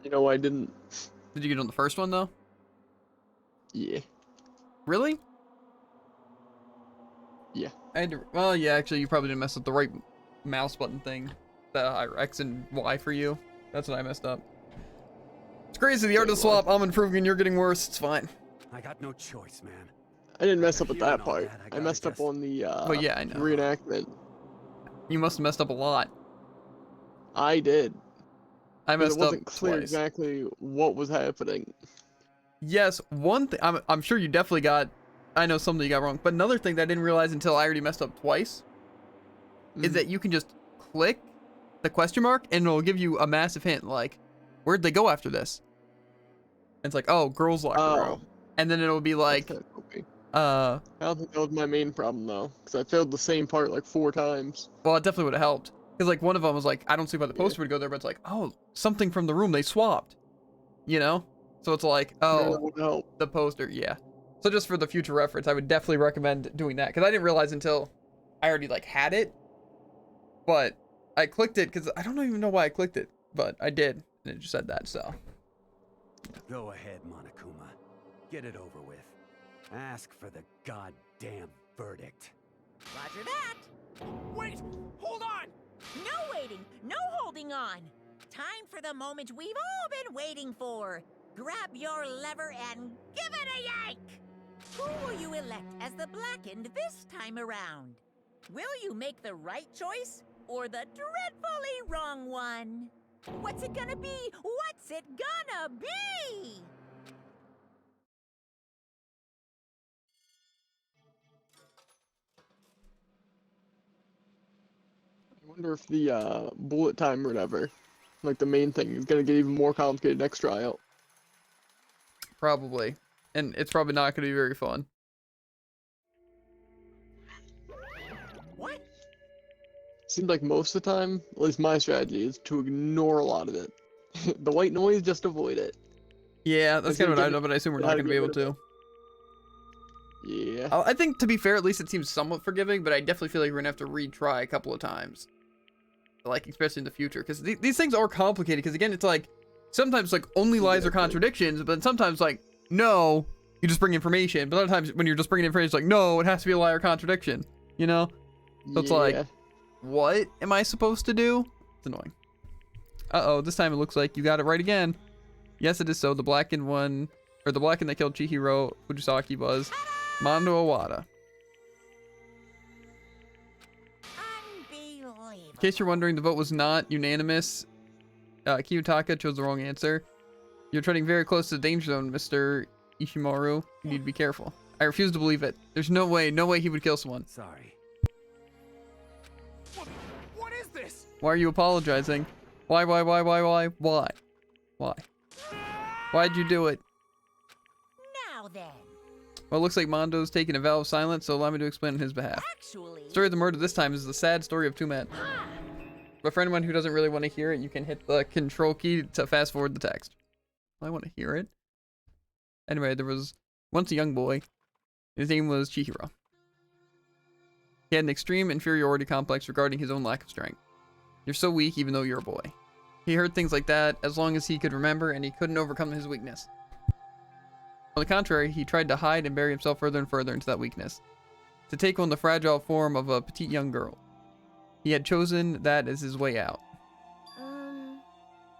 You know, I didn't. Did you get it on the first one, though? Yeah. Really? Yeah. I had to, well, yeah, actually, you probably didn't mess up the right mouse button thing. The X and Y for you. That's what I messed up. It's crazy, the art of the swap. I'm improving and you're getting worse. It's fine. I got no choice, man. I didn't mess up at Hearing that all part. that, I gotta messed up just- on the Well, yeah, I know. reenactment. You must have messed up a lot. I did. I 'Cause messed it wasn't up clear twice. exactly what was happening. Yes, one thing, I'm sure you definitely got, I know something you got wrong, but another thing that I didn't realize until I already messed up twice is that you can just click the question mark and it'll give you a massive hint, like, where'd they go after this? And it's like, oh, girls' locker room. And then it'll be like, I don't think that was my main problem though, because I failed the same part like 4 times. well, it definitely would have helped. Because like one of them was like, I don't see why the poster would go there, but it's like, oh, something from the room, they swapped. You know? So it's like, oh, the poster, yeah. So just for the future reference, I would definitely recommend doing that. Because I didn't realize until I already like had it. But I clicked it because I don't even know why I clicked it. But I did. And it just said that, so. Go ahead, Monokuma. Get it over with. Ask for the goddamn verdict. Roger that. Wait! Hold on! No waiting, no holding on. Time for the moment we've all been waiting for. Grab your lever and give it a yank! Who will you elect as the Blackened this time around? Will you make the right choice or the dreadfully wrong one? What's it gonna be? What's it gonna be? I wonder if the bullet time or whatever, like the main thing, is gonna get even more complicated next tryout. Probably. And it's probably not going to be very fun. What? Seems like most of the time, at least my strategy is to ignore a lot of it. The white noise, just avoid it. Yeah, that's kind of what I know, but I assume we're not going to be able to. Yeah. I think, to be fair, at least it seems somewhat forgiving, but I definitely feel like we're going to have to retry a couple of times. Like, especially in the future. Because these things are complicated, because again, it's like, sometimes, like, only lies are contradictions, but sometimes, like, no, you just bring information. But other times, when you're just bringing information, it's like, no, it has to be a lie or contradiction. You know? So it's like, what am I supposed to do? It's annoying. Uh-oh, this time it looks like you got it right again. Yes, it is so. The blackened one, or the blackened that killed Chihiro Fujisaki was Mondo Owada. In case you're wondering, the vote was not unanimous. Kiyotaka chose the wrong answer. You're treading very close to the danger zone, Mr. Ishimaru. You need to be careful. I refuse to believe it. There's no way he would kill someone. Sorry. What is this? Why are you apologizing? Why? Why'd you do it? Now then. Well, it looks like Mondo's taking a vow of silence, so allow me to explain on his behalf. Actually... The story of the murder this time is the sad story of two men. But for anyone who doesn't really want to hear it, you can hit the control key to fast forward the text. I want to hear it. Anyway, there was once a young boy. His name was Chihiro. He had an extreme inferiority complex regarding his own lack of strength. You're so weak even though you're a boy. He heard things like that as long as he could remember, and he couldn't overcome his weakness. On the contrary, he tried to hide and bury himself further and further into that weakness, to take on the fragile form of a petite young girl. He had chosen that as his way out.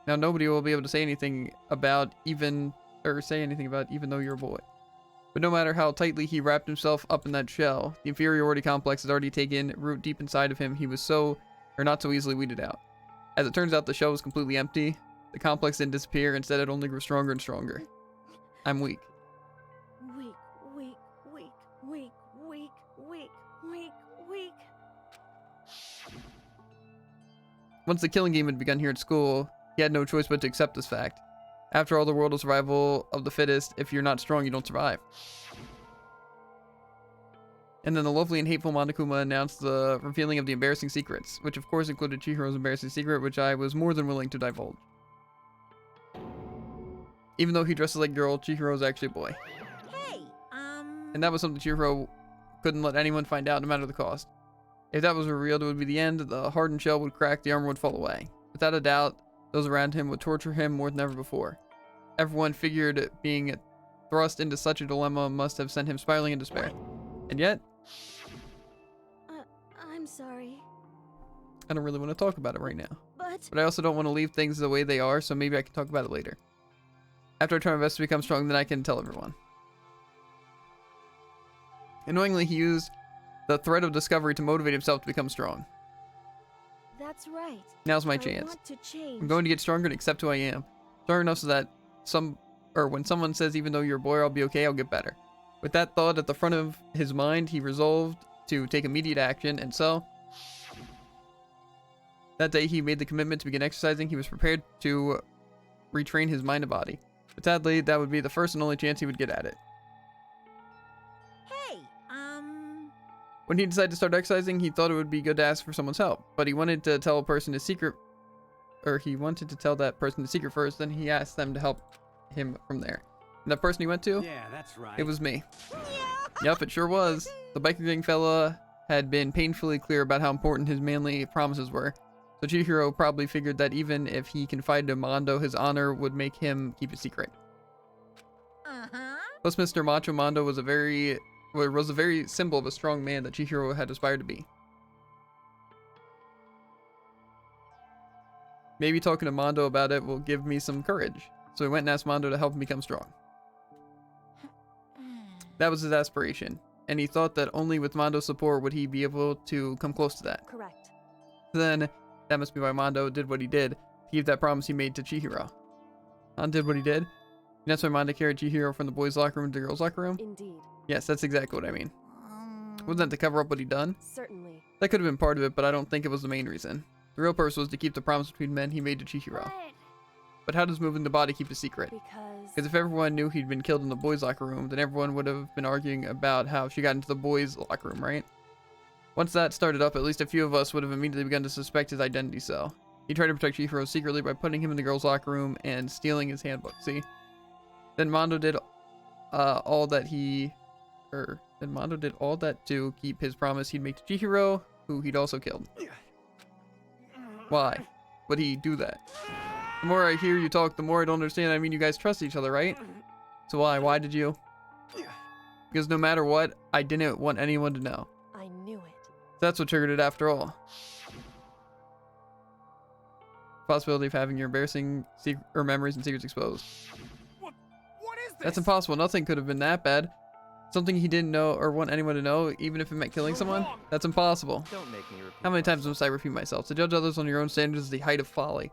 Now nobody will be able to say anything about even though you're a boy. But no matter how tightly he wrapped himself up in that shell, the inferiority complex had already taken root deep inside of him. He was not so easily weeded out. As it turns out, the shell was completely empty. The complex didn't disappear. Instead, it only grew stronger and stronger. I'm weak. Weak. Once the killing game had begun here at school, he had no choice but to accept this fact. After all, the world is survival of the fittest. If you're not strong, you don't survive. And then the lovely and hateful Monokuma announced the revealing of the embarrassing secrets, which of course included Chihiro's embarrassing secret, which I was more than willing to divulge. Even though he dresses like a girl, Chihiro is actually a boy. Hey, And that was something Chihiro couldn't let anyone find out, no matter the cost. If that was revealed, it would be the end. The hardened shell would crack, the armor would fall away. Without a doubt, those around him would torture him more than ever before. Everyone figured being thrust into such a dilemma must have sent him spiraling in despair. And yet... I'm sorry. I don't really want to talk about it right now. But I also don't want to leave things the way they are, so maybe I can talk about it later. After I try my best to become strong, then I can tell everyone. Annoyingly, he used the threat of discovery to motivate himself to become strong. That's right. Now's my I chance. want to change. I'm going to get stronger and accept who I am. Strong enough so that when someone says, even though you're a boy, I'll be okay, I'll get better. With that thought at the front of his mind, he resolved to take immediate action, and so... that day he made the commitment to begin exercising. He was prepared to retrain his mind and body. But sadly, that would be the first and only chance he would get at it. hey, When he decided to start exercising, he thought it would be good to ask for someone's help. But he wanted to tell a person his secret, or he wanted to tell that person the secret first, then he asked them to help him from there. And that person he went to? Yeah, that's right. It was me. Yup, it sure was. The biker gang fella had been painfully clear about how important his manly promises were. So Chihiro probably figured that even if he confided in Mondo, his honor would make him keep it secret. Plus, Mr. Macho Mondo was a very symbol of a strong man that Chihiro had aspired to be. Maybe talking to Mondo about it will give me some courage. So he went and asked Mondo to help him become strong. That was his aspiration, and he thought that only with Mondo's support would he be able to come close to that. Correct. Then, that must be why Mondo did what he did to keep that promise he made to Chihiro. Mondo did what he did, and that's why Mondo carried Chihiro from the boys' locker room to the girls' locker room? Indeed. Yes, that's exactly what I mean. Wasn't that to cover up what he'd done? Certainly. That could have been part of it, but I don't think it was the main reason. The real purpose was to keep the promise between men he made to Chihiro. But how does moving the body keep a secret? Because if everyone knew he'd been killed in the boys' locker room, then everyone would have been arguing about how she got into the boys' locker room, right? Once that started up, at least a few of us would have immediately begun to suspect his identity, so he tried to protect Chihiro secretly by putting him in the girls' locker room and stealing his handbook, see? Then Mondo did all that to keep his promise he'd make to Chihiro, who he'd also killed. Why would he do that? The more I hear you talk, the more I don't understand. I mean, you guys trust each other, right? So why? Why did you? Because no matter what, I didn't want anyone to know. I knew it. That's what triggered it after all. Possibility of having your embarrassing memories and secrets exposed. What is this? That's impossible. Nothing could have been that bad. Something he didn't know or want anyone to know, even if it meant killing someone? That's impossible. Don't make me repeat. How many times must I repeat myself? To judge others on your own standards is the height of folly.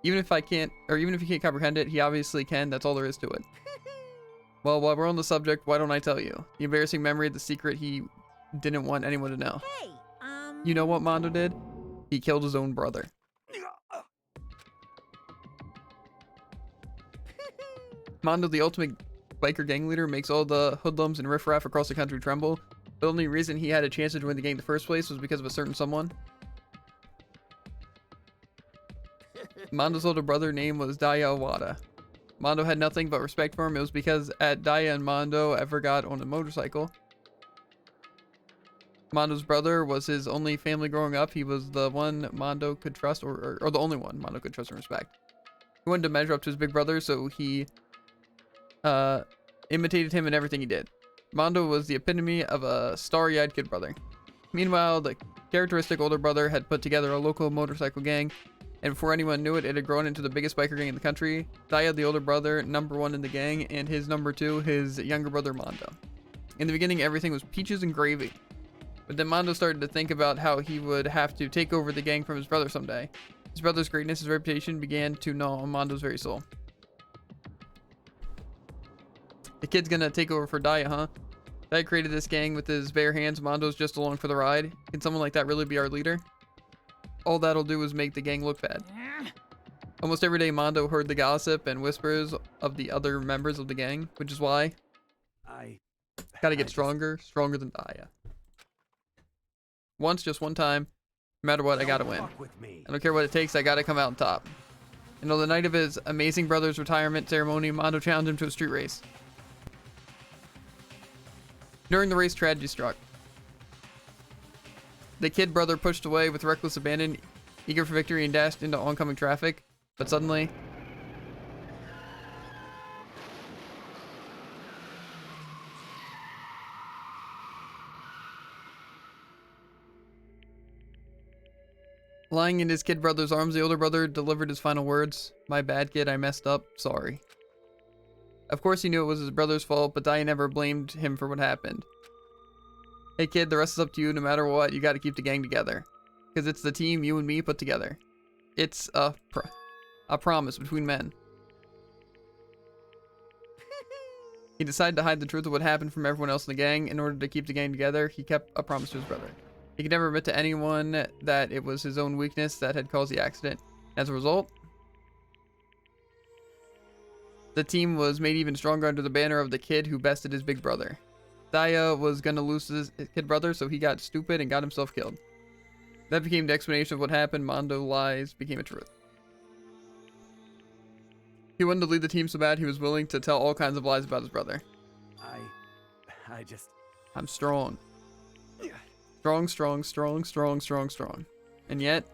Even if you can't comprehend it, he obviously can. That's all there is to it. Well, while we're on the subject, why don't I tell you? The embarrassing memory of the secret he didn't want anyone to know. Hey, You know what Mondo did? He killed his own brother. Mondo, the ultimate biker gang leader, makes all the hoodlums and riffraff across the country tremble. The only reason he had a chance to join the gang in the first place was because of a certain someone. Mondo's older brother name was Daya Awada. Mondo had nothing but respect for him. It was because at Daya and Mondo ever got on a motorcycle. Mondo's brother was his only family growing up. He was the one Mondo could trust, or the only one Mondo could trust and respect. He wanted to measure up to his big brother, so he imitated him in everything he did. Mondo was the epitome of a starry-eyed kid brother. Meanwhile, the characteristic older brother had put together a local motorcycle gang, and before anyone knew it, it had grown into the biggest biker gang in the country. Daya, the older brother, #1 in the gang, and his #2, his younger brother Mondo. In the beginning, everything was peaches and gravy. But then Mondo started to think about how he would have to take over the gang from his brother someday. His brother's greatness, his reputation, began to gnaw on Mondo's very soul. The kid's gonna take over for Daya, huh? Daya created this gang with his bare hands. Mondo's just along for the ride. Can someone like that really be our leader? All that'll do is make the gang look bad. Almost every day, Mondo heard the gossip and whispers of the other members of the gang, which is why gotta get stronger than Daya. Just one time, no matter what, I gotta win. I don't care what it takes, I gotta come out on top. And on the night of his amazing brother's retirement ceremony, Mondo challenged him to a street race. During the race, tragedy struck. The kid brother pushed away with reckless abandon, eager for victory, and dashed into oncoming traffic. But suddenly, lying in his kid brother's arms, the older brother delivered his final words. "My bad, kid. I messed up. Sorry." Of course, he knew it was his brother's fault, but Daya never blamed him for what happened. Hey kid, the rest is up to you. No matter what, you gotta keep the gang together. Because it's the team you and me put together. It's a promise between men. He decided to hide the truth of what happened from everyone else in the gang. In order to keep the gang together, he kept a promise to his brother. He could never admit to anyone that it was his own weakness that had caused the accident. As a result, the team was made even stronger under the banner of the kid who bested his big brother. Daya was gonna lose his kid brother, so he got stupid and got himself killed. That became the explanation of what happened. Mondo lies became a truth. He wanted to lead the team so bad he was willing to tell all kinds of lies about his brother. I'm strong. Strong. And yet,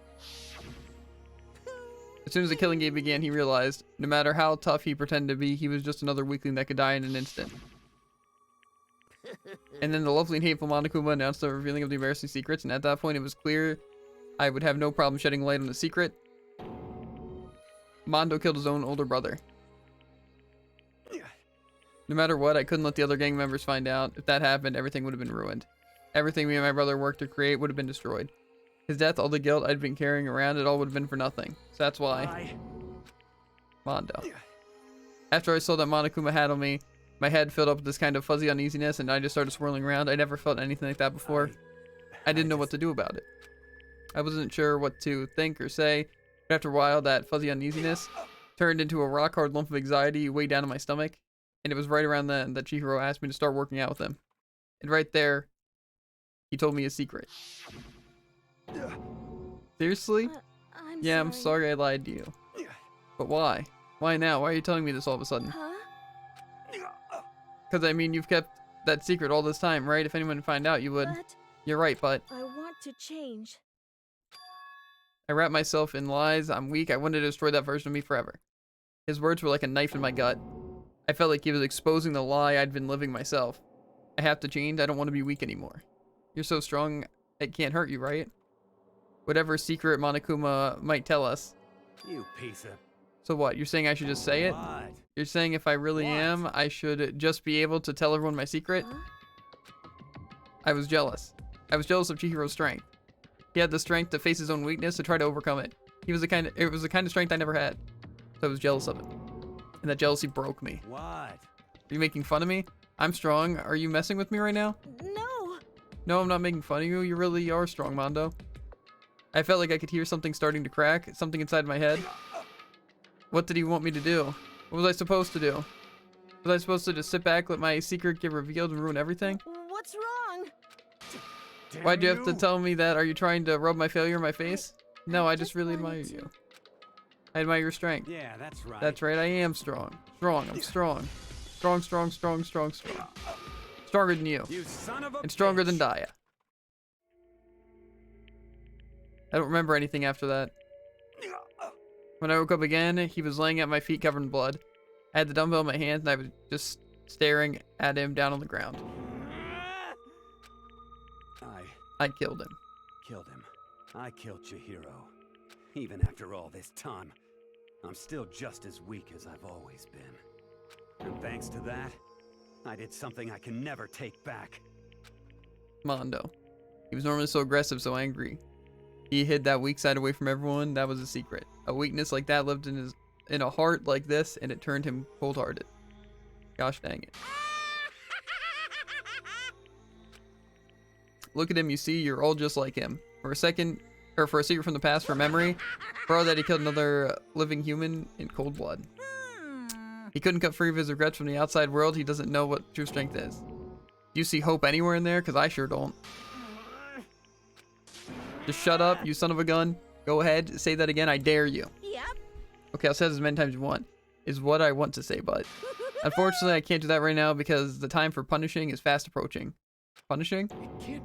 As soon as the killing game began, he realized, no matter how tough he pretended to be, he was just another weakling that could die in an instant. And then the lovely and hateful Monokuma announced the revealing of the embarrassing secrets, and at that point it was clear I would have no problem shedding light on the secret. Mondo killed his own older brother. No matter what, I couldn't let the other gang members find out. If that happened, everything would have been ruined. Everything me and my brother worked to create would have been destroyed. His death, all the guilt I'd been carrying around, it all would have been for nothing. So that's why. Mondo. After I saw that Monokuma had on me, my head filled up with this kind of fuzzy uneasiness, and I just started swirling around. I never felt anything like that before. I didn't know what to do about it. I wasn't sure what to think or say, but after a while, that fuzzy uneasiness turned into a rock-hard lump of anxiety way down in my stomach, and it was right around then that Chihiro asked me to start working out with him. And right there, he told me a secret. Seriously? I'm sorry I lied to you. But why? Why now? Why are you telling me this all of a sudden? Huh? Because, I mean, you've kept that secret all this time, right? If anyone found out, you would. But You're right, but I want to change. I wrapped myself in lies. I'm weak. I wanted to destroy that version of me forever. His words were like a knife in my gut. I felt like he was exposing the lie I'd been living myself. I have to change. I don't want to be weak anymore. You're so strong, it can't hurt you, right? Whatever secret Monokuma might tell us. You piece of... So what? You're saying I should just say it? What? You're saying if I really am, I should just be able to tell everyone my secret? Huh? I was jealous. I was jealous of Chihiro's strength. He had the strength to face his own weakness, to try to overcome it. It was the kind of strength I never had. So I was jealous of it. And that jealousy broke me. What? Are you making fun of me? I'm strong. Are you messing with me right now? No. No, I'm not making fun of you. You really are strong, Mondo. I felt like I could hear something starting to crack, something inside my head. What did he want me to do? What was I supposed to do? Was I supposed to just sit back, let my secret get revealed and ruin everything? What's wrong? Why'd you have to tell me that? Are you trying to rub my failure in my face? No, I just really admire wanted to. you. I admire your strength. Yeah, that's right. That's right, I am strong. Strong, I'm strong. Strong. Stronger than you. You son of a And stronger bitch. than Daya. I don't remember anything after that. When I woke up again, he was laying at my feet covered in blood. I had the dumbbell in my hands and I was just staring at him down on the ground. I killed him. Killed him. I killed Chihiro. Even after all this time, I'm still just as weak as I've always been. And thanks to that, I did something I can never take back. Mondo. He was normally so aggressive, so angry. He hid that weak side away from everyone. That was a secret. A weakness like that lived in a heart like this, and it turned him cold-hearted. Gosh dang it. Look at him, you see, you're all just like him. For a secret from the past, for memory, for all that he killed another living human in cold blood. He couldn't cut free of his regrets from the outside world. He doesn't know what true strength is. Do you see hope anywhere in there? Because I sure don't. Just shut up, you son of a gun. Go ahead, say that again, I dare you. Yep. Okay, I'll say it as many times as you want. Is what I want to say, but unfortunately I can't do that right now because the time for punishing is fast approaching. Punishing?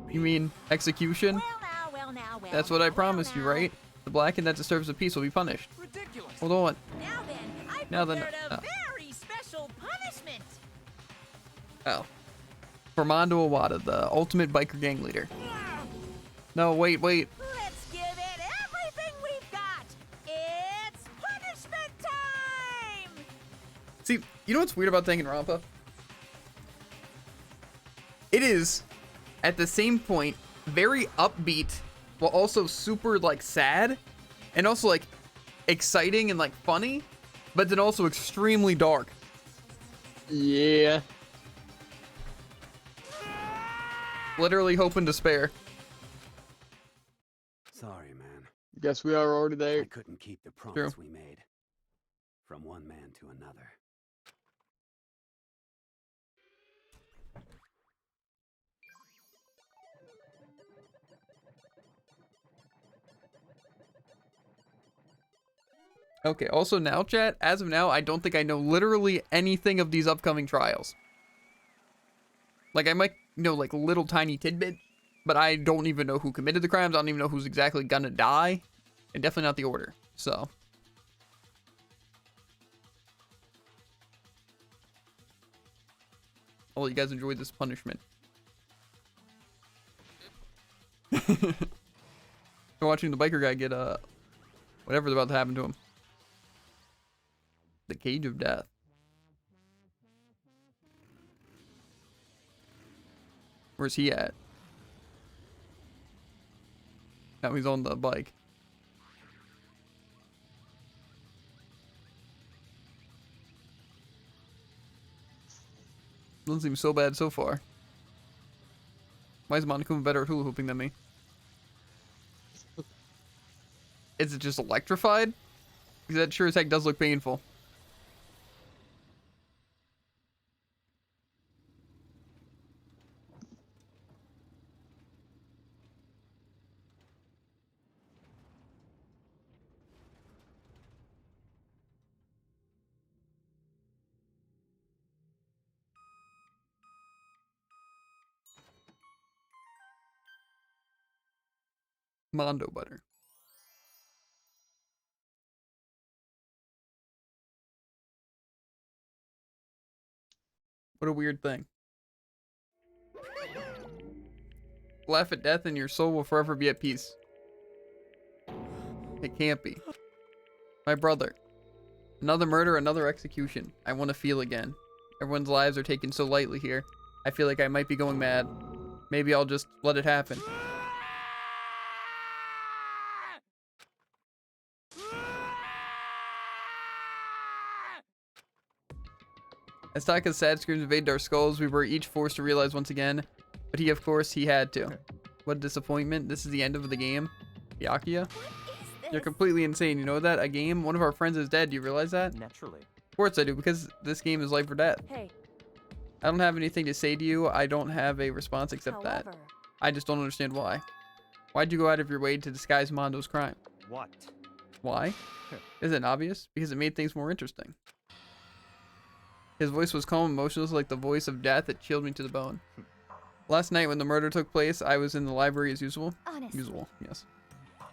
You mean execution? That's what I promised you, right? The blackened that disturbs the peace will be punished. Ridiculous. Hold on. Now then, I Now then, prepared a very special punishment. Oh. For Mondo Iwata, the ultimate biker gang leader. No, wait. Let's give it everything we've got. It's punishment time. See, you know what's weird about Danganronpa? It is, at the same point, very upbeat, while also super, like, sad, and also, like, exciting and, like, funny, but then also extremely dark. Yeah. Literally hope and despair. Sorry, man. Guess we are already I there. couldn't keep the promise True. we made. From one man to another. Okay, also now, chat, as of now, I don't think I know literally anything of these upcoming trials. Like, I might know, like, little tiny tidbit, but I don't even know who committed the crimes. I don't even know who's exactly gonna die. And definitely not the order. So, I'll let you guys enjoy this punishment. We're watching the biker guy get whatever's about to happen to him. The cage of death. Where's he at? Now he's on the bike. Doesn't seem so bad so far. Why is Monokuma better at hula hooping than me? Is it just electrified? Because that sure as heck does look painful. Mondo butter. What a weird thing. Laugh at death and your soul will forever be at peace. It can't be. My brother. Another murder, another execution. I want to feel again. Everyone's lives are taken so lightly here. I feel like I might be going mad. Maybe I'll just let it happen. As Taka's sad screams invaded our skulls, we were each forced to realize once again. But he, of course, he had to. What a disappointment. This is the end of the game. Byakuya? You're completely insane. You know that? A game? One of our friends is dead. Do you realize that? Naturally. Of course I do, because this game is life or death. Hey. I don't have anything to say to you. I don't have a response except that. I just don't understand why. Why'd you go out of your way to disguise Mondo's crime? What? Why? Isn't it obvious? Because it made things more interesting. His voice was calm and emotionless like the voice of death that chilled me to the bone. Last night when the murder took place, I was in the library as usual. Honestly. Usual, yes.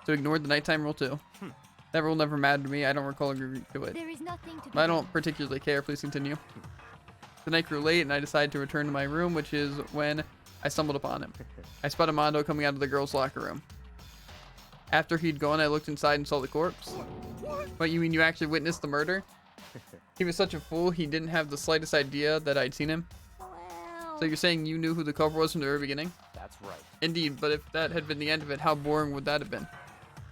So ignored the nighttime rule too. That rule never mattered to me. I don't recall agreeing to it. There is nothing to I don't particularly care. Please continue. The night grew late and I decided to return to my room, which is when I stumbled upon him. I spotted Mondo coming out of the girls' locker room. After he'd gone, I looked inside and saw the corpse. What, you mean you actually witnessed the murder? He was such a fool, he didn't have the slightest idea that I'd seen him. So you're saying you knew who the culprit was from the very beginning? That's right. Indeed, but if that had been the end of it, how boring would that have been?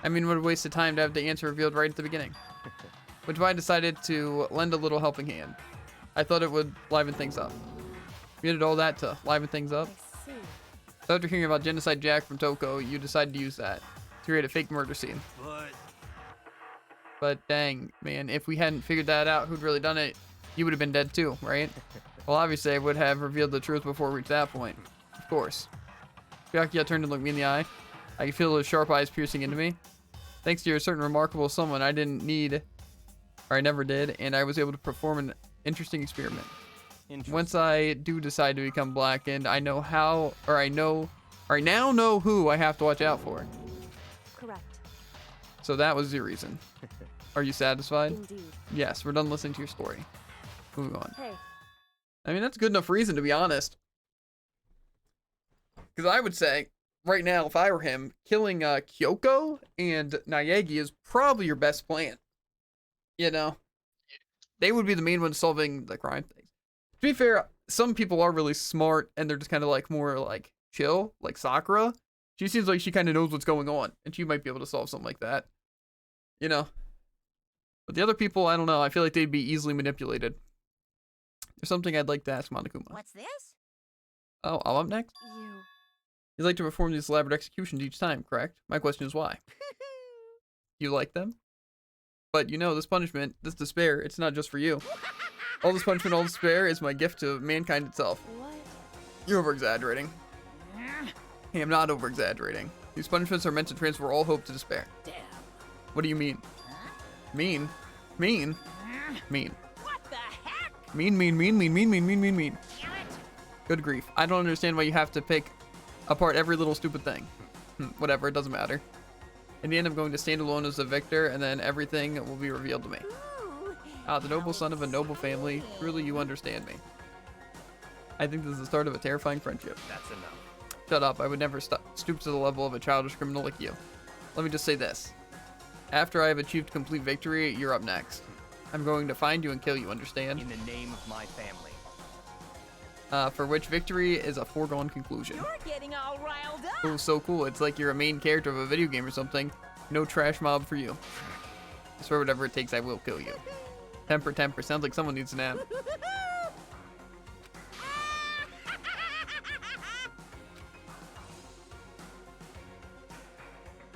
I mean, what a waste of time to have the answer revealed right at the beginning. Which why I decided to lend a little helping hand. I thought it would liven things up. You did all that to liven things up? So after hearing about Genocide Jack from Toko, you decided to use that to create a fake murder scene. But dang, man, if we hadn't figured that out, who'd really done it, you would have been dead too, right? Well, obviously, I would have revealed the truth before we reached that point. Of course. Byakuya turned and looked me in the eye. I could feel those sharp eyes piercing into me. Thanks to your certain remarkable someone, I didn't need, or I never did, and I was able to perform an interesting experiment. Once I do decide to become blackened, I know how, or I now know who I have to watch out for. Correct. So that was your reason. Are you satisfied? Indeed. Yes, we're done listening to your story. Moving on. Hey. I mean, that's good enough reason, to be honest. Because I would say, right now, if I were him, killing Kyoko and Naegi is probably your best plan. You know? They would be the main ones solving the crime things. To be fair, some people are really smart, and they're just kind of like more like chill, like Sakura. She seems like she kind of knows what's going on, and she might be able to solve something like that. You know? But the other people, I don't know. I feel like they'd be easily manipulated. There's something I'd like to ask Monokuma. What's this? Oh, I'm up next? You'd like to perform these elaborate executions each time, correct? My question is why? You like them? But you know, this punishment, this despair, it's not just for you. All this punishment, all despair is my gift to mankind itself. What? You're over-exaggerating. Hey, I'm not over-exaggerating. These punishments are meant to transfer all hope to despair. Damn. What do you mean? Mean? Mean? Mean. What the heck? Mean. Good grief. I don't understand why you have to pick apart every little stupid thing. Whatever, it doesn't matter. In the end, I'm going to stand alone as the victor, and then everything will be revealed to me. Ah, the noble son of a noble family. Truly, you understand me. I think this is the start of a terrifying friendship. That's enough. Shut up. I would never stoop to the level of a childish criminal like you. Let me just say this. After I have achieved complete victory, you're up next. I'm going to find you and kill you, understand? In the name of my family. For which victory is a foregone conclusion. You're getting all riled up. Oh, so cool. It's like you're a main character of a video game or something. No trash mob for you. I swear whatever it takes, I will kill you. Temper, temper. Sounds like someone needs a nap.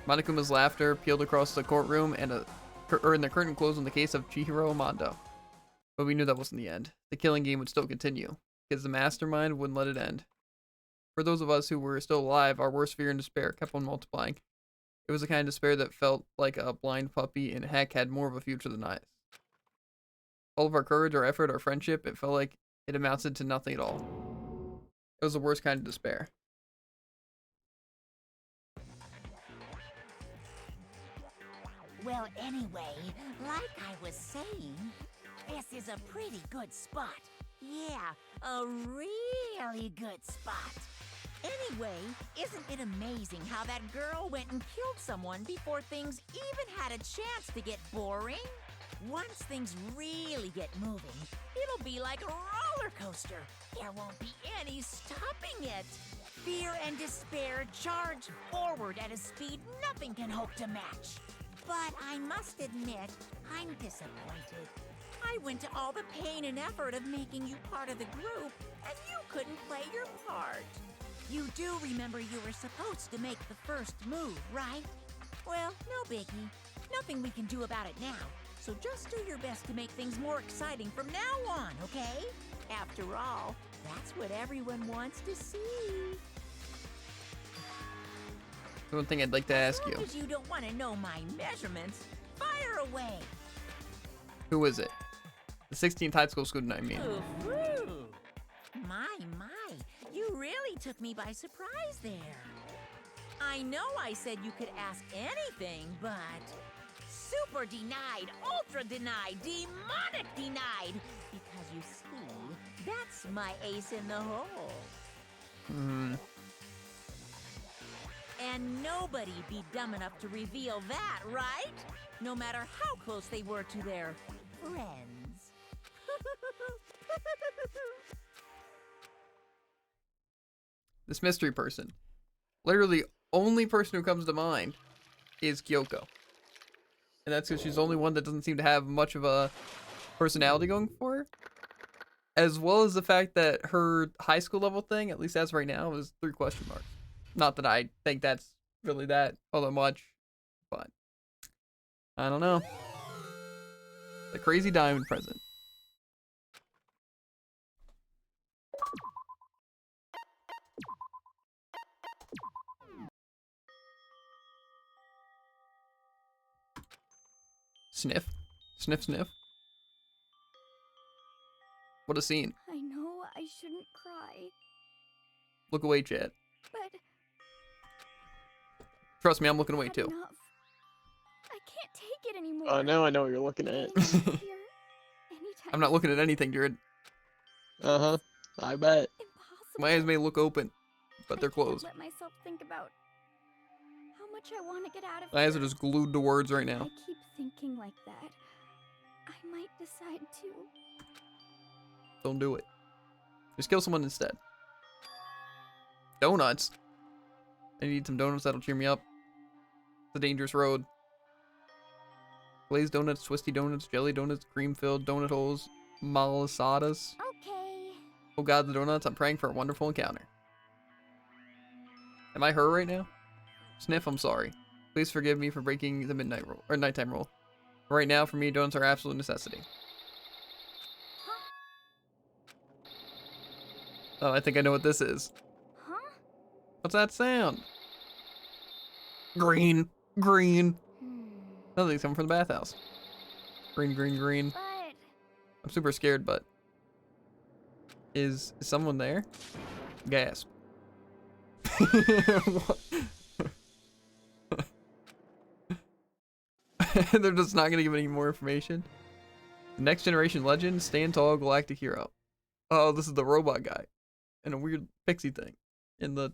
Monokuma's laughter peeled across the courtroom and the curtain closed on the case of Chihiro Amando. But we knew that wasn't the end. The killing game would still continue, because the mastermind wouldn't let it end. For those of us who were still alive, our worst fear and despair kept on multiplying. It was the kind of despair that felt like a blind puppy and heck had more of a future than us. All of our courage, our effort, our friendship, it felt like it amounted to nothing at all. It was the worst kind of despair. Well, anyway, like I was saying, this is a pretty good spot. Yeah, a really good spot. Anyway, isn't it amazing how that girl went and killed someone before things even had a chance to get boring? Once things really get moving, it'll be like a roller coaster. There won't be any stopping it. Fear and despair charge forward at a speed nothing can hope to match. But I must admit, I'm disappointed. I went to all the pain and effort of making you part of the group, and you couldn't play your part. You do remember you were supposed to make the first move, right? Well, no biggie. Nothing we can do about it now. So just do your best to make things more exciting from now on, okay? After all, that's what everyone wants to see. The one thing I'd like to ask you. As long as you don't want to know my measurements, fire away. Who is it? The 16th high school student, I mean. Ooh. My. You really took me by surprise there. I know I said you could ask anything, but... super denied, ultra denied, demonic denied. Because you see, that's my ace in the hole. And nobody'd be dumb enough to reveal that, right? No matter how close they were to their friends. This mystery person. Literally, only person who comes to mind is Kyoko. And that's because she's the only one that doesn't seem to have much of a personality going for her. As well as the fact that her high school level thing, at least as right now, is 3 question marks. Not that I think that's really that all that much, but I don't know. The crazy diamond present. Sniff. Sniff, sniff. What a scene. I know I shouldn't cry, Look away, Chad. but Trust me, I'm looking away too. enough. I can't take it anymore. Now I know what you're looking at. Anytime I'm not looking at anything, Jared. Uh-huh. I bet. My eyes may look open, but they're closed. Let myself think about how much I want to get out of My eyes are here. just glued to words right now. I keep thinking like that. I might decide to. Don't do it. Just kill someone instead. Donuts. I need some donuts that'll cheer me up. It's a dangerous road. Glazed donuts, twisty donuts, jelly donuts, cream-filled donut holes, malasadas. Okay. Oh god, the donuts, I'm praying for a wonderful encounter. Am I her right now? Sniff, I'm sorry. Please forgive me for breaking the midnight rule, or nighttime rule. Right now, for me, donuts are absolute necessity. Oh, I think I know what this is. Huh? What's that sound? Green. Green. Nothing's coming from the bathhouse. Green, green, green. But I'm super scared, but... Is someone there? Gasp. They're just not going to give any more information. Next generation legend, stand tall, galactic hero. Oh, this is the robot guy. and a weird pixie thing. I don't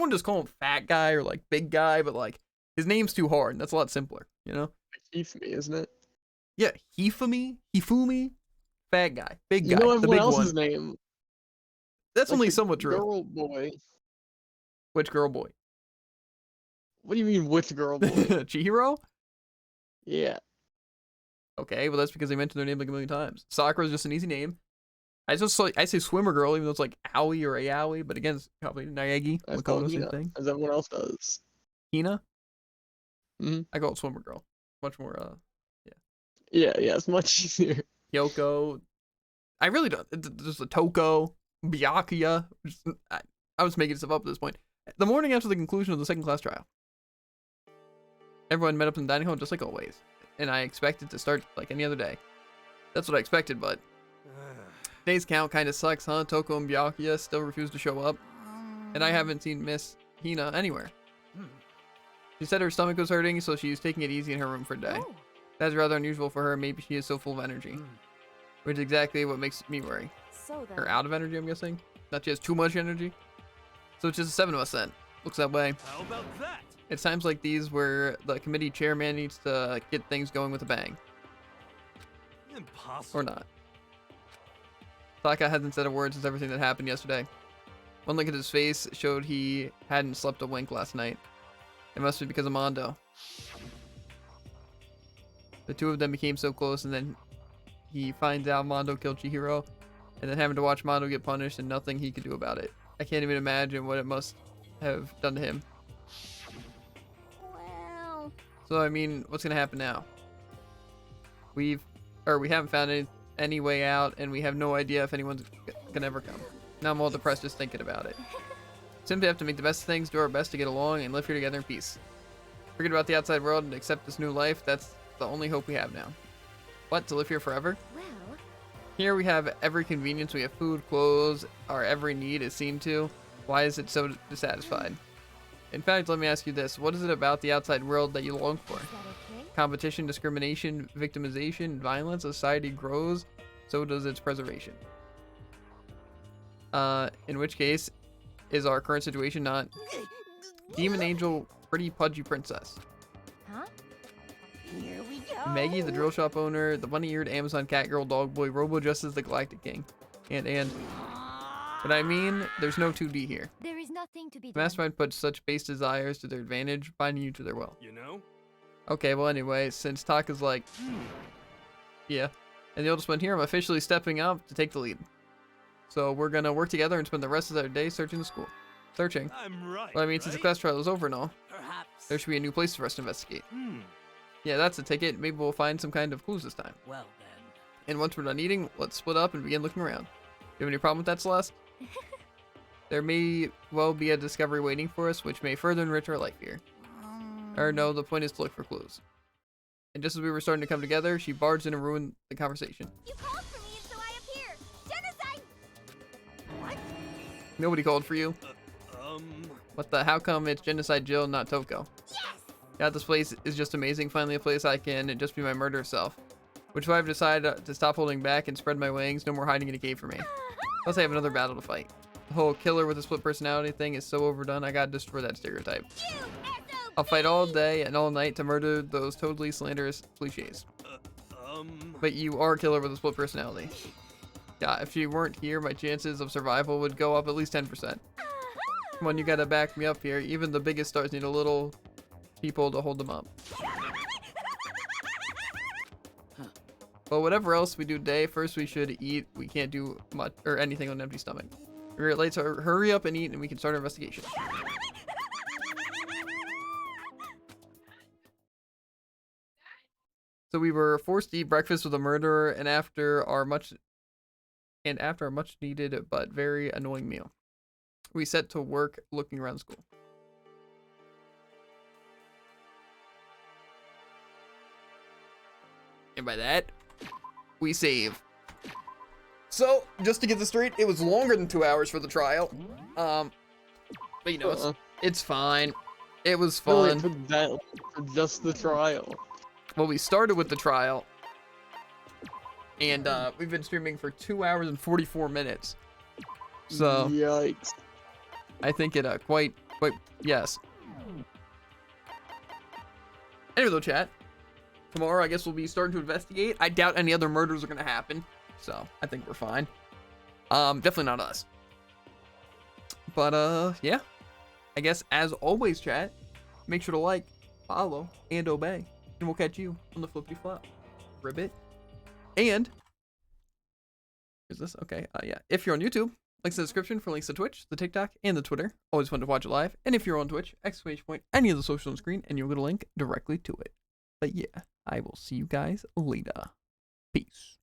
want to just call him fat guy or like big guy, but like his name's too hard. And that's a lot simpler, you know? Hifumi, isn't it? Yeah, Hifumi, fat guy, big guy, You know the everyone big else's one. name. That's Like only the somewhat true. Girl boy. Which girl boy? What do you mean, which girl boy? Chihiro? Yeah. Okay, well that's because they mentioned their name like a million times. Sakura's just an easy name. I say swimmer girl, even though it's like Aoi or Ayaoi, but again, it's probably Naegi, I call Makoto, it same Hina, thing. as everyone else does. Hina? Mm-hmm. I call it swimmer girl. Much more, Yeah, it's much easier. Kyoko. I really don't. There's a Toko, Byakuya. I was making stuff up at this point. The morning after the conclusion of the second class trial, everyone met up in the dining hall just like always, and I expected to start like any other day. That's what I expected, but today's count kind of sucks, huh? Toko and Byakuya still refuse to show up, and I haven't seen Miss Hina anywhere. She said her stomach was hurting, so she's taking it easy in her room for a day. Oh. That's rather unusual for her. Maybe she is so full of energy, which is exactly what makes me worry. So then. Or out of energy, I'm guessing. Not she has too much energy. So it's just a 7 of us then. Looks that way. How about that? It's times like these where the committee chairman needs to get things going with a bang. Impossible. Or not. Taka hasn't said a word since everything that happened yesterday. One look at his face showed he hadn't slept a wink last night. It must be because of Mondo. The two of them became so close, and then he finds out Mondo killed Chihiro, and then having to watch Mondo get punished and nothing he could do about it. I can't even imagine what it must have done to him. Well. So I mean, what's gonna happen now? We haven't found any way out, and we have no idea if anyone's gonna ever come. Now I'm all depressed just thinking about it. Simply have to make the best of things, do our best to get along, and live here together in peace. Forget about the outside world and accept this new life. That's the only hope we have now. What, to live here forever? Well, Here we have every convenience. We have food, clothes, our every need is seen to. Why is it so dissatisfied? In fact, let me ask you this. What is it about the outside world that you long for? is that okay? Competition, discrimination, victimization, violence. Society grows, so does its preservation. In which case, is our current situation not demon angel, pretty pudgy princess? Huh? Here we go. Maggie, the drill shop owner, the bunny-eared Amazon cat girl, dog boy, Robo Justice, the Galactic King, and. But I mean, there's no 2D here. There is nothing to be The done. Mastermind puts such base desires to their advantage, binding you to their will. You know? Okay, well anyway, since Taka's like, yeah, and the oldest one here, I'm officially stepping up to take the lead. So we're gonna work together and spend the rest of our day searching the school. Searching. I'm right. Well, I mean, since the class trial is over and all, Perhaps. there should be a new place for us to investigate. Hmm. Yeah, that's the ticket. Maybe we'll find some kind of clues this time. Well then. And once we're done eating, let's split up and begin looking around. You have any problem with that, Celeste? There may well be a discovery waiting for us, which may further enrich our life here. Or no, the point is to look for clues. And just as we were starting to come together, she barged in and ruined the conversation. You called for me, and so I appeared. Genocide! What? Nobody called for you. Um. What the? How come it's Genocide Jill, not Toko? Yes! God, this place is just amazing. Finally a place I can just be my murderous self. Which is why I've decided to stop holding back and spread my wings. No more hiding in a cave for me. Plus I have another battle to fight. The whole killer with a split personality thing is so overdone. I gotta destroy that stereotype. I'll fight all day and all night to murder those totally slanderous cliches. But you are a killer with a split personality. Yeah, if you weren't here, my chances of survival would go up at least 10%. Come on, you gotta back me up here. Even the biggest stars need a little people to hold them up. But whatever else we do today, first we should eat. We can't do much or anything on an empty stomach. We're late, so hurry up and eat and we can start our investigation. So we were forced to eat breakfast with a murderer, and after our much needed but very annoying meal, we set to work looking around school. And by that, we save. So, just to get this straight, it was longer than 2 hours for the trial. But you know, it's fine. It was fun. For just the trial. Well, we started with the trial, and we've been streaming for 2 hours and 44 minutes. So yikes. I think it quite yes. Anyway though, chat. Tomorrow I guess we'll be starting to investigate. I doubt any other murders are gonna happen. So I think we're fine. Definitely not us. But yeah. I guess as always, chat, make sure to like, follow, and obey. And we'll catch you on the flippity flop. Ribbit. And is this okay? Yeah. If you're on YouTube, links in the description for links to Twitch, the TikTok, and the Twitter. Always fun to watch it live. And if you're on Twitch, !, any of the socials on the screen, and you'll get a link directly to it. But yeah, I will see you guys later. Peace.